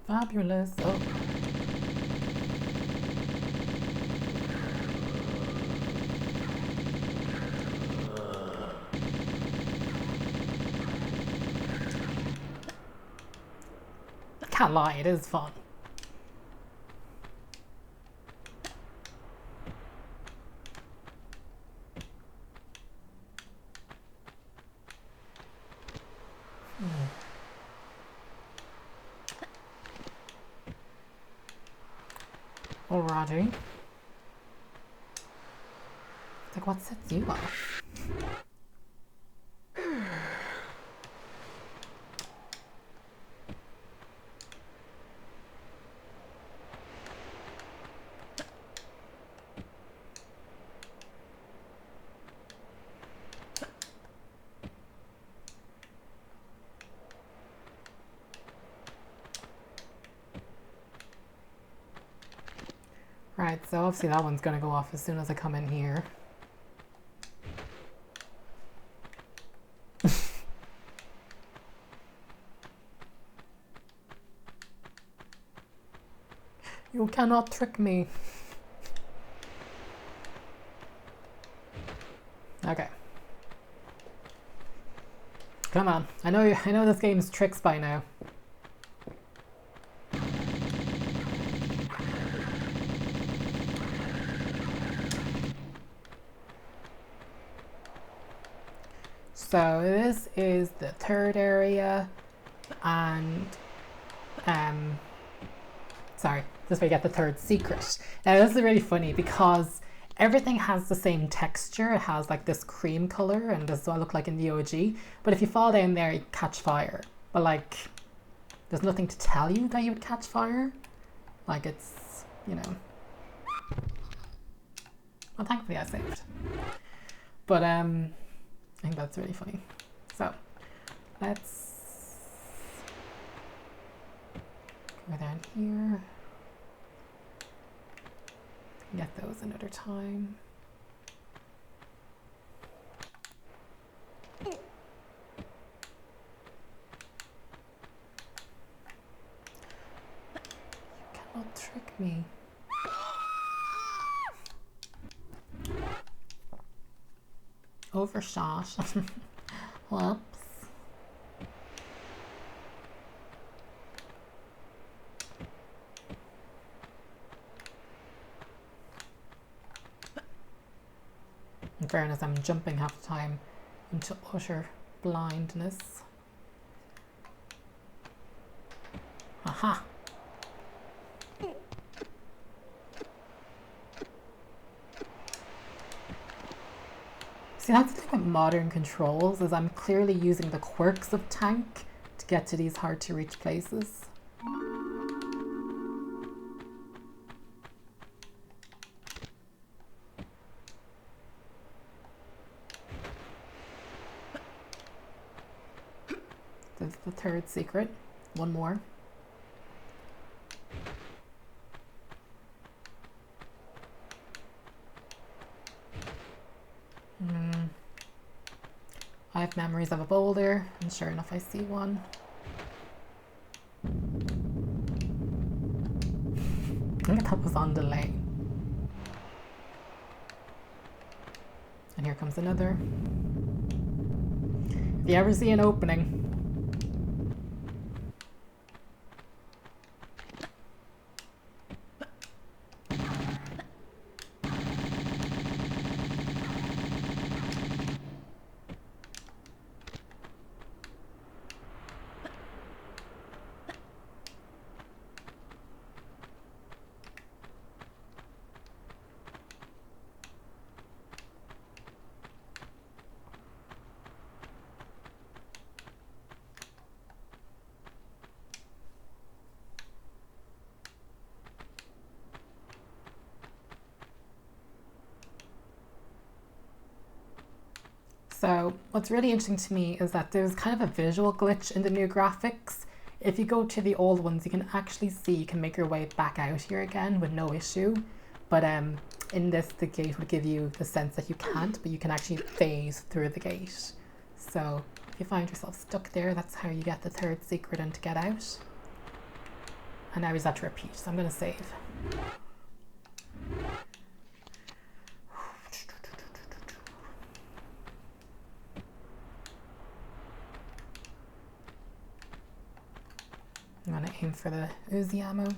Fabulous. Oh. Can't lie, it is fun. Alrighty. Like, what sets you off? Right, so obviously that one's gonna go off as soon as I come in here. You cannot trick me. Okay. Come on. I know this game's tricks by now. So this is the third area, and sorry, this is where you get the third secret. Now this is really funny because everything has the same texture. It has like this cream color, and this is what it looked like in the OG. But if you fall down there, you catch fire. But like, there's nothing to tell you that you would catch fire. Like it's, you know. Well, thankfully I saved. But I think that's really funny. So let's go down here. Get those another time. You cannot trick me. Overshot. Whoops. In fairness, I'm jumping half the time into utter blindness. Aha! See, that's the thing with modern controls, is I'm clearly using the quirks of tank to get to these hard to reach places. This is the third secret. One more. I have memories of a boulder, and sure enough I see one. I think that was on delay. And here comes another. If you ever see an opening, So what's really interesting to me is that there's kind of a visual glitch in the new graphics. If you go to the old ones, you can actually see you can make your way back out here again with no issue. But in this, the gate would give you the sense that you can't, but you can actually phase through the gate. So if you find yourself stuck there, that's how you get the third secret and to get out. And now we just have to repeat, so I'm going to save. I'm going to aim for the Uzi ammo.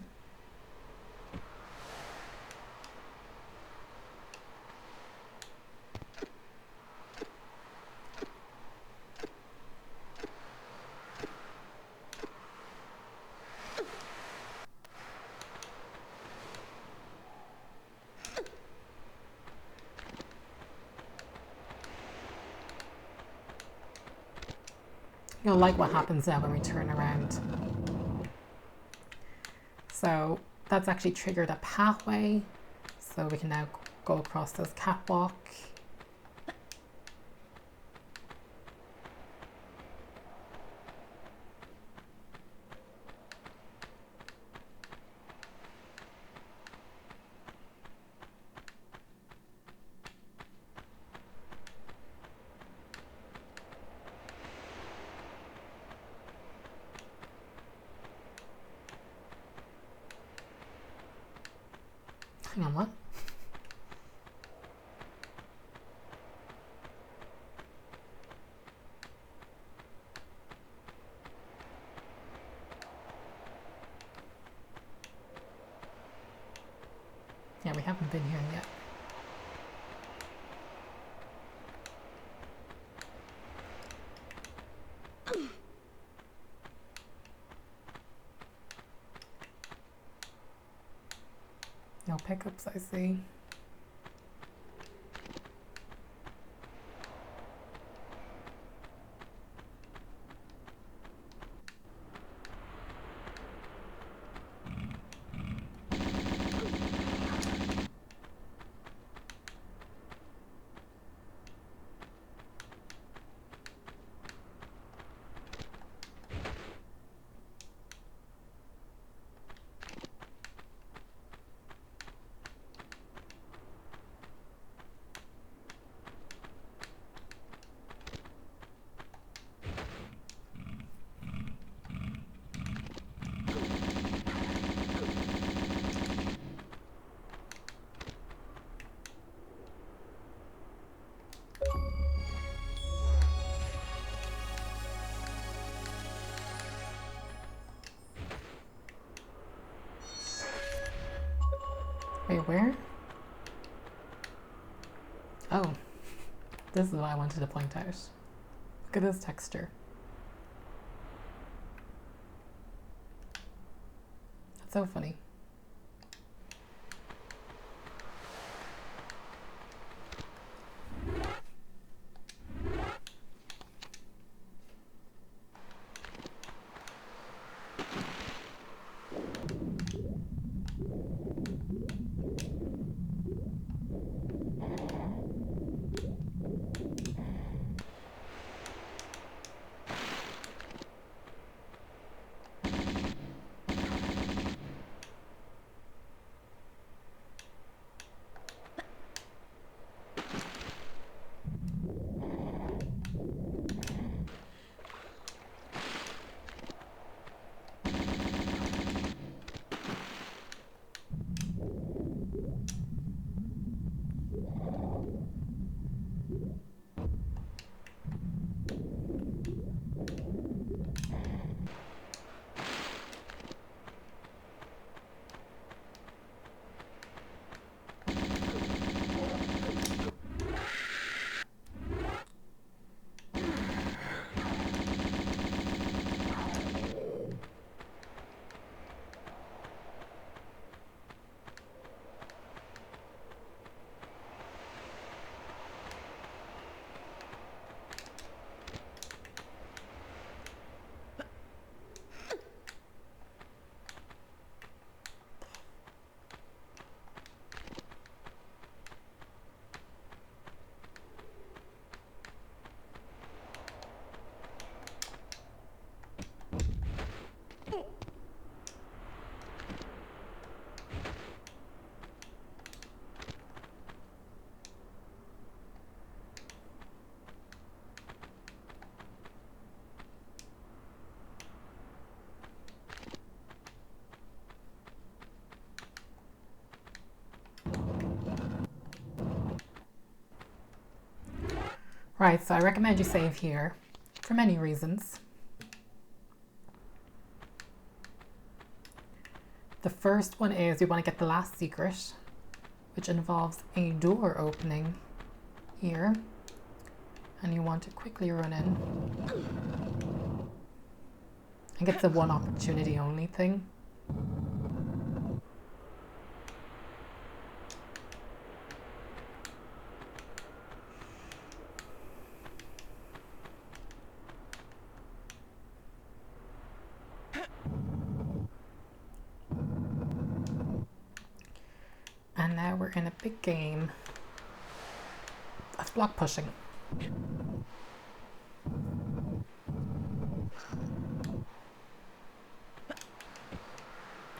You'll like what happens now when we turn around. So that's actually triggered a pathway, so we can now go across this catwalk. Hang on, what? Yeah, we haven't been here yet. No pickups, I see. Wait, where? Oh, this is what I wanted to point out. Look at this texture. That's so funny. Right, so I recommend you save here for many reasons. The first one is we want to get the last secret, which involves a door opening here, and you want to quickly run in. I think it's a one opportunity only thing. And now we're in a big game of block pushing.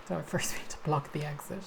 So first we need to block the exit.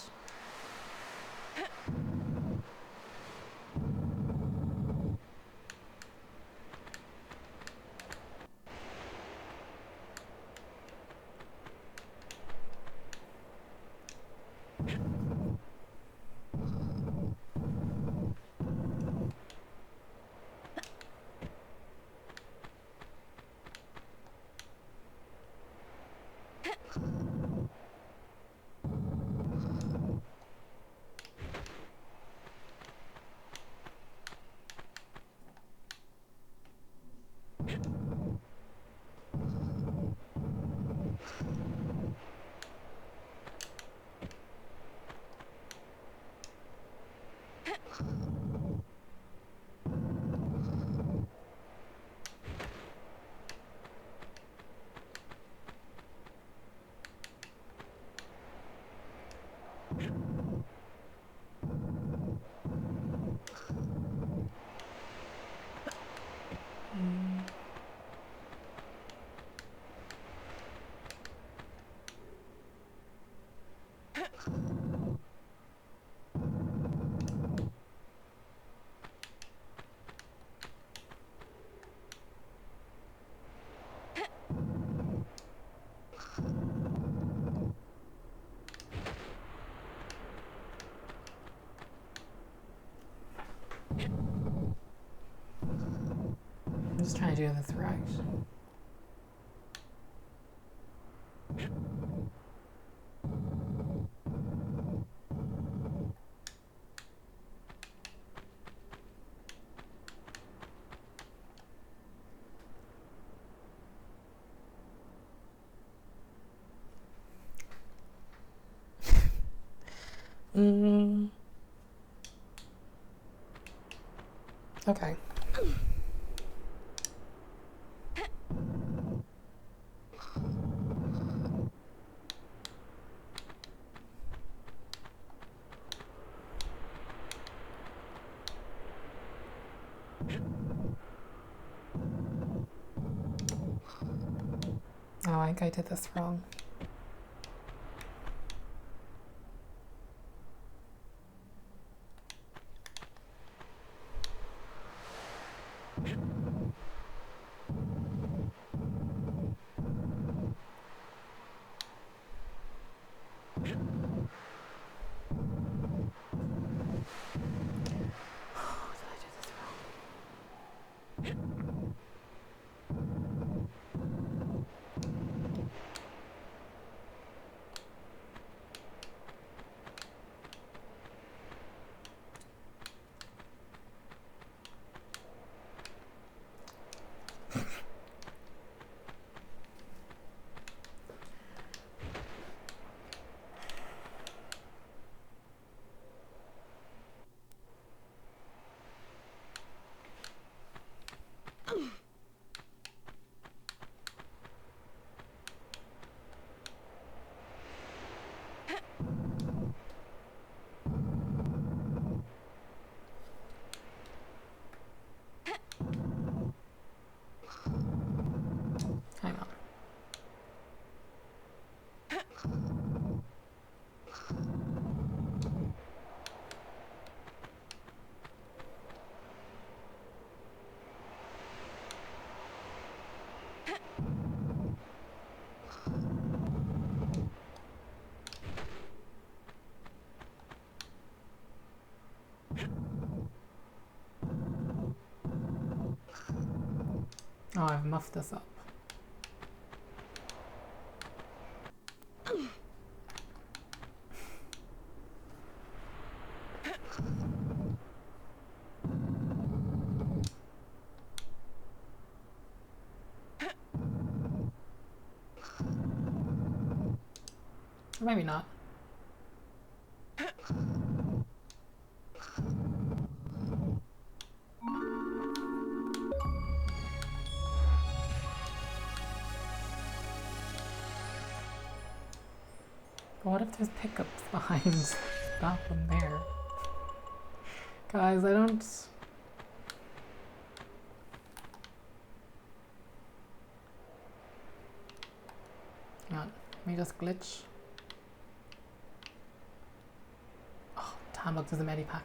I'm just trying to do this right. Okay. Oh, I think I did this wrong. Oh, I've muffed this up. Or maybe not. What if there's pickups behind that one there? Guys, I don't... Hang on, let me just glitch. Oh, damn, look, there's a medipack.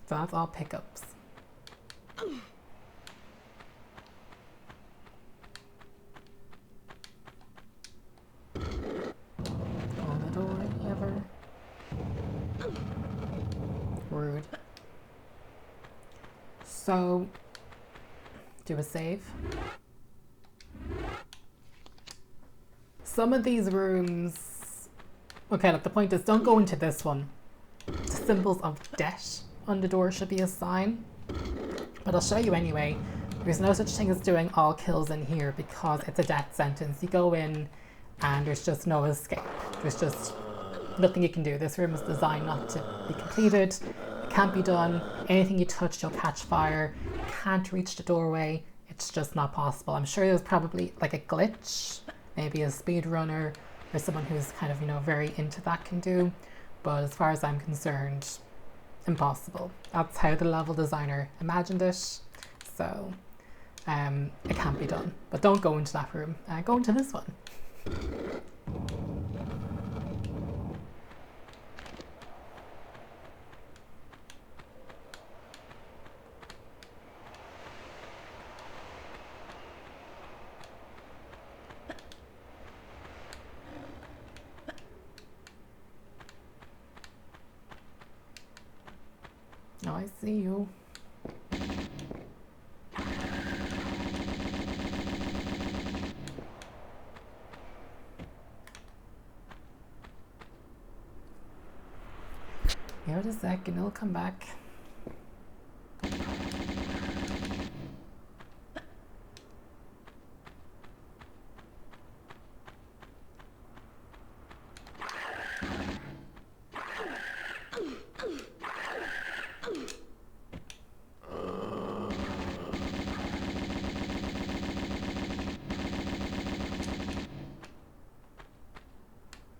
So that's all pickups. On the door, ever. Rude. So, do a save. Some of these rooms... Okay, look, the point is don't go into this one. The symbols of death on the door should be a sign. But I'll show you anyway. There's no such thing as doing all kills in here because it's a death sentence. You go in and there's just no escape. There's just nothing you can do. This room is designed not to be completed. It can't be done. Anything you touch, you'll catch fire. You can't reach the doorway. It's just not possible. I'm sure there's probably like a glitch, maybe a speedrunner or someone who's kind of, you know, very into that can do. But as far as I'm concerned, impossible. That's how the level designer imagined it. So it can't be done. But don't go into that room. Go into this one. Oh, I see you. Give it a second, it'll come back.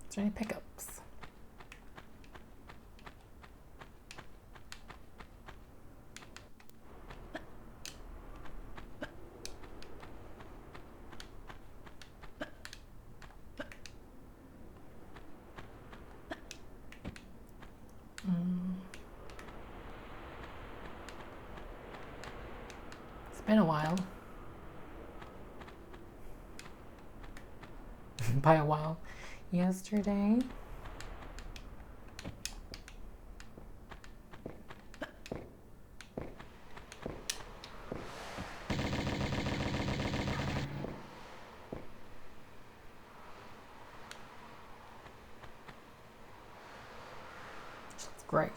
Is there any pickups? It's been a while. By a while. Yesterday. That's great.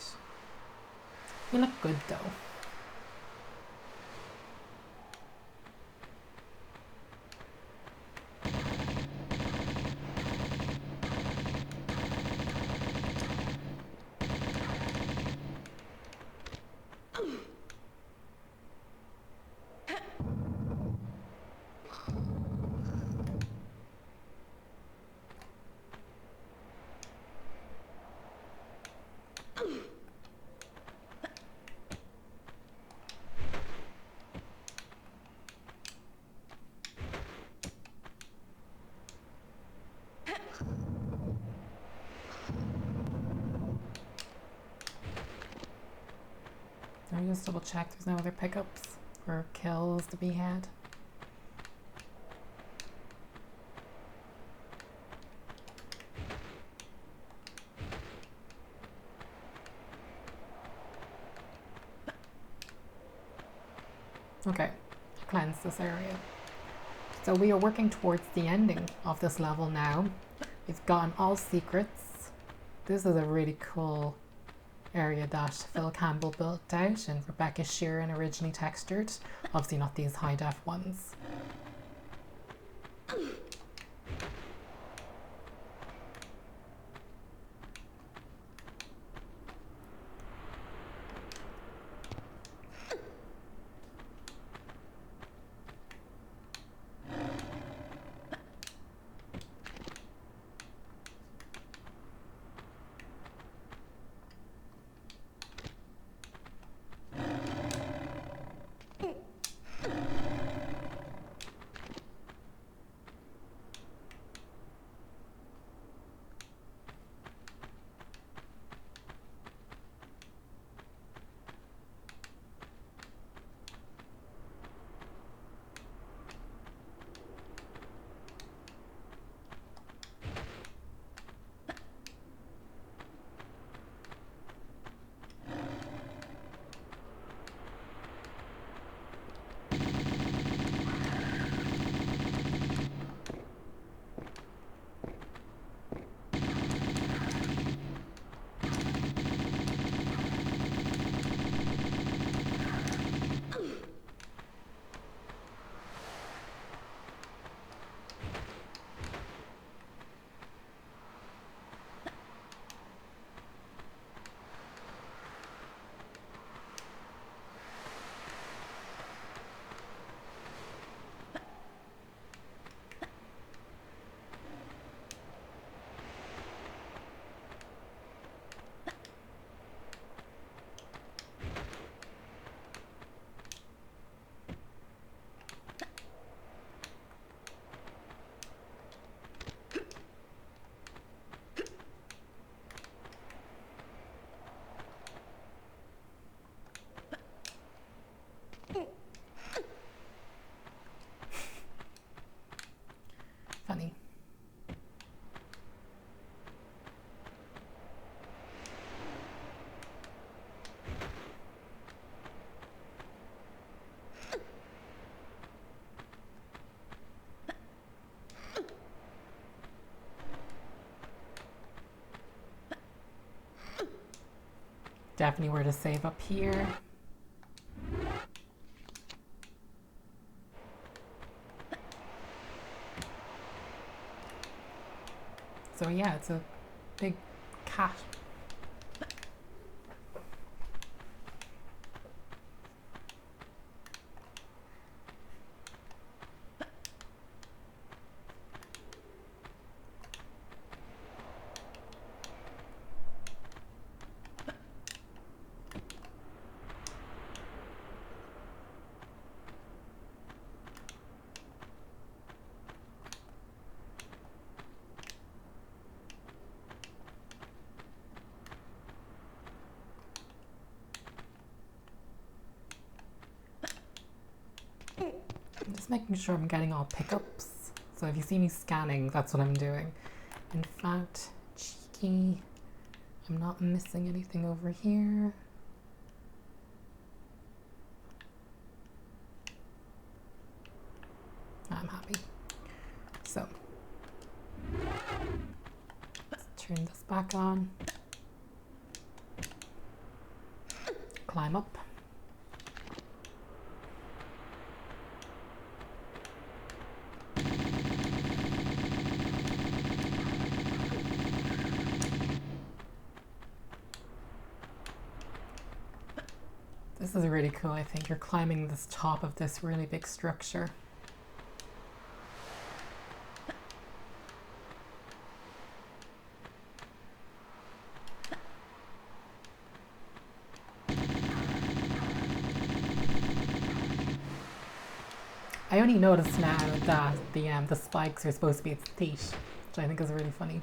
You look good though. me just double check there's no other pickups or kills to be had. Okay, cleanse this area. So we are working towards the ending of this level now. We've gotten all secrets. This is a really cool area that Phil Campbell built out and Rebecca Shearin originally textured. Obviously not these high def ones. Funny. Definitely where to save up here. So yeah, it's a big cat. I'm just making sure I'm getting all pickups. So if you see me scanning, that's what I'm doing. In fact, cheeky, I'm not missing anything over here. I'm happy. So, let's turn this back on. Climb up. This is really cool, I think. You're climbing this top of this really big structure. I only noticed now that the spikes are supposed to be its teeth, which I think is really funny.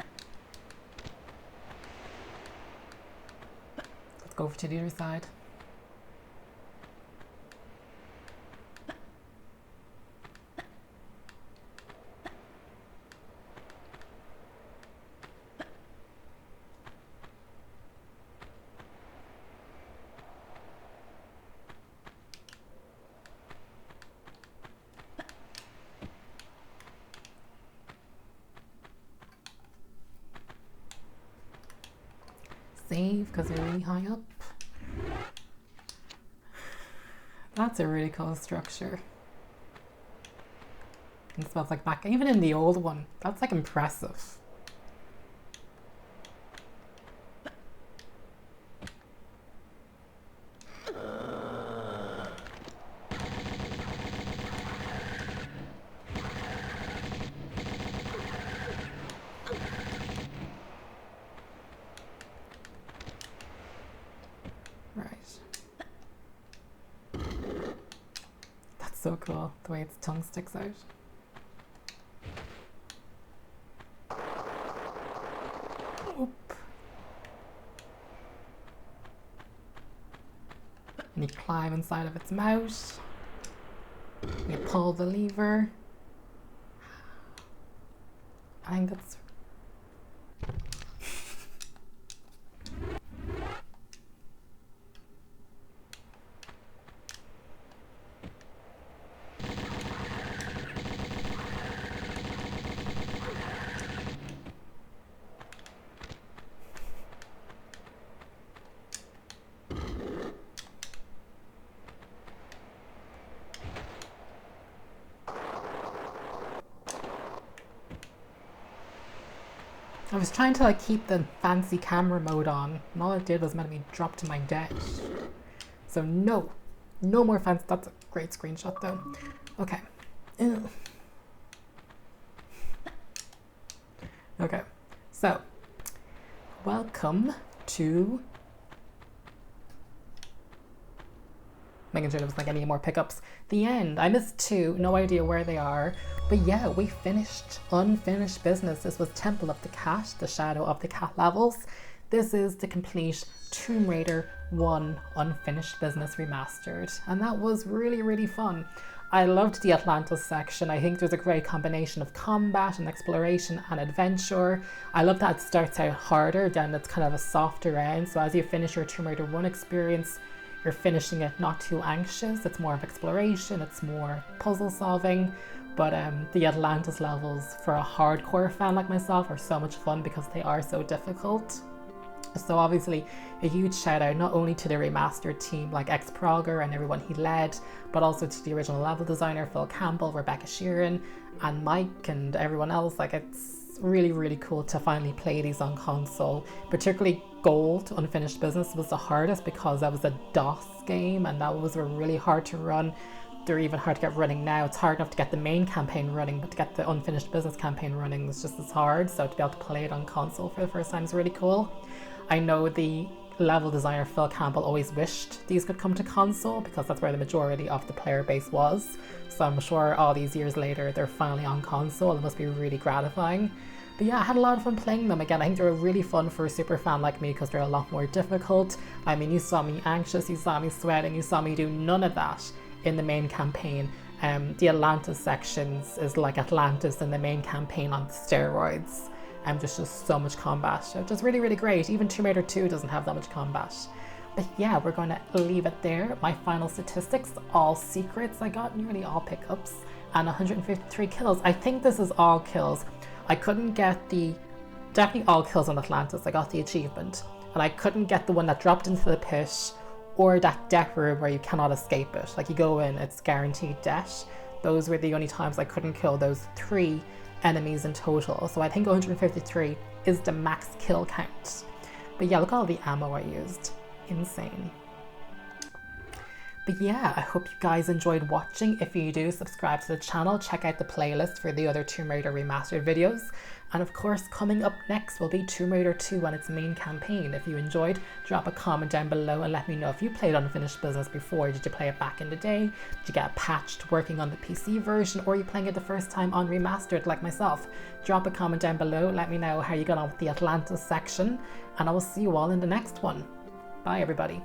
Let's go over to the other side. save because they're really high up. That's a really cool structure. It smells like back, even in the old one. That's like impressive. So cool, the way its tongue sticks out. Oop. And you climb inside of its mouth. You pull the lever. I think that's... I was trying to like keep the fancy camera mode on, and all it did was make me drop to my death. So no more fancy. That's a great screenshot though. Okay. Ew. Okay, so welcome to... Making sure there was like any more pickups. The end. I missed 2, no idea where they are. But yeah, we finished unfinished business. This was Temple of the Cat, the Shadow of the Cat levels. This is the complete Tomb Raider 1 unfinished business remastered. And that was really, really fun. I loved the Atlantis section. I think there's a great combination of combat and exploration and adventure. I love that it starts out harder, then it's kind of a softer end. So as you finish your Tomb Raider 1 experience, you're finishing it not too anxious. It's more of exploration, it's more puzzle solving. But the Atlantis levels for a hardcore fan like myself are so much fun because they are so difficult. So obviously a huge shout out not only to the remastered team like Xprogger and everyone he led, but also to the original level designer Phil Campbell, Rebecca Shearin, and Mike and everyone else. Like, it's really, really cool to finally play these on console. Particularly Gold Unfinished Business was the hardest because that was a DOS game and that was really hard to run. They're even hard to get running now. It's hard enough to get the main campaign running, but to get the Unfinished Business campaign running is just as hard. So to be able to play it on console for the first time is really cool. I know the level designer Phil Campbell always wished these could come to console because that's where the majority of the player base was. So I'm sure all these years later they're finally on console. It must be really gratifying. But yeah, I had a lot of fun playing them again. I think they were really fun for a super fan like me because they're a lot more difficult. I mean, you saw me anxious, you saw me sweating, you saw me do none of that in the main campaign. The Atlantis sections is like Atlantis in the main campaign on steroids. There's just so much combat, which is really, really great. Even Tomb Raider 2 doesn't have that much combat. But yeah, we're going to leave it there. My final statistics, all secrets. I got nearly all pickups and 153 kills. I think this is all kills. I couldn't get definitely all kills on Atlantis. I got the achievement. And I couldn't get the one that dropped into the pit or that death room where you cannot escape it. Like, you go in, it's guaranteed death. Those were the only times I couldn't kill those 3 enemies in total. So I think 153 is the max kill count. But yeah, look at all the ammo I used. Insane. But yeah, I hope you guys enjoyed watching. If you do, subscribe to the channel, check out the playlist for the other Tomb Raider Remastered videos. And of course, coming up next will be Tomb Raider 2 and its main campaign. If you enjoyed, drop a comment down below and let me know if you played Unfinished Business before. Did you play it back in the day? Did you get it patched working on the PC version? Or are you playing it the first time on Remastered like myself? Drop a comment down below, let me know how you got on with the Atlantis section, and I will see you all in the next one. Bye everybody.